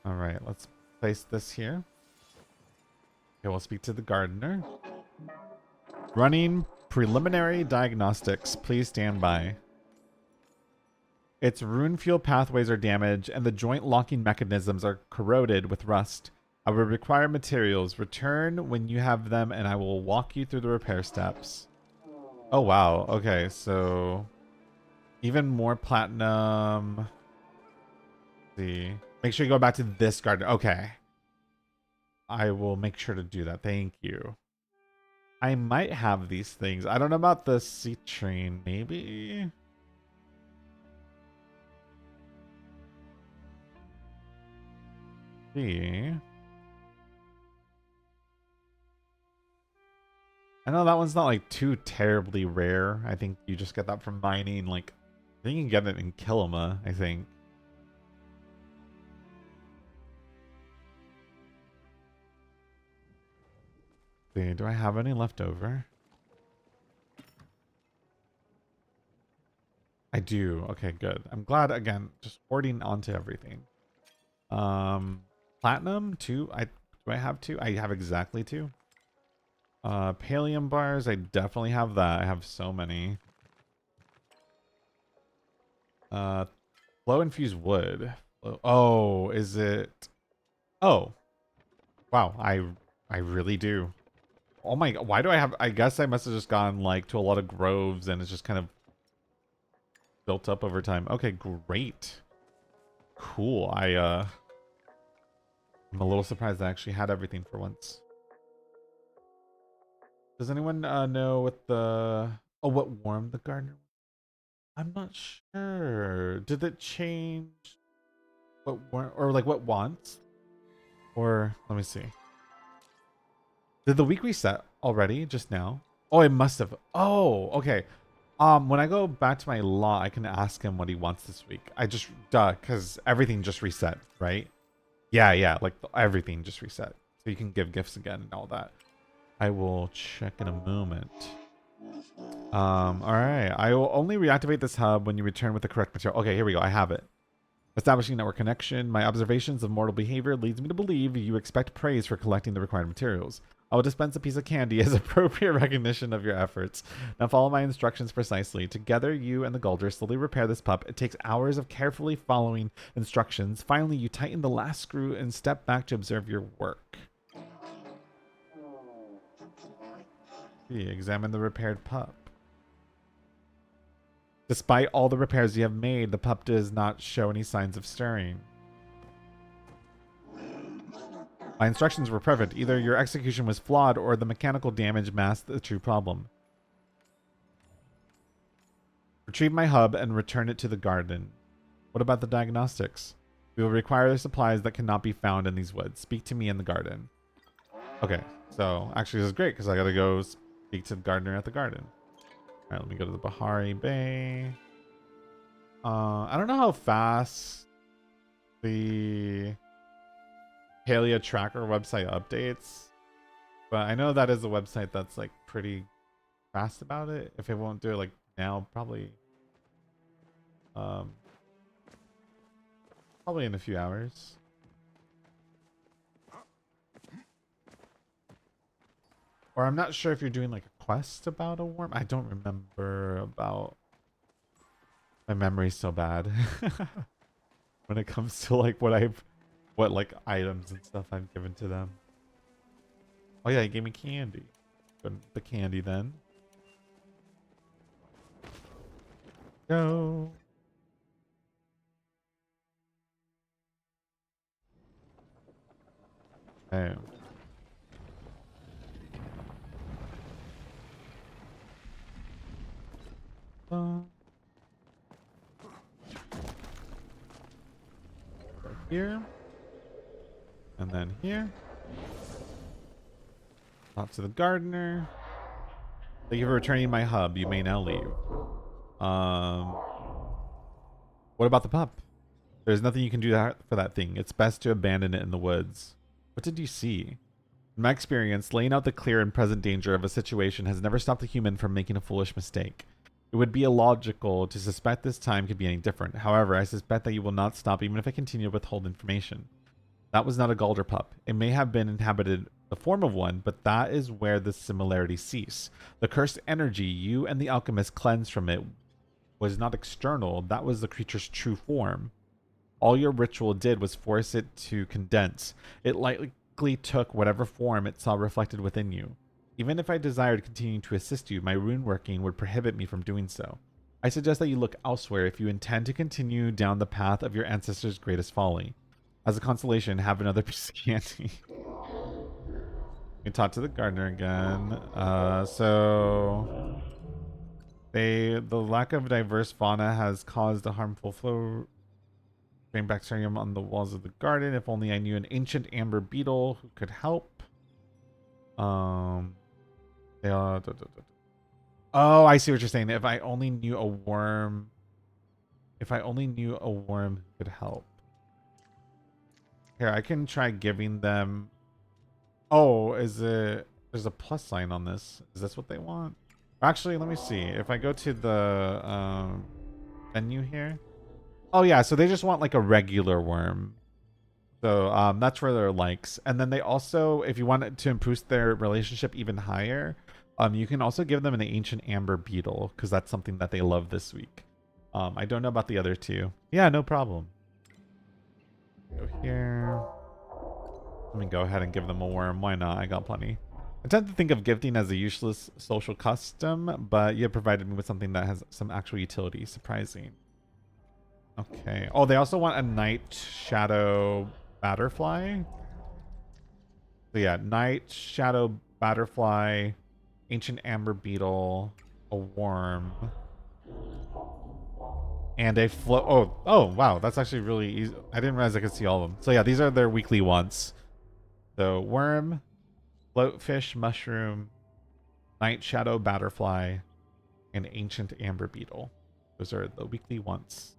All right, let's place this here. Okay, we'll speak to the gardener. Running preliminary diagnostics. Please stand by. Its rune fuel pathways are damaged and the joint locking mechanisms are corroded with rust. I will require materials. Return when you have them and I will walk you through the repair steps. Oh, wow. Okay, so even more platinum. Let's see. Make sure you go back to this garden. Okay. I will make sure to do that. Thank you. I might have these things. I don't know about the sea train. Maybe? See. I know that one's not like too terribly rare. I think you just get that from mining. Like, I think you can get it in Kilima, I think. See, do I have any left over? I do. Okay, good. I'm glad, again, just hoarding onto everything. Platinum, 2. Do I have 2? I have exactly 2. Palium bars, I definitely have that. I have so many. Flow infused wood. Oh, is it? Oh, wow. I really do. Oh my, why do I have? I guess I must have just gone like to a lot of groves and it's just kind of built up over time. Okay, great. Cool. I'm a little surprised I actually had everything for once. Does anyone know what the what warmed the gardener? I'm not sure. Did it change what or like what wants? Or let me see. Did the week reset already just now? Oh, it must have. Oh, okay. When I go back to my law, I can ask him what he wants this week. I just because everything just reset, right? Yeah, like everything just reset. So you can give gifts again and all that. I will check in a moment. All right. I will only reactivate this hub when you return with the correct material. Okay, here we go. I have it. Establishing network connection. My observations of mortal behavior leads me to believe you expect praise for collecting the required materials. I will dispense a piece of candy as appropriate recognition of your efforts. Now follow my instructions precisely. Together, you and the Gulder slowly repair this pup. It takes hours of carefully following instructions. Finally, you tighten the last screw and step back to observe your work. Examine the repaired pup. Despite all the repairs you have made, the pup does not show any signs of stirring. My instructions were perfect. Either your execution was flawed or the mechanical damage masked the true problem. Retrieve my hub and return it to the garden. What about the diagnostics? We will require supplies that cannot be found in these woods. Speak to me in the garden. Okay, so actually this is great because I gotta go speak to the gardener at the garden. All right, let me go to the Bahari Bay. I don't know how fast the Palia tracker website updates, but I know that is a website that's like pretty fast about it. If it won't do it like now, probably probably in a few hours. Or I'm not sure if you're doing like a quest about a worm. I don't remember about. My memory's so bad when it comes to like what like items and stuff I've given to them. Oh yeah, he gave me candy. Good, the candy then. Go. Okay. Here. And then here. Talk to the gardener. Thank you for returning my hub. You may now leave. What about the pup? There's nothing you can do for that thing. It's best to abandon it in the woods. What did you see? In my experience, laying out the clear and present danger of a situation has never stopped a human from making a foolish mistake. It would be illogical to suspect this time could be any different. However, I suspect that you will not stop even if I continue to withhold information. That was not a Galder pup. It may have been inhabited the form of one, but that is where the similarities cease. The cursed energy you and the alchemist cleansed from it was not external. That was the creature's true form. All your ritual did was force it to condense. It likely took whatever form it saw reflected within you. Even if I desired to continue to assist you, my rune working would prohibit me from doing so. I suggest that you look elsewhere if you intend to continue down the path of your ancestors' greatest folly. As a consolation, have another piece of candy. We talk to the gardener again. So the lack of diverse fauna has caused a harmful flow drain bacterium on the walls of the garden. If only I knew an ancient amber beetle who could help. They are. Oh, I see what you're saying. If I only knew a worm. If I only knew a worm who could help. Here, I can try giving them. Oh, is it? There's a plus sign on this. Is this what they want? Actually, let me see. If I go to the menu here. Oh yeah, so they just want like a regular worm. So that's for their likes. And then they also, if you want to improve their relationship even higher, you can also give them an ancient amber beetle because that's something that they love this week. I don't know about the other two. Yeah, no problem. Go here. Let me go ahead and give them a worm. Why not? I got plenty. I tend to think of gifting as a useless social custom, but you have provided me with something that has some actual utility. Surprising. Okay. Oh, they also want a night shadow butterfly. So yeah, night shadow butterfly, ancient amber beetle, a worm, and a float. Oh, wow. That's actually really easy. I didn't realize I could see all of them. So yeah, these are their weekly wants. So worm, floatfish, mushroom, night shadow butterfly, and ancient amber beetle. Those are the weekly wants.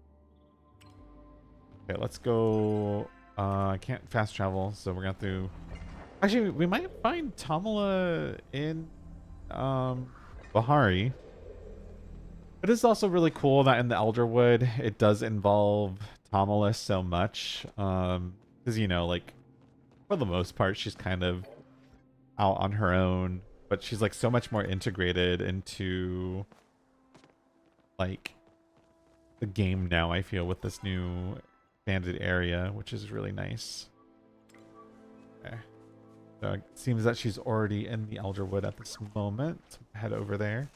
Okay, let's go. I can't fast travel, so we're gonna have to. Actually, we might find Tamala in Bahari. It is also really cool that in the Elderwood it does involve Tamala so much. Because you know, like for the most part, she's kind of out on her own, but she's like so much more integrated into like the game now. I feel with this new expanded area, which is really nice. Okay. So it seems that she's already in the Elderwood at this moment. Head over there.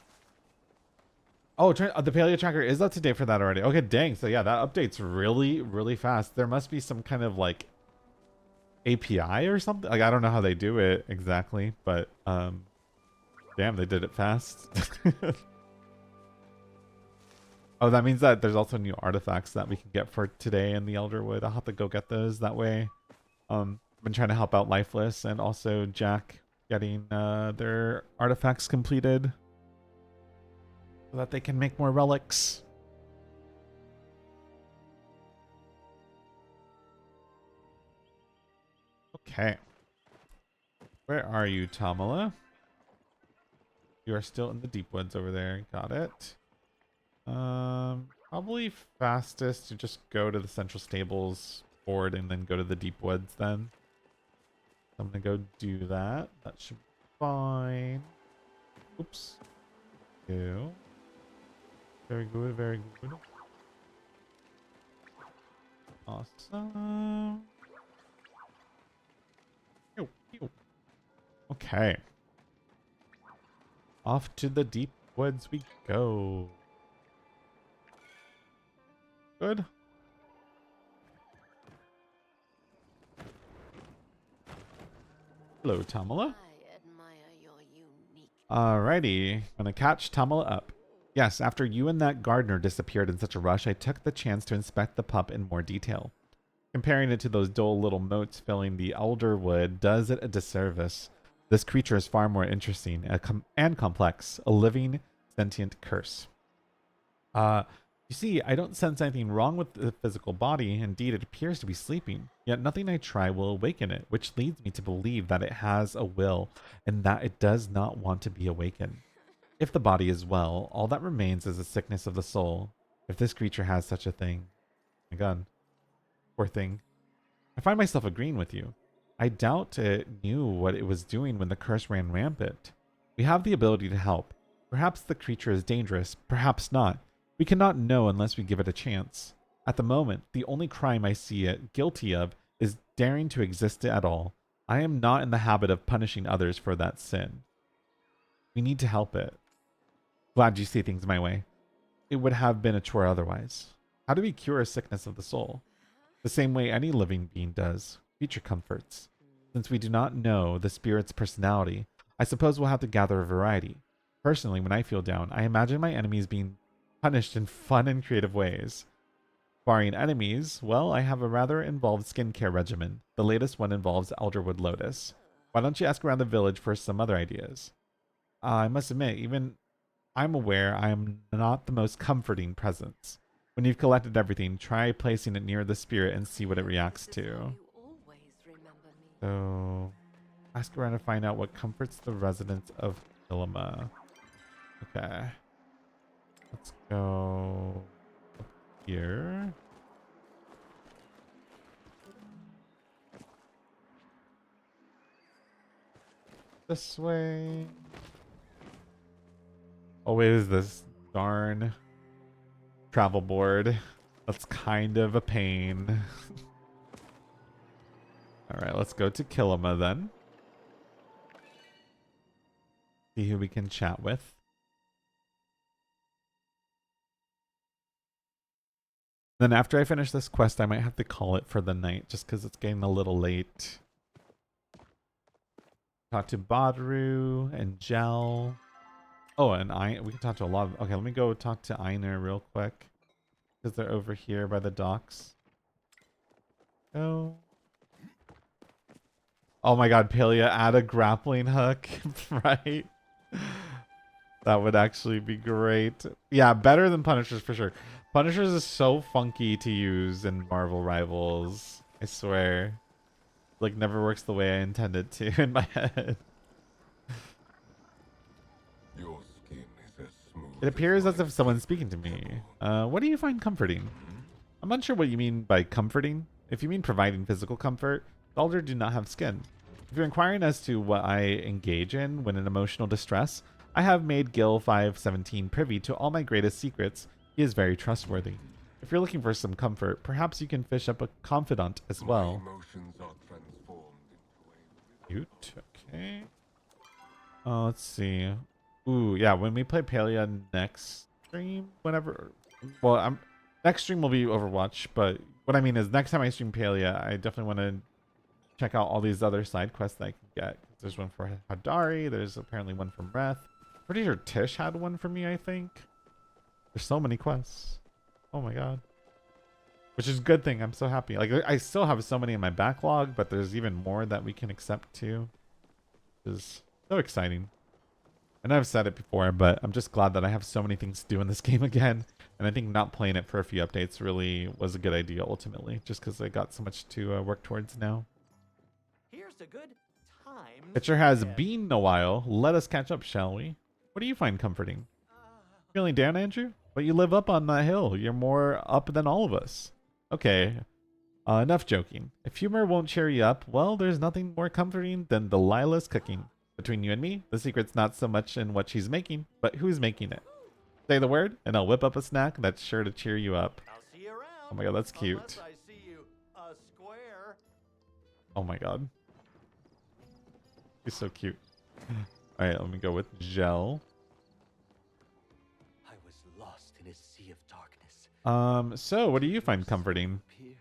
Oh, the Palia tracker is up to date for that already. Okay, dang. So yeah, that update's really, really fast. There must be some kind of like API or something. Like I don't know how they do it exactly, but damn, they did it fast. Oh, that means that there's also new artifacts that we can get for today in the Elderwood. I'll have to go get those that way. I've been trying to help out Lifeless and also Jack getting their artifacts completed so that they can make more relics. Okay. Where are you, Tamala? You are still in the deep woods over there. Got it. Probably fastest to just go to the central stables board and then go to the deep woods then. I'm gonna go do that. That should be fine. Oops. Ew. Very good, very good. Awesome. Ew, ew. Okay. Off to the deep woods we go. Good. Hello, Tamala. I admire your unique. Alrighty. Gonna catch Tamala up. Yes, after you and that gardener disappeared in such a rush, I took the chance to inspect the pup in more detail. Comparing it to those dull little motes filling the Elderwood does it a disservice. This creature is far more interesting and complex. A living, sentient curse. You see, I don't sense anything wrong with the physical body. Indeed, it appears to be sleeping. Yet nothing I try will awaken it, which leads me to believe that it has a will and that it does not want to be awakened. If the body is well, all that remains is the sickness of the soul. If this creature has such a thing. My God. Poor thing. I find myself agreeing with you. I doubt it knew what it was doing when the curse ran rampant. We have the ability to help. Perhaps the creature is dangerous, perhaps not. We cannot know unless we give it a chance. At the moment, the only crime I see it guilty of is daring to exist at all. I am not in the habit of punishing others for that sin. We need to help it. Glad you see things my way. It would have been a chore otherwise. How do we cure a sickness of the soul? The same way any living being does. Future comforts. Since we do not know the spirit's personality, I suppose we'll have to gather a variety. Personally, when I feel down, I imagine my enemies being punished in fun and creative ways. Barring enemies, well, I have a rather involved skincare regimen. The latest one involves elderwood lotus. Why don't you ask around the village for some other ideas? I must admit, even I'm aware I am not the most comforting presence. When you've collected everything, try placing it near the spirit and see what it reacts This is how to. you always remember me. So, ask around to find out what comforts the residents of Ilima. Okay. Let's go up here. This way. Always this darn travel board. That's kind of a pain. Alright, let's go to Kilima then. See who we can chat with. Then after I finish this quest, I might have to call it for the night just because it's getting a little late. Talk to Badru and Gel. Oh, and we can talk to a lot of... Okay, let me go talk to Einar real quick. Because they're over here by the docks. Oh. Oh my god, Palia, add a grappling hook, right? That would actually be great. Yeah, better than Punishers for sure. Punishers is so funky to use in Marvel Rivals. I swear. Like, never works the way I intended to in my head. Your skin is as smooth It appears as if light someone's speaking to me. What do you find comforting? I'm unsure what you mean by comforting. If you mean providing physical comfort, the Elder do not have skin. If you're inquiring as to what I engage in when in emotional distress, I have made Gil 517 privy to all my greatest secrets. He is very trustworthy. If you're looking for some comfort, perhaps you can fish up a confidant as well. My emotions are transformed into a Cute. Okay. Let's see. Ooh, yeah. When we play Palia next stream, whenever. Well, next stream will be Overwatch, but what I mean is next time I stream Palia, I definitely want to check out all these other side quests that I can get. There's one for Hadari. There's apparently one from Reth. Pretty sure Tish had one for me, I think. There's so many quests. Oh my god. Which is a good thing. I'm so happy. Like, I still have so many in my backlog, but there's even more that we can accept too. Which is so exciting. I know I've said it before, but I'm just glad that I have so many things to do in this game again. And I think not playing it for a few updates really was a good idea ultimately, just because I got so much to work towards now. Here's a good time. It sure has been a while. Let us catch up, shall we? What do you find comforting? Feeling down, Andrew? But you live up on that hill. You're more up than all of us. Okay. Enough joking. If humor won't cheer you up, well, there's nothing more comforting than Delilah's cooking. Between you and me, the secret's not so much in what she's making, but who's making it. Say the word, and I'll whip up a snack that's sure to cheer you up. I'll see you around. Oh my god, that's cute. Unless I see you a square. Oh my god. He's so cute. Alright, let me go with Gel. I was lost in a sea of darkness. So what do you find comforting? Appeared.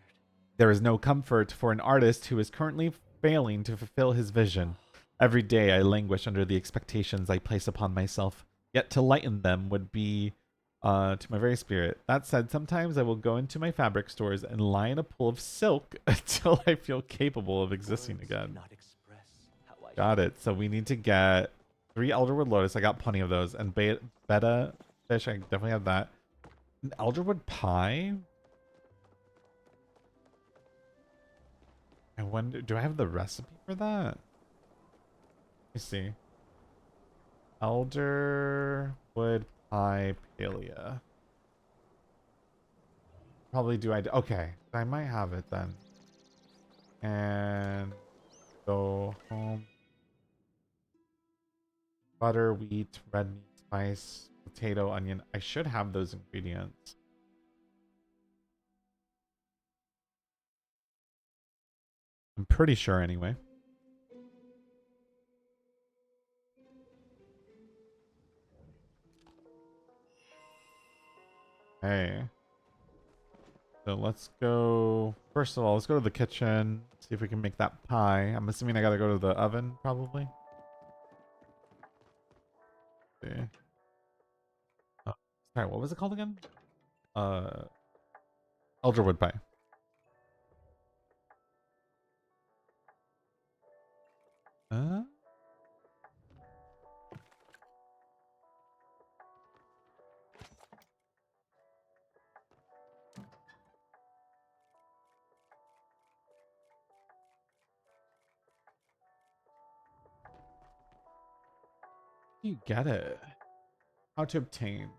There is no comfort for an artist who is currently failing to fulfill his vision. Every day I languish under the expectations I place upon myself, yet to lighten them would be to my very spirit. That said, sometimes I will go into my fabric stores and lie in a pool of silk until I feel capable of existing Words again. cannot express how I Got it. So we need to get 3 Elderwood Lotus. I got plenty of those. And beta fish, I definitely have that. An elderwood pie? I wonder, do I have the recipe for that? Let me see. Elderwood pie Palia. Probably do I, okay. I might have it then. And go home. Butter, wheat, red meat, spice, potato, onion. I should have those ingredients. I'm pretty sure anyway. Hey. So let's go. First of all, let's go to the kitchen. See if we can make that pie. I'm assuming I gotta go to the oven, probably. See. Sorry, what was it called again? Elderwood pie. Uh? You get it. How to obtain.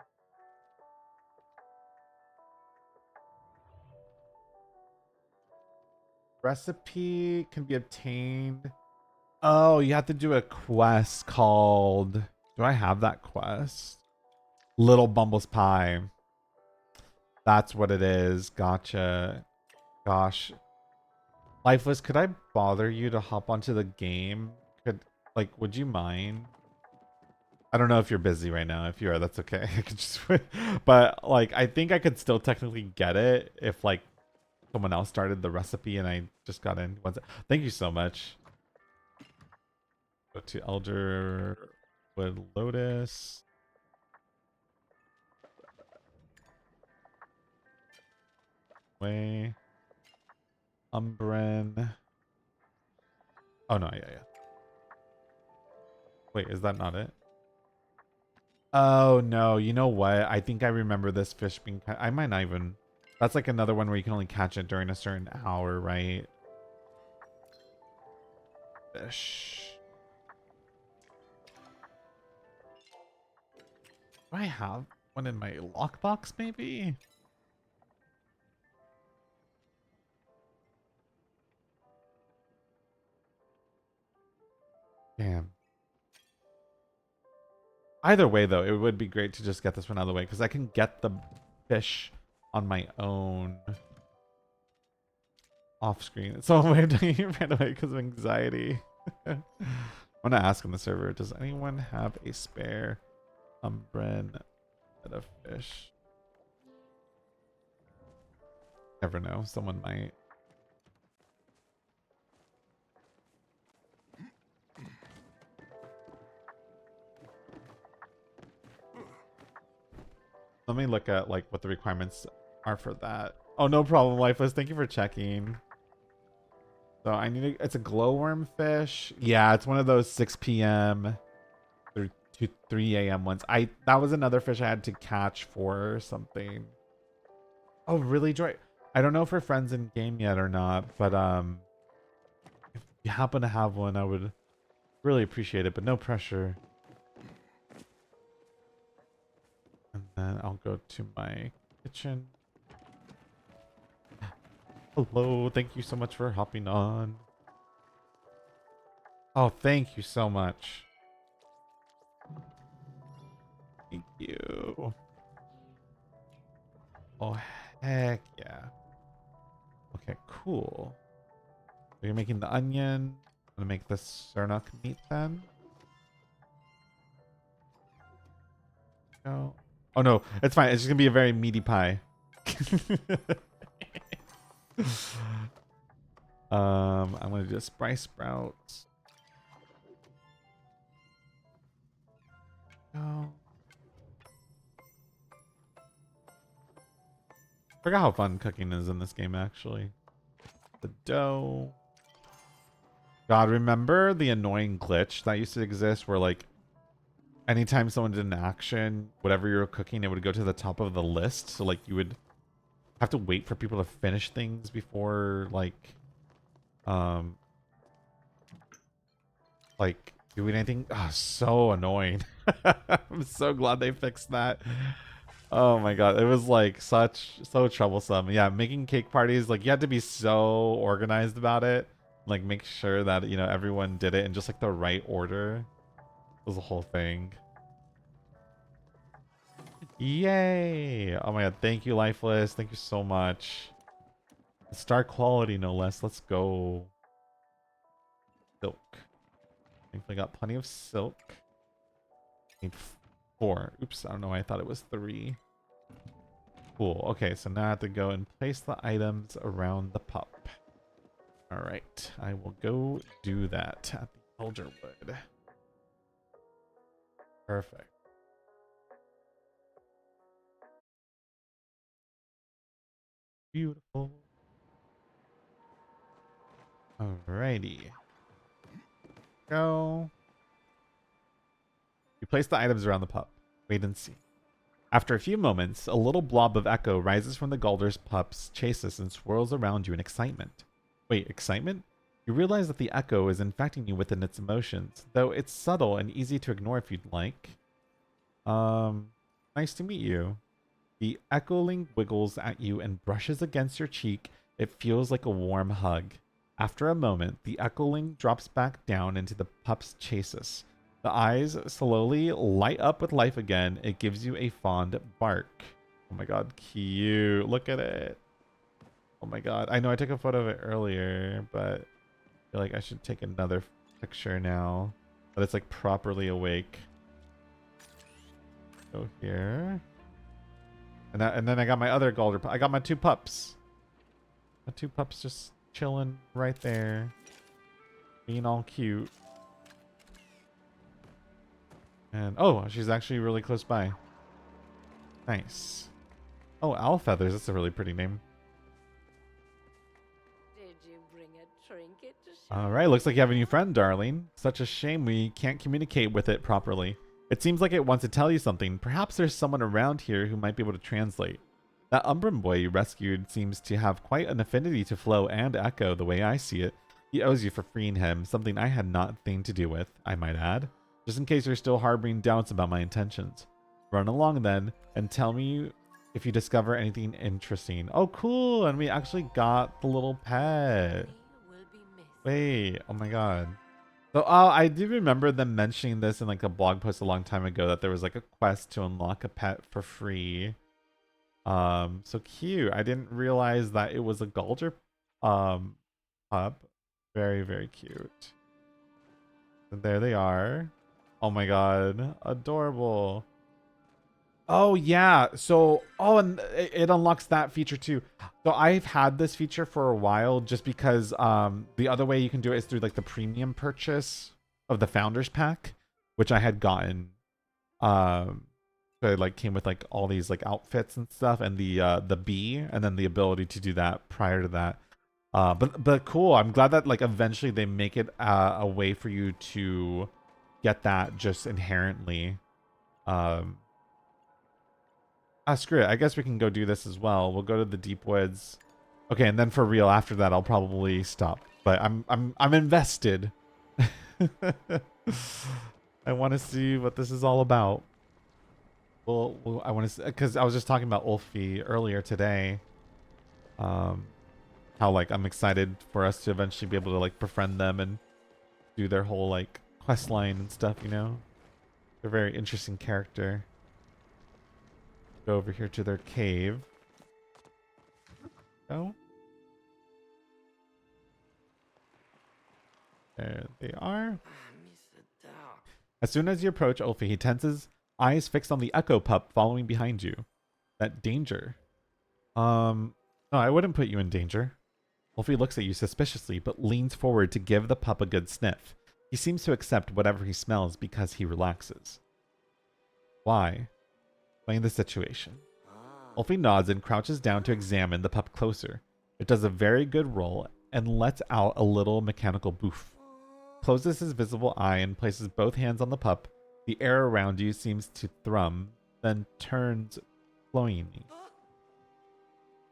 Recipe can be obtained. Oh, you have to do a quest called. Do I have that quest? Little Bumble's Pie. That's what it is. Gotcha. Gosh. Lifeless, could I bother you to hop onto the game? Would you mind? I don't know if you're busy right now. If you are, that's okay. I could just but like I think I could still technically get it if like someone else started the recipe and I just got in. Thank you so much. Go to Elderwood Lotus. Way. Umbren. Oh no, yeah. Wait, is that not it? Oh no, you know what? I think I remember this fish being I might not even. That's like another one where you can only catch it during a certain hour, right? Fish. Do I have one in my lockbox maybe? Damn. Either way, though, it would be great to just get this one out of the way because I can get the fish on my own off screen. So I'm way doing it right away because of anxiety. I'm gonna ask on the server, does anyone have a spare umbren set of fish? Never know, someone might. Let me look at like what the requirements are for that. Oh, no problem, Lifeless. Thank you for checking. So I need it's a glowworm fish. Yeah, it's one of those 6 p.m. through to 3 a.m. ones. That was another fish I had to catch for something. Oh, really, Joy? I don't know if we're friends in game yet or not, but if you happen to have one, I would really appreciate it, but no pressure. And then I'll go to my kitchen. Hello, thank you so much for hopping on. Oh, thank you so much. Thank you. Oh, heck yeah. Okay, cool. So you're making the onion. I'm gonna make this Sernuk meat then. No. Oh no, it's fine. It's just gonna be a very meaty pie. I'm gonna do spice sprouts. No. Forgot how fun cooking is in this game actually. The dough. God, remember the annoying glitch that used to exist where like anytime someone did an action, whatever you were cooking, it would go to the top of the list. So like you would have to wait for people to finish things before um like doing anything. Oh, so annoying. I'm so glad they fixed that. Oh my god, it was like so troublesome. Yeah, making cake parties, like you had to be so organized about it. Like make sure that, you know, everyone did it in just like the right order. It was a whole thing. Yay! Oh my god, thank you, Lifeless. Thank you so much. Star quality, no less. Let's go. Silk. Thankfully got plenty of silk. Need 4. Oops, I don't know why I thought it was 3. Cool. Okay, so now I have to go and place the items around the pup. Alright, I will go do that at the Elderwood. Perfect. Beautiful. Alrighty. Go. You place the items around the pup. Wait and see. After a few moments, a little blob of echo rises from the Galder's pup's chassis and swirls around you in excitement. Wait, excitement? You realize that the echo is infecting you within its emotions, though it's subtle and easy to ignore if you'd like. Nice to meet you. The echoing wiggles at you and brushes against your cheek. It feels like a warm hug. After a moment, the echoing drops back down into the pup's chassis. The eyes slowly light up with life again. It gives you a fond bark. Oh my god, cute. Look at it. Oh my god. I know I took a photo of it earlier, but I feel like I should take another picture now that it's like properly awake. Go here. And then I got my other Galder. I got my 2 pups. My 2 pups just chilling right there. Being all cute. And oh, she's actually really close by. Nice. Oh, Owl Feathers. That's a really pretty name. Did you bring a trinket to show? All right, looks like you have a new friend, darling. Such a shame we can't communicate with it properly. It seems like it wants to tell you something. Perhaps there's someone around here who might be able to translate. That Umbran boy you rescued seems to have quite an affinity to Flow and Echo, the way I see it. He owes you for freeing him, something I had nothing to do with, I might add. Just in case you're still harboring doubts about my intentions. Run along then, and tell me if you discover anything interesting. Oh, cool! And we actually got the little pet. Will be missed. Wait, oh my god. So, I do remember them mentioning this in like a blog post a long time ago that there was like a quest to unlock a pet for free. So cute. I didn't realize that it was a Galder, pup. Very, very cute. And there they are. Oh my god, adorable. Oh yeah, so and it unlocks that feature too. So I've had this feature for a while just because the other way you can do it is through like the premium purchase of the Founders Pack, which I had gotten. So it like came with like all these like outfits and stuff, and the bee, and then the ability to do that prior to that. But cool. I'm glad that like eventually they make it a way for you to get that just inherently. Screw it. I guess we can go do this as well. We'll go to the deep woods. Okay, and then for real after that I'll probably stop. But I'm invested. I want to see what this is all about. Well, I want to, because I was just talking about Ulfi earlier today. How like I'm excited for us to eventually be able to like befriend them and do their whole like quest line and stuff, you know? They're a very interesting character. Go over here to their cave. Go. There they are. As soon as you approach Ulfi, he tenses, eyes fixed on the Echo pup following behind you. That danger. No, I wouldn't put you in danger. Ulfi looks at you suspiciously, but leans forward to give the pup a good sniff. He seems to accept whatever he smells because he relaxes. Why? Explain the situation. Ulfi nods and crouches down to examine the pup closer. It does a very good roll and lets out a little mechanical boof. Closes his visible eye and places both hands on the pup. The air around you seems to thrum, then turns cloyingly.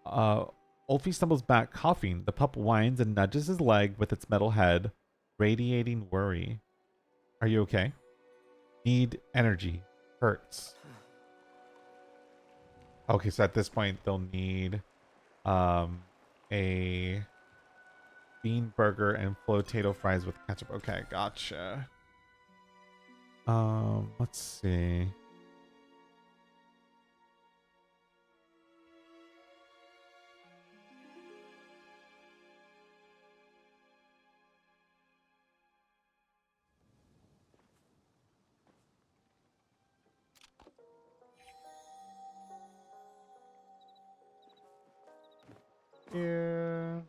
Ulfi stumbles back, coughing. The pup whines and nudges his leg with its metal head, radiating worry. Are you okay? Need energy. Hurts. Okay, so at this point they'll need a bean burger and potato fries with ketchup. Okay, gotcha. Let's see. Yeah.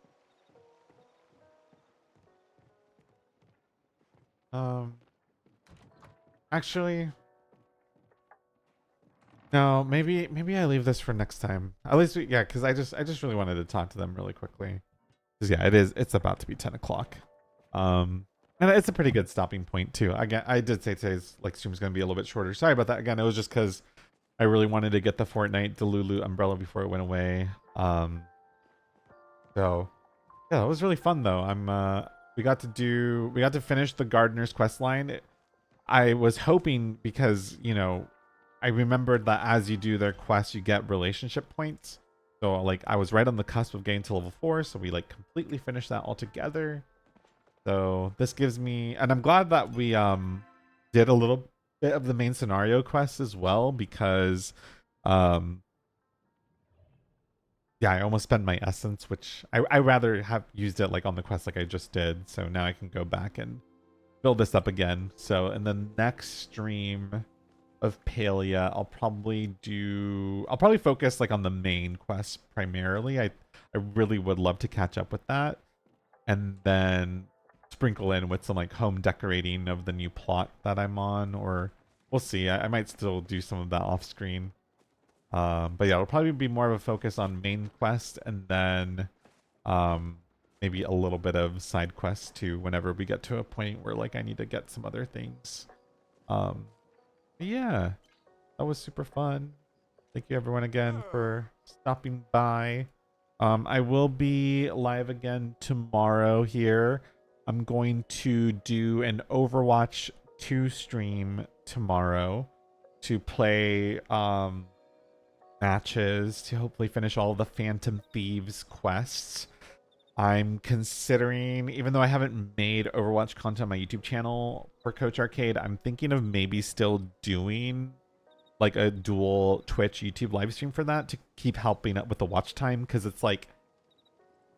Actually, no, maybe I leave this for next time. At least yeah, because I just really wanted to talk to them really quickly. Because yeah, it's about to be 10 o'clock. And it's a pretty good stopping point too. Again, I did say today's like stream is gonna be a little bit shorter. Sorry about that. Again, it was just because I really wanted to get the Fortnite Delulu umbrella before it went away. So yeah, it was really fun though. We got to finish the Gardener's quest line. I was hoping because, you know, I remembered that as you do their quests, you get relationship points. So like I was right on the cusp of getting to level 4, so we like completely finished that all together. So this gives me, and I'm glad that we did a little bit of the main scenario quest as well, because yeah, I almost spent my essence, which I rather have used it like on the quest like I just did. So now I can go back and build this up again. So in the next stream of Palia, I'll probably focus like on the main quest primarily. I really would love to catch up with that, and then sprinkle in with some like home decorating of the new plot that I'm on, or we'll see. I might still do some of that off screen. But yeah, it'll probably be more of a focus on main quest, and then maybe a little bit of side quests too whenever we get to a point where like I need to get some other things. Yeah, that was super fun. Thank you everyone again for stopping by. I will be live again tomorrow here. I'm going to do an Overwatch 2 stream tomorrow to play matches to hopefully finish all the Phantom Thieves quests. I'm considering, even though I haven't made Overwatch content on my YouTube channel for Coach Arcade, I'm thinking of maybe still doing like a dual Twitch YouTube live stream for that to keep helping up with the watch time, because it's like,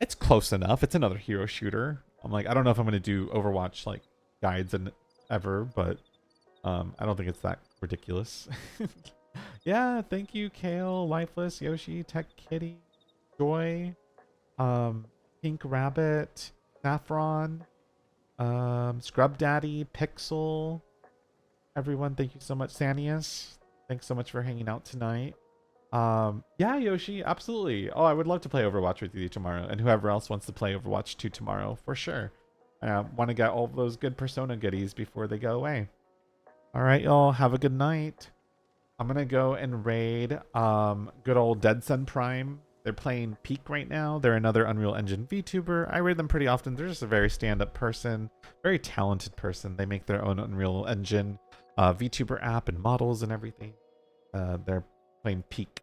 it's close enough. It's another hero shooter. I'm like, I don't know if I'm going to do Overwatch like guides and ever, but I don't think it's that ridiculous. Yeah, thank you, Kale, Lifeless, Yoshi, Tech Kitty, Joy, Pink Rabbit, Saffron, Scrub Daddy, Pixel. Everyone, thank you so much. Sanius, thanks so much for hanging out tonight. Yeah, Yoshi, absolutely. Oh, I would love to play Overwatch with you tomorrow, and whoever else wants to play Overwatch 2 tomorrow, for sure. I want to get all of those good Persona goodies before they go away. All right, y'all, have a good night. I'm gonna go and raid good old Dead Sun Prime. They're playing Peak right now. They're another Unreal Engine VTuber. I raid them pretty often. They're just a very stand-up person, very talented person. They make their own Unreal Engine VTuber app and models and everything. They're playing Peak.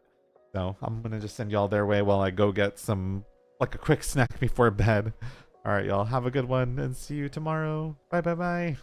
So I'm gonna just send y'all their way while I go get some, like a quick snack before bed. All right, y'all, have a good one and see you tomorrow. Bye, bye, bye.